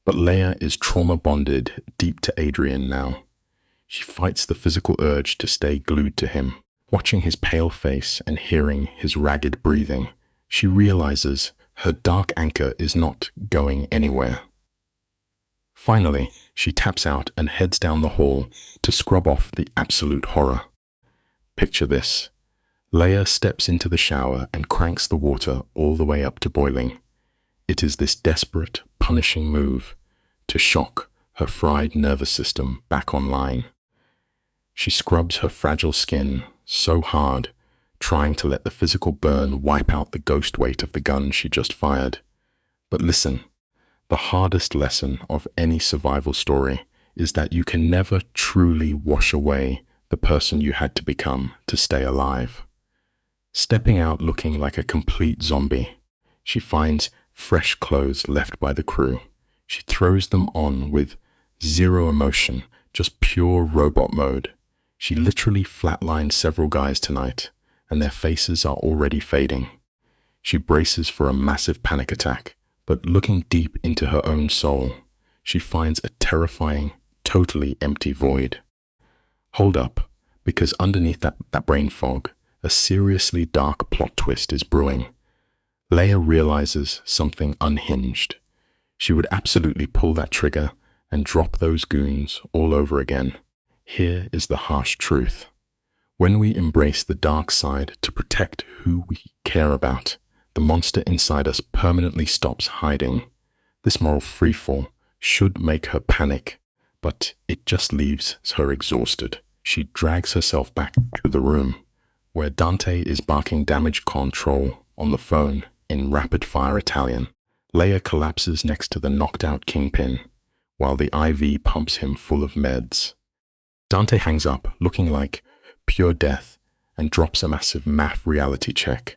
S1: But Leia is trauma-bonded deep to Adrian now. She fights the physical urge to stay glued to him. Watching his pale face and hearing his ragged breathing, she realizes her dark anchor is not going anywhere. Finally, she taps out and heads down the hall to scrub off the absolute horror. Picture this. Leia steps into the shower and cranks the water all the way up to boiling. It is this desperate, punishing move to shock her fried nervous system back online. She scrubs her fragile skin so hard, trying to let the physical burn wipe out the ghost weight of the gun she just fired. But listen, the hardest lesson of any survival story is that you can never truly wash away the person you had to become to stay alive. Stepping out looking like a complete zombie, she finds fresh clothes left by the crew. She throws them on with zero emotion, just pure robot mode. She literally flatlined several guys tonight, and their faces are already fading. She braces for a massive panic attack, but looking deep into her own soul, she finds a terrifying, totally empty void. Hold up, because underneath that brain fog, a seriously dark plot twist is brewing. Leia realizes something unhinged. She would absolutely pull that trigger and drop those goons all over again. Here is the harsh truth. When we embrace the dark side to protect who we care about, the monster inside us permanently stops hiding. This moral freefall should make her panic, but it just leaves her exhausted. She drags herself back to the room, where Dante is barking damage control on the phone in rapid-fire Italian. Leia collapses next to the knocked-out Kingpin, while the IV pumps him full of meds. Dante hangs up, looking like pure death, and drops a massive math reality check.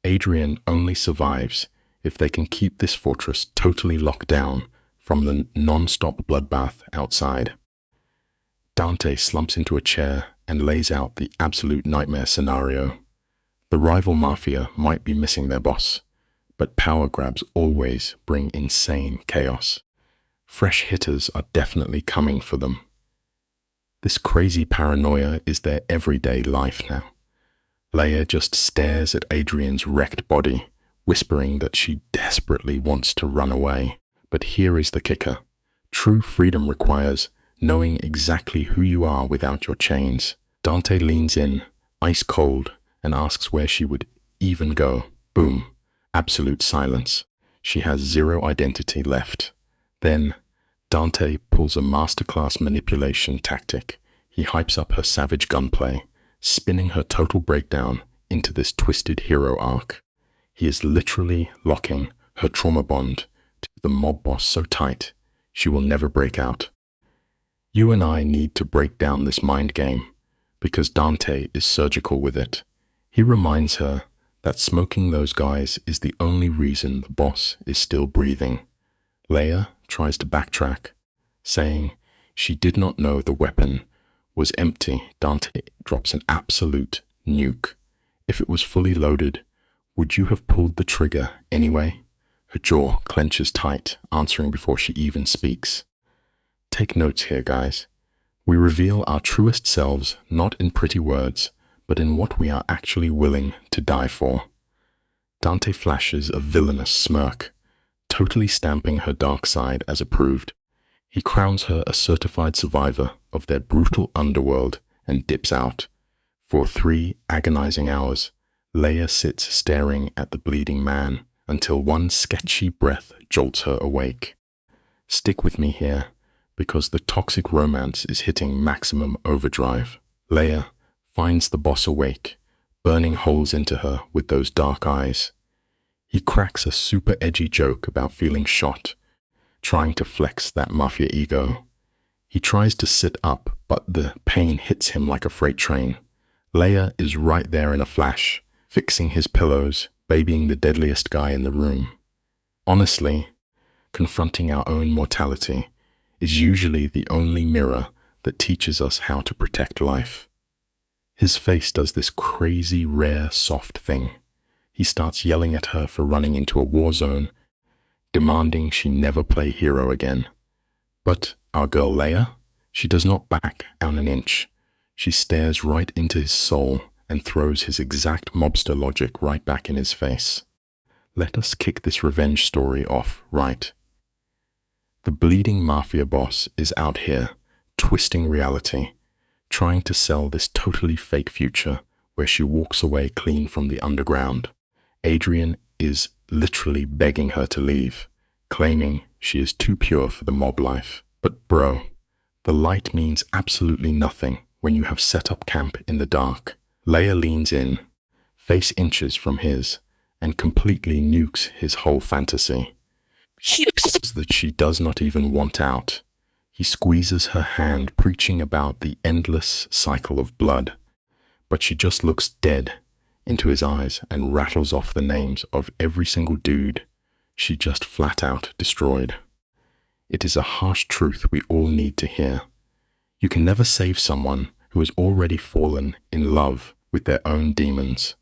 S1: Adrian only survives if they can keep this fortress totally locked down from the non-stop bloodbath outside. Dante slumps into a chair and lays out the absolute nightmare scenario. The rival Mafia might be missing their boss, but power grabs always bring insane chaos. Fresh hitters are definitely coming for them. This crazy paranoia is their everyday life now. Leia just stares at Adrian's wrecked body, whispering that she desperately wants to run away. But here is the kicker. True freedom requires knowing exactly who you are without your chains. Dante leans in, ice cold, and asks where she would even go. Boom. Absolute silence. She has zero identity left. Then, Dante pulls a masterclass manipulation tactic. He hypes up her savage gunplay, spinning her total breakdown into this twisted hero arc. He is literally locking her trauma bond to the mob boss so tight, she will never break out. You and I need to break down this mind game, because Dante is surgical with it. He reminds her that smoking those guys is the only reason the boss is still breathing. Leia tries to backtrack, saying she did not know the weapon was empty. Dante drops an absolute nuke. If it was fully loaded, would you have pulled the trigger anyway? Her jaw clenches tight, answering before she even speaks. Take notes here, guys. We reveal our truest selves not in pretty words, but in what we are actually willing to die for. Dante flashes a villainous smirk, totally stamping her dark side as approved. He crowns her a certified survivor of their brutal underworld and dips out. For 3 agonizing hours, Leia sits staring at the bleeding man until one sketchy breath jolts her awake. Stick with me here, because the toxic romance is hitting maximum overdrive. Leia finds the boss awake, burning holes into her with those dark eyes. He cracks a super edgy joke about feeling shot, trying to flex that Mafia ego. He tries to sit up, but the pain hits him like a freight train. Leia is right there in a flash, fixing his pillows, babying the deadliest guy in the room. Honestly, confronting our own mortality is usually the only mirror that teaches us how to protect life. His face does this crazy, rare, soft thing. He starts yelling at her for running into a war zone, demanding she never play hero again. But our girl Leia, she does not back down an inch. She stares right into his soul and throws his exact mobster logic right back in his face. Let us kick this revenge story off right. The bleeding Mafia boss is out here, twisting reality, trying to sell this totally fake future where she walks away clean from the underground. Adrian is literally begging her to leave, claiming she is too pure for the mob life. But bro, the light means absolutely nothing when you have set up camp in the dark. Leia leans in, face inches from his, and completely nukes his whole fantasy. She says that she does not even want out. He squeezes her hand, preaching about the endless cycle of blood. But she just looks dead into his eyes and rattles off the names of every single dude she just flat out destroyed. It is a harsh truth we all need to hear. You can never save someone who has already fallen in love with their own demons.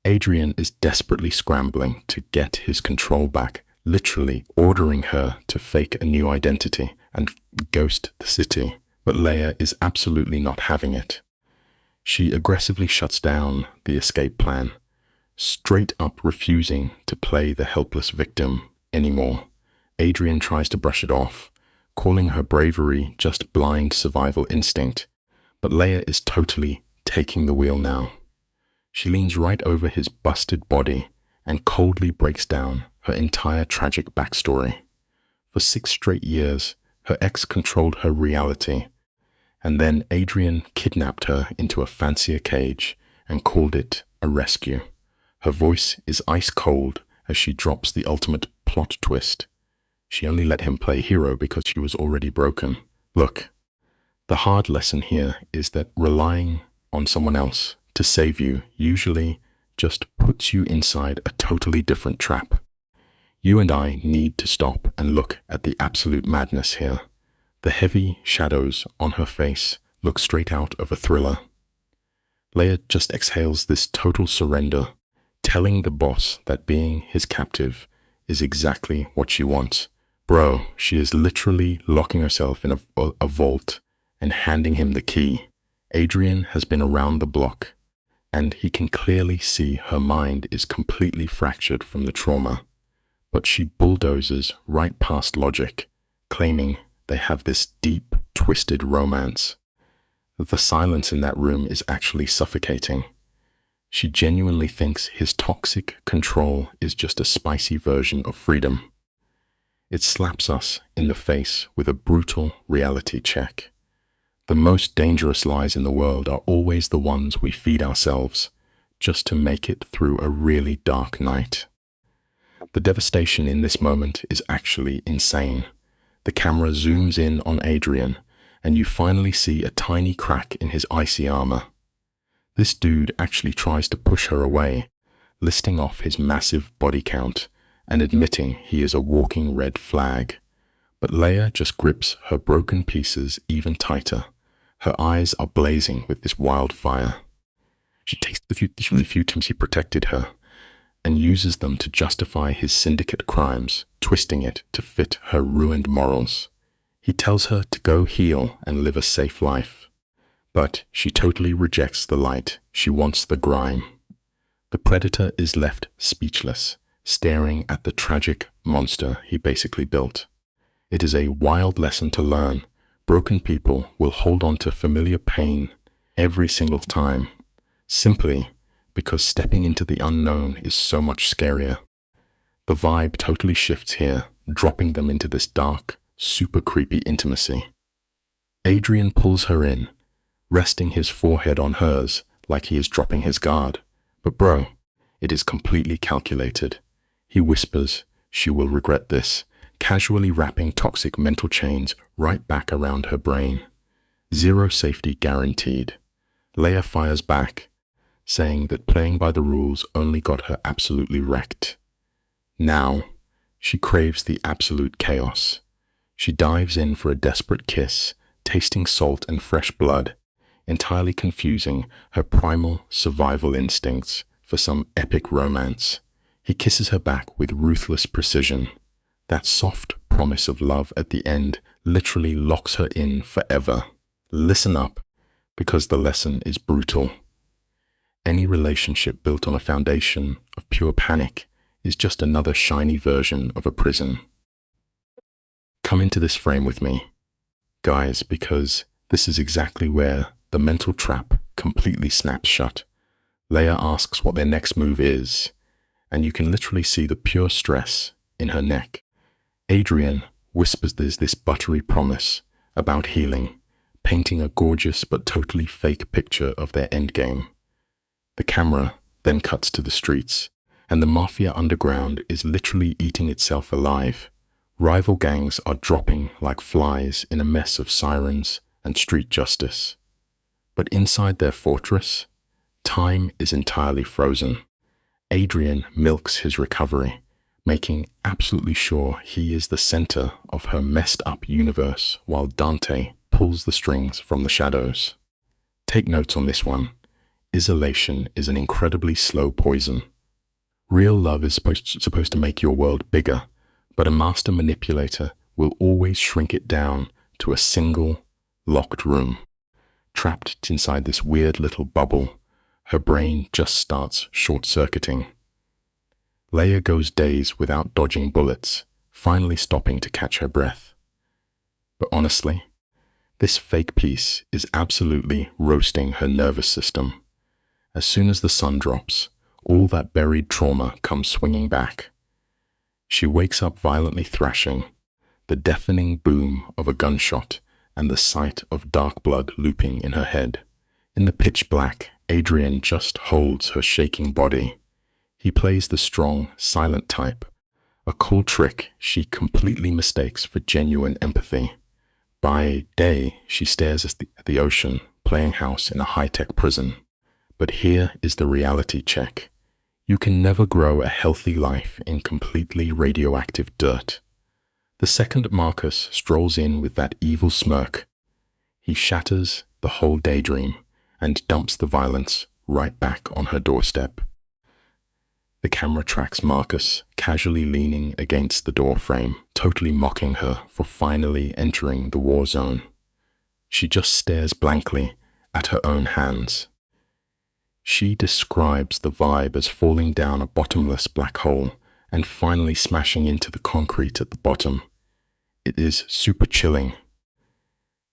S1: Adrian is desperately scrambling to get his control back, literally ordering her to fake a new identity and ghost the city, but Leia is absolutely not having it. She aggressively shuts down the escape plan, straight up refusing to play the helpless victim anymore. Adrian tries to brush it off, calling her bravery just blind survival instinct, but Leia is totally taking the wheel now. She leans right over his busted body and coldly breaks down her entire tragic backstory. For 6 straight years, her ex controlled her reality, and then Adrian kidnapped her into a fancier cage and called it a rescue. Her voice is ice cold as she drops the ultimate plot twist. She only let him play hero because she was already broken. Look, the hard lesson here is that relying on someone else to save you usually just puts you inside a totally different trap. You and I need to stop and look at the absolute madness here. The heavy shadows on her face look straight out of a thriller. Leia just exhales this total surrender, telling the boss that being his captive is exactly what she wants. Bro, she is literally locking herself in a vault and handing him the key. Adrian has been around the block, and he can clearly see her mind is completely fractured from the trauma. But she bulldozes right past logic, claiming they have this deep, twisted romance. The silence in that room is actually suffocating. She genuinely thinks his toxic control is just a spicy version of freedom. It slaps us in the face with a brutal reality check. The most dangerous lies in the world are always the ones we feed ourselves, just to make it through a really dark night. The devastation in this moment is actually insane. The camera zooms in on Adrian, and you finally see a tiny crack in his icy armor. This dude actually tries to push her away, listing off his massive body count and admitting he is a walking red flag. But Leia just grips her broken pieces even tighter. Her eyes are blazing with this wildfire. She takes the few times he protected her and uses them to justify his syndicate crimes, twisting it to fit her ruined morals. He tells her to go heal and live a safe life, but she totally rejects the light. She wants the grime. The predator is left speechless, staring at the tragic monster he basically built. It is a wild lesson to learn. Broken people will hold on to familiar pain every single time, simply because stepping into the unknown is so much scarier. The vibe totally shifts here, dropping them into this dark, super creepy intimacy. Adrian pulls her in, resting his forehead on hers like he is dropping his guard. But bro, it is completely calculated. He whispers, "She will regret this," casually wrapping toxic mental chains right back around her brain. Zero safety guaranteed. Leia fires back, saying that playing by the rules only got her absolutely wrecked. Now, she craves the absolute chaos. She dives in for a desperate kiss, tasting salt and fresh blood, entirely confusing her primal survival instincts for some epic romance. He kisses her back with ruthless precision. That soft promise of love at the end literally locks her in forever. Listen up, because the lesson is brutal. Any relationship built on a foundation of pure panic is just another shiny version of a prison. Come into this frame with me, guys, because this is exactly where the mental trap completely snaps shut. Leia asks what their next move is, and you can literally see the pure stress in her neck. Adrian whispers there's this buttery promise about healing, painting a gorgeous but totally fake picture of their endgame. The camera then cuts to the streets, and the Mafia underground is literally eating itself alive. Rival gangs are dropping like flies in a mess of sirens and street justice. But inside their fortress, time is entirely frozen. Adrian milks his recovery, making absolutely sure he is the center of her messed up universe, while Dante pulls the strings from the shadows. Take notes on this one. Isolation is an incredibly slow poison. Real love is supposed to make your world bigger, but a master manipulator will always shrink it down to a single, locked room. Trapped inside this weird little bubble, her brain just starts short-circuiting. Leia goes days without dodging bullets, finally stopping to catch her breath. But honestly, this fake peace is absolutely roasting her nervous system. As soon as the sun drops, all that buried trauma comes swinging back. She wakes up violently thrashing, the deafening boom of a gunshot and the sight of dark blood looping in her head. In the pitch black, Adrian just holds her shaking body. He plays the strong, silent type, a cool trick she completely mistakes for genuine empathy. By day, she stares at the ocean, playing house in a high-tech prison. But here is the reality check. You can never grow a healthy life in completely radioactive dirt. The second Marcus strolls in with that evil smirk, he shatters the whole daydream and dumps the violence right back on her doorstep. The camera tracks Marcus casually leaning against the door frame, totally mocking her for finally entering the war zone. She just stares blankly at her own hands. She describes the vibe as falling down a bottomless black hole and finally smashing into the concrete at the bottom. It is super chilling.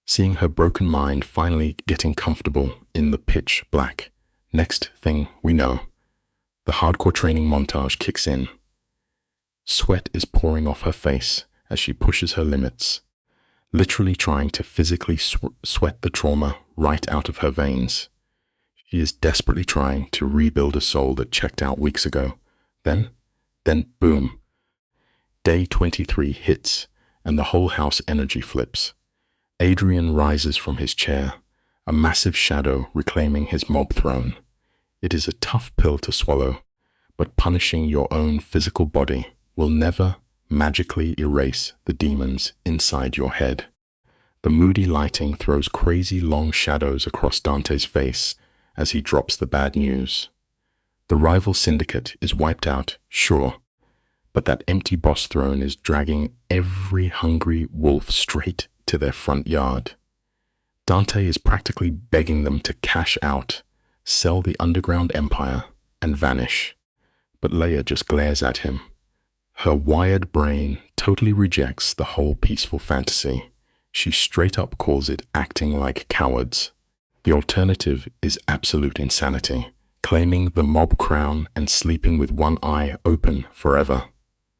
S1: Seeing her broken mind finally getting comfortable in the pitch black. Next thing we know, the hardcore training montage kicks in. Sweat is pouring off her face as she pushes her limits, literally trying to physically sweat the trauma right out of her veins. She is desperately trying to rebuild a soul that checked out weeks ago. Then boom. Day 23 hits, and the whole house energy flips. Adrian rises from his chair, a massive shadow reclaiming his mob throne. It is a tough pill to swallow, but punishing your own physical body will never magically erase the demons inside your head. The moody lighting throws crazy long shadows across Dante's face as he drops the bad news. The rival syndicate is wiped out, sure, but that empty boss throne is dragging every hungry wolf straight to their front yard. Dante is practically begging them to cash out, sell the underground empire, and vanish. But Leia just glares at him. Her wired brain totally rejects the whole peaceful fantasy. She straight up calls it acting like cowards. The alternative is absolute insanity, claiming the mob crown and sleeping with one eye open forever.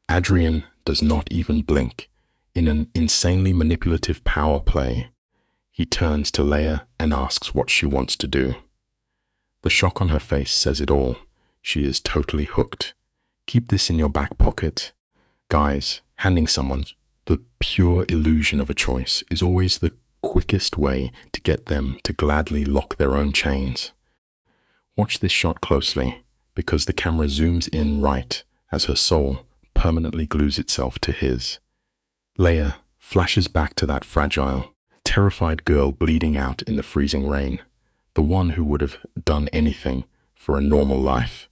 S1: Adrian does not even blink. In an insanely manipulative power play, he turns to Leia and asks what she wants to do. The shock on her face says it all. She is totally hooked. Keep this in your back pocket. Guys, handing someone the pure illusion of a choice is always the quickest way to get them to gladly lock their own chains. Watch this shot closely, because the camera zooms in right as her soul permanently glues itself to his. Leia flashes back to that fragile, terrified girl bleeding out in the freezing rain, the one who would have done anything for a normal life.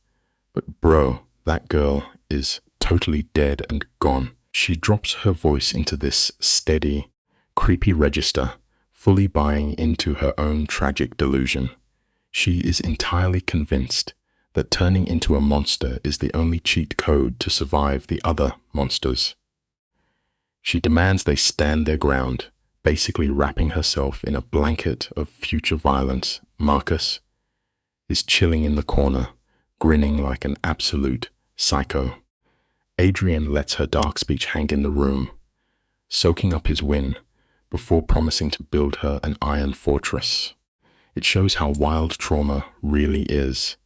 S1: But bro, that girl is totally dead and gone. She drops her voice into this steady, creepy register, fully buying into her own tragic delusion. She is entirely convinced that turning into a monster is the only cheat code to survive the other monsters. She demands they stand their ground, basically wrapping herself in a blanket of future violence. Marcus is chilling in the corner, grinning like an absolute psycho. Adrian lets her dark speech hang in the room, soaking up his win before promising to build her an iron fortress. It shows how wild trauma really is.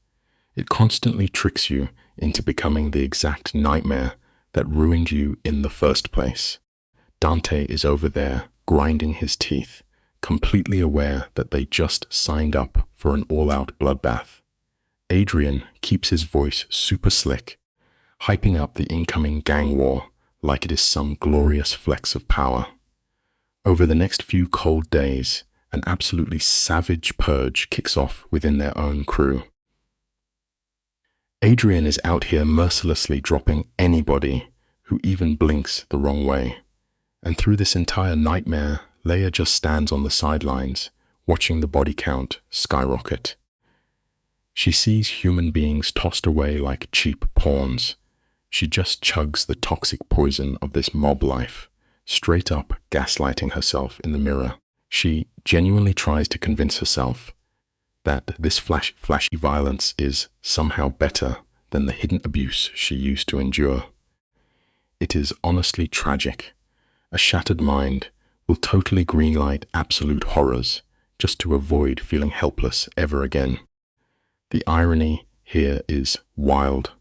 S1: It constantly tricks you into becoming the exact nightmare that ruined you in the first place. Dante is over there, grinding his teeth, completely aware that they just signed up for an all-out bloodbath. Adrian keeps his voice super slick, hyping up the incoming gang war like it is some glorious flex of power. Over the next few cold days, an absolutely savage purge kicks off within their own crew. Adrian is out here mercilessly dropping anybody who even blinks the wrong way. And through this entire nightmare, Leia just stands on the sidelines, watching the body count skyrocket. She sees human beings tossed away like cheap pawns. She just chugs the toxic poison of this mob life, straight up gaslighting herself in the mirror. She genuinely tries to convince herself that this flashy violence is somehow better than the hidden abuse she used to endure. It is honestly tragic. A shattered mind will totally greenlight absolute horrors just to avoid feeling helpless ever again. The irony here is wild.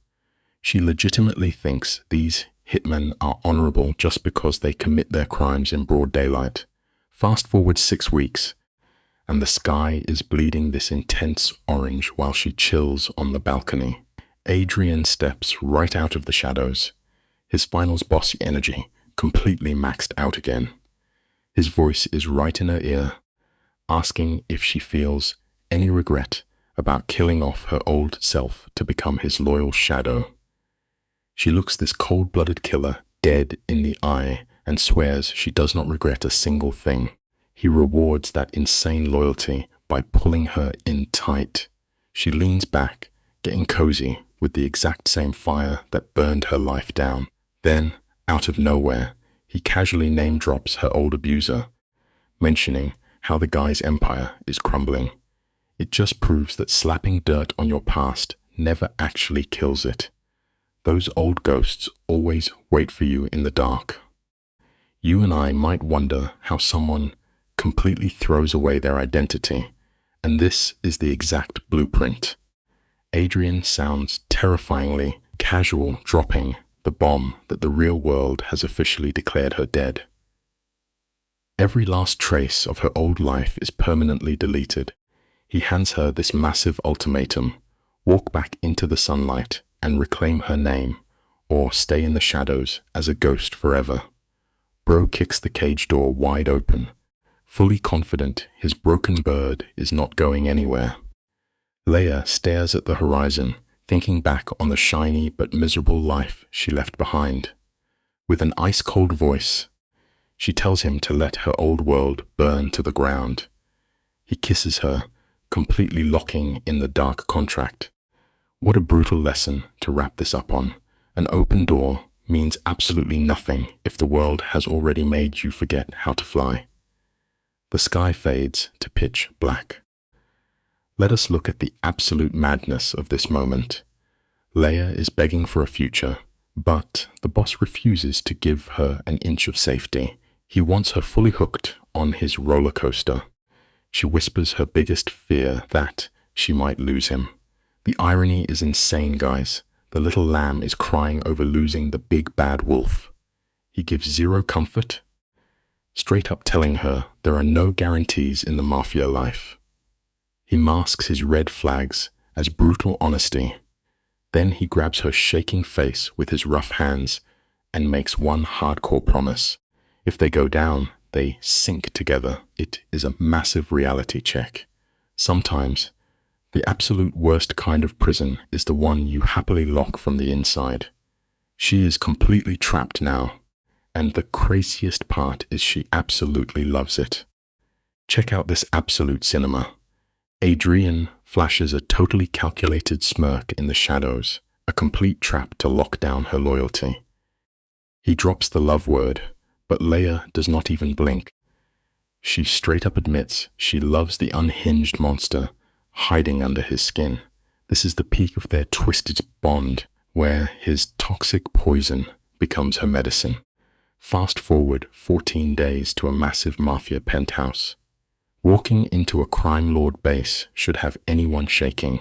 S1: She legitimately thinks these hitmen are honorable just because they commit their crimes in broad daylight. Fast forward 6 weeks, and the sky is bleeding this intense orange while she chills on the balcony. Adrian steps right out of the shadows, his finals bossy energy completely maxed out again. His voice is right in her ear, asking if she feels any regret about killing off her old self to become his loyal shadow. She looks this cold-blooded killer dead in the eye and swears she does not regret a single thing. He rewards that insane loyalty by pulling her in tight. She leans back, getting cozy with the exact same fire that burned her life down. Then, out of nowhere, he casually name-drops her old abuser, mentioning how the guy's empire is crumbling. It just proves that slapping dirt on your past never actually kills it. Those old ghosts always wait for you in the dark. You and I might wonder how someone completely throws away their identity, and this is the exact blueprint. Adrian sounds terrifyingly casual, dropping the bomb that the real world has officially declared her dead. Every last trace of her old life is permanently deleted. He hands her this massive ultimatum: walk back into the sunlight and reclaim her name, or stay in the shadows as a ghost forever. Bro kicks the cage door wide open, fully confident his broken bird is not going anywhere. Leia stares at the horizon, thinking back on the shiny but miserable life she left behind. With an ice-cold voice, she tells him to let her old world burn to the ground. He kisses her, completely locking in the dark contract. What a brutal lesson to wrap this up on. An open door means absolutely nothing if the world has already made you forget how to fly. The sky fades to pitch black. Let us look at the absolute madness of this moment. Leia is begging for a future, but the boss refuses to give her an inch of safety. He wants her fully hooked on his roller coaster. She whispers her biggest fear, that she might lose him. The irony is insane, guys. The little lamb is crying over losing the big bad wolf. He gives zero comfort, straight up telling her there are no guarantees in the Mafia life. He masks his red flags as brutal honesty. Then he grabs her shaking face with his rough hands and makes one hardcore promise. If they go down, they sink together. It is a massive reality check. Sometimes, the absolute worst kind of prison is the one you happily lock from the inside. She is completely trapped now, and the craziest part is she absolutely loves it. Check out this absolute cinema. Adrian flashes a totally calculated smirk in the shadows, a complete trap to lock down her loyalty. He drops the love word, but Leia does not even blink. She straight up admits she loves the unhinged monster hiding under his skin. This is the peak of their twisted bond, where his toxic poison becomes her medicine. Fast forward 14 days to a massive Mafia penthouse. Walking into a crime lord base should have anyone shaking.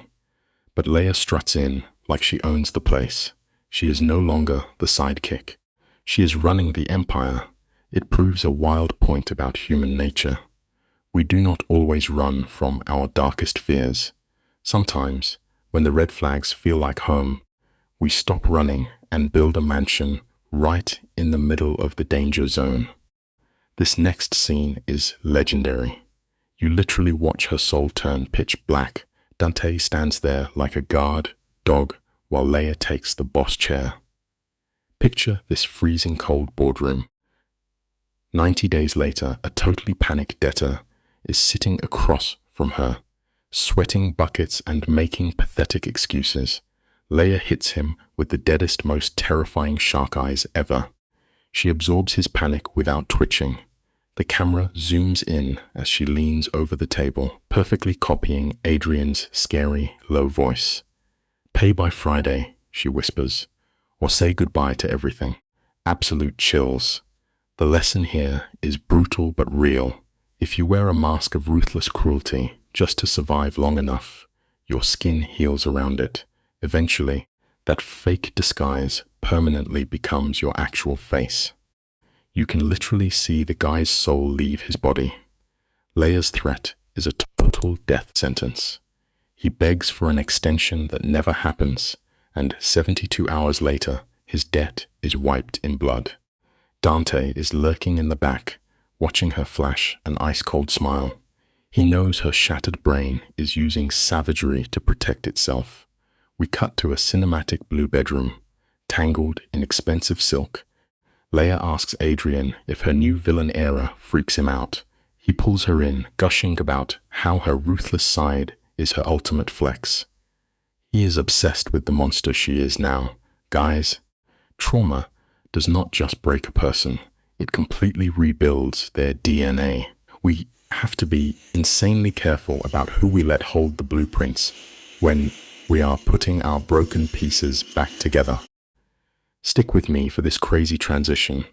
S1: But Leia struts in like she owns the place. She is no longer the sidekick. She is running the empire. It proves a wild point about human nature. We do not always run from our darkest fears. Sometimes, when the red flags feel like home, we stop running and build a mansion right in the middle of the danger zone. This next scene is legendary. You literally watch her soul turn pitch black. Dante stands there like a guard dog while Leia takes the boss chair. Picture this freezing cold boardroom. 90 days later, a totally panicked debtor is sitting across from her, sweating buckets and making pathetic excuses. Leia hits him with the deadest, most terrifying shark eyes ever. She absorbs his panic without twitching. The camera zooms in as she leans over the table, perfectly copying Adrian's scary, low voice. "Pay by Friday," she whispers, "or say goodbye to everything." Absolute chills. The lesson here is brutal but real. If you wear a mask of ruthless cruelty just to survive long enough, your skin heals around it. Eventually, that fake disguise permanently becomes your actual face. You can literally see the guy's soul leave his body. Leia's threat is a total death sentence. He begs for an extension that never happens, and 72 hours later, his debt is wiped in blood. Dante is lurking in the back, watching her flash an ice-cold smile. He knows her shattered brain is using savagery to protect itself. We cut to a cinematic blue bedroom, tangled in expensive silk. Leia asks Adrian if her new villain era freaks him out. He pulls her in, gushing about how her ruthless side is her ultimate flex. He is obsessed with the monster she is now. Guys, trauma does not just break a person, it completely rebuilds their DNA. We have to be insanely careful about who we let hold the blueprints when we are putting our broken pieces back together. Stick with me for this crazy transition.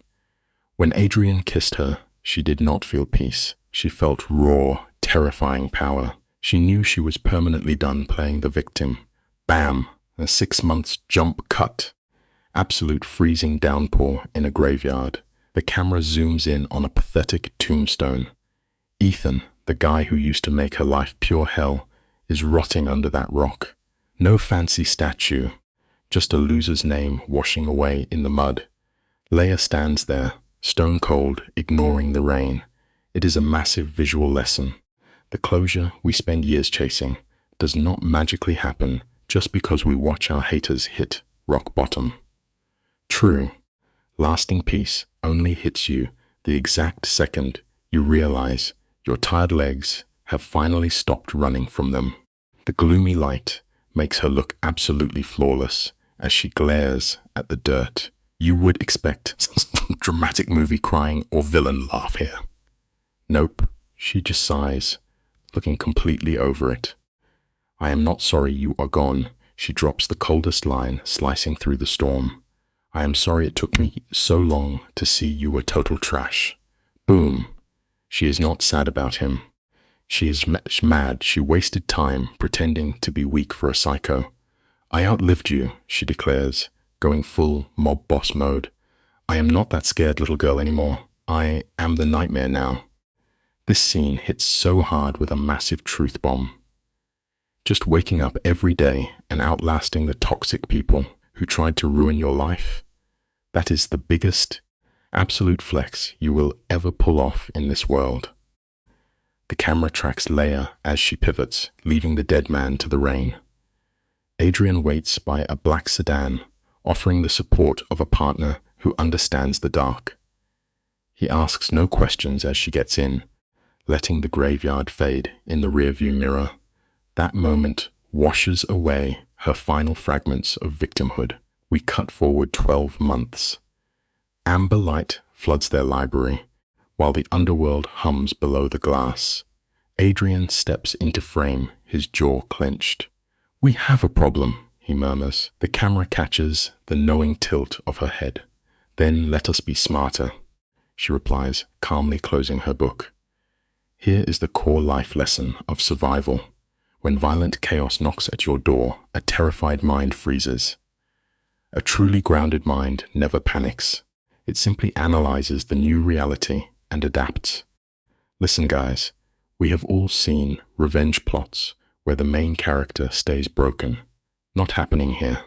S1: When Adrian kissed her, she did not feel peace. She felt raw, terrifying power. She knew she was permanently done playing the victim. Bam! A 6 months jump cut. Absolute freezing downpour in a graveyard. The camera zooms in on a pathetic tombstone. Ethan, the guy who used to make her life pure hell, is rotting under that rock. No fancy statue, just a loser's name washing away in the mud. Leia stands there, stone cold, ignoring the rain. It is a massive visual lesson. The closure we spend years chasing does not magically happen just because we watch our haters hit rock bottom. True, lasting peace only hits you the exact second you realize your tired legs have finally stopped running from them. The gloomy light makes her look absolutely flawless as she glares at the dirt. You would expect some dramatic movie crying or villain laugh here. Nope, she just sighs, looking completely over it. "I am not sorry you are gone." She drops the coldest line, slicing through the storm. "I am sorry it took me so long to see you were total trash." Boom. She is not sad about him. She is mad she wasted time pretending to be weak for a psycho. "I outlived you," she declares, going full mob boss mode. "I am not that scared little girl anymore. I am the nightmare now. This scene hits so hard with a massive truth bomb. Just waking up every day and outlasting the toxic people who tried to ruin your life, that is the biggest, absolute flex you will ever pull off in this world. The camera tracks Leia as she pivots, leaving the dead man to the rain. Adrian waits by a black sedan, offering the support of a partner who understands the dark. He asks no questions as she gets in, letting the graveyard fade in the rearview mirror. That moment washes away her final fragments of victimhood. We cut forward 12 months. Amber light floods their library, while the underworld hums below the glass. Adrian steps into frame, his jaw clenched. "We have a problem," he murmurs. The camera catches the knowing tilt of her head. "Then let us be smarter," she replies, calmly closing her book. Here is the core life lesson of survival. When violent chaos knocks at your door, a terrified mind freezes. A truly grounded mind never panics. It simply analyzes the new reality and adapts. Listen, guys, we have all seen revenge plots where the main character stays broken. Not happening here.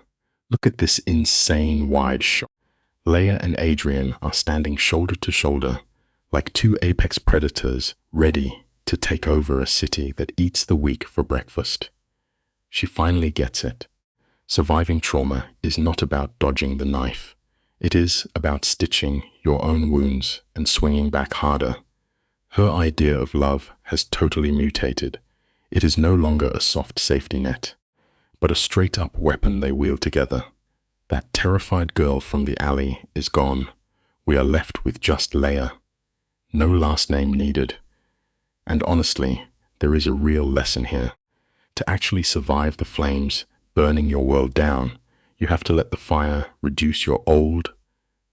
S1: Look at this insane wide shot. Leia and Adrian are standing shoulder to shoulder, like two apex predators ready to take over a city that eats the weak for breakfast. She finally gets it. Surviving trauma is not about dodging the knife. It is about stitching your own wounds and swinging back harder. Her idea of love has totally mutated. It is no longer a soft safety net, but a straight-up weapon they wield together. That terrified girl from the alley is gone. We are left with just Leia. No last name needed. And honestly, there is a real lesson here. To actually survive the flames burning your world down, you have to let the fire reduce your old,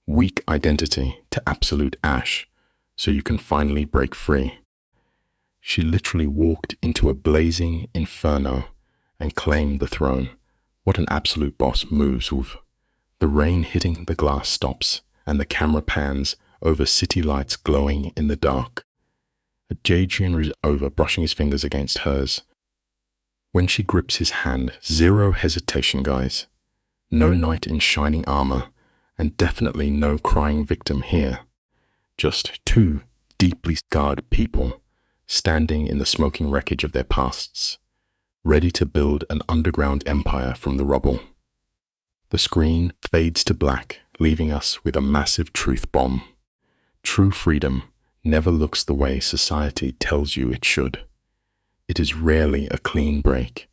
S1: weak identity to absolute ash so you can finally break free. She literally walked into a blazing inferno and claimed the throne. What an absolute boss moves with. The rain hitting the glass stops and the camera pans over city lights glowing in the dark. Adrian is over, brushing his fingers against hers. When she grips his hand, zero hesitation, guys. No knight in shining armor, and definitely no crying victim here. Just two deeply scarred people standing in the smoking wreckage of their pasts, ready to build an underground empire from the rubble. The screen fades to black, leaving us with a massive truth bomb. True freedom never looks the way society tells you it should. It is rarely a clean break.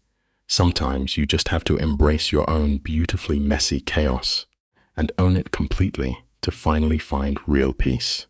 S1: Sometimes you just have to embrace your own beautifully messy chaos and own it completely to finally find real peace.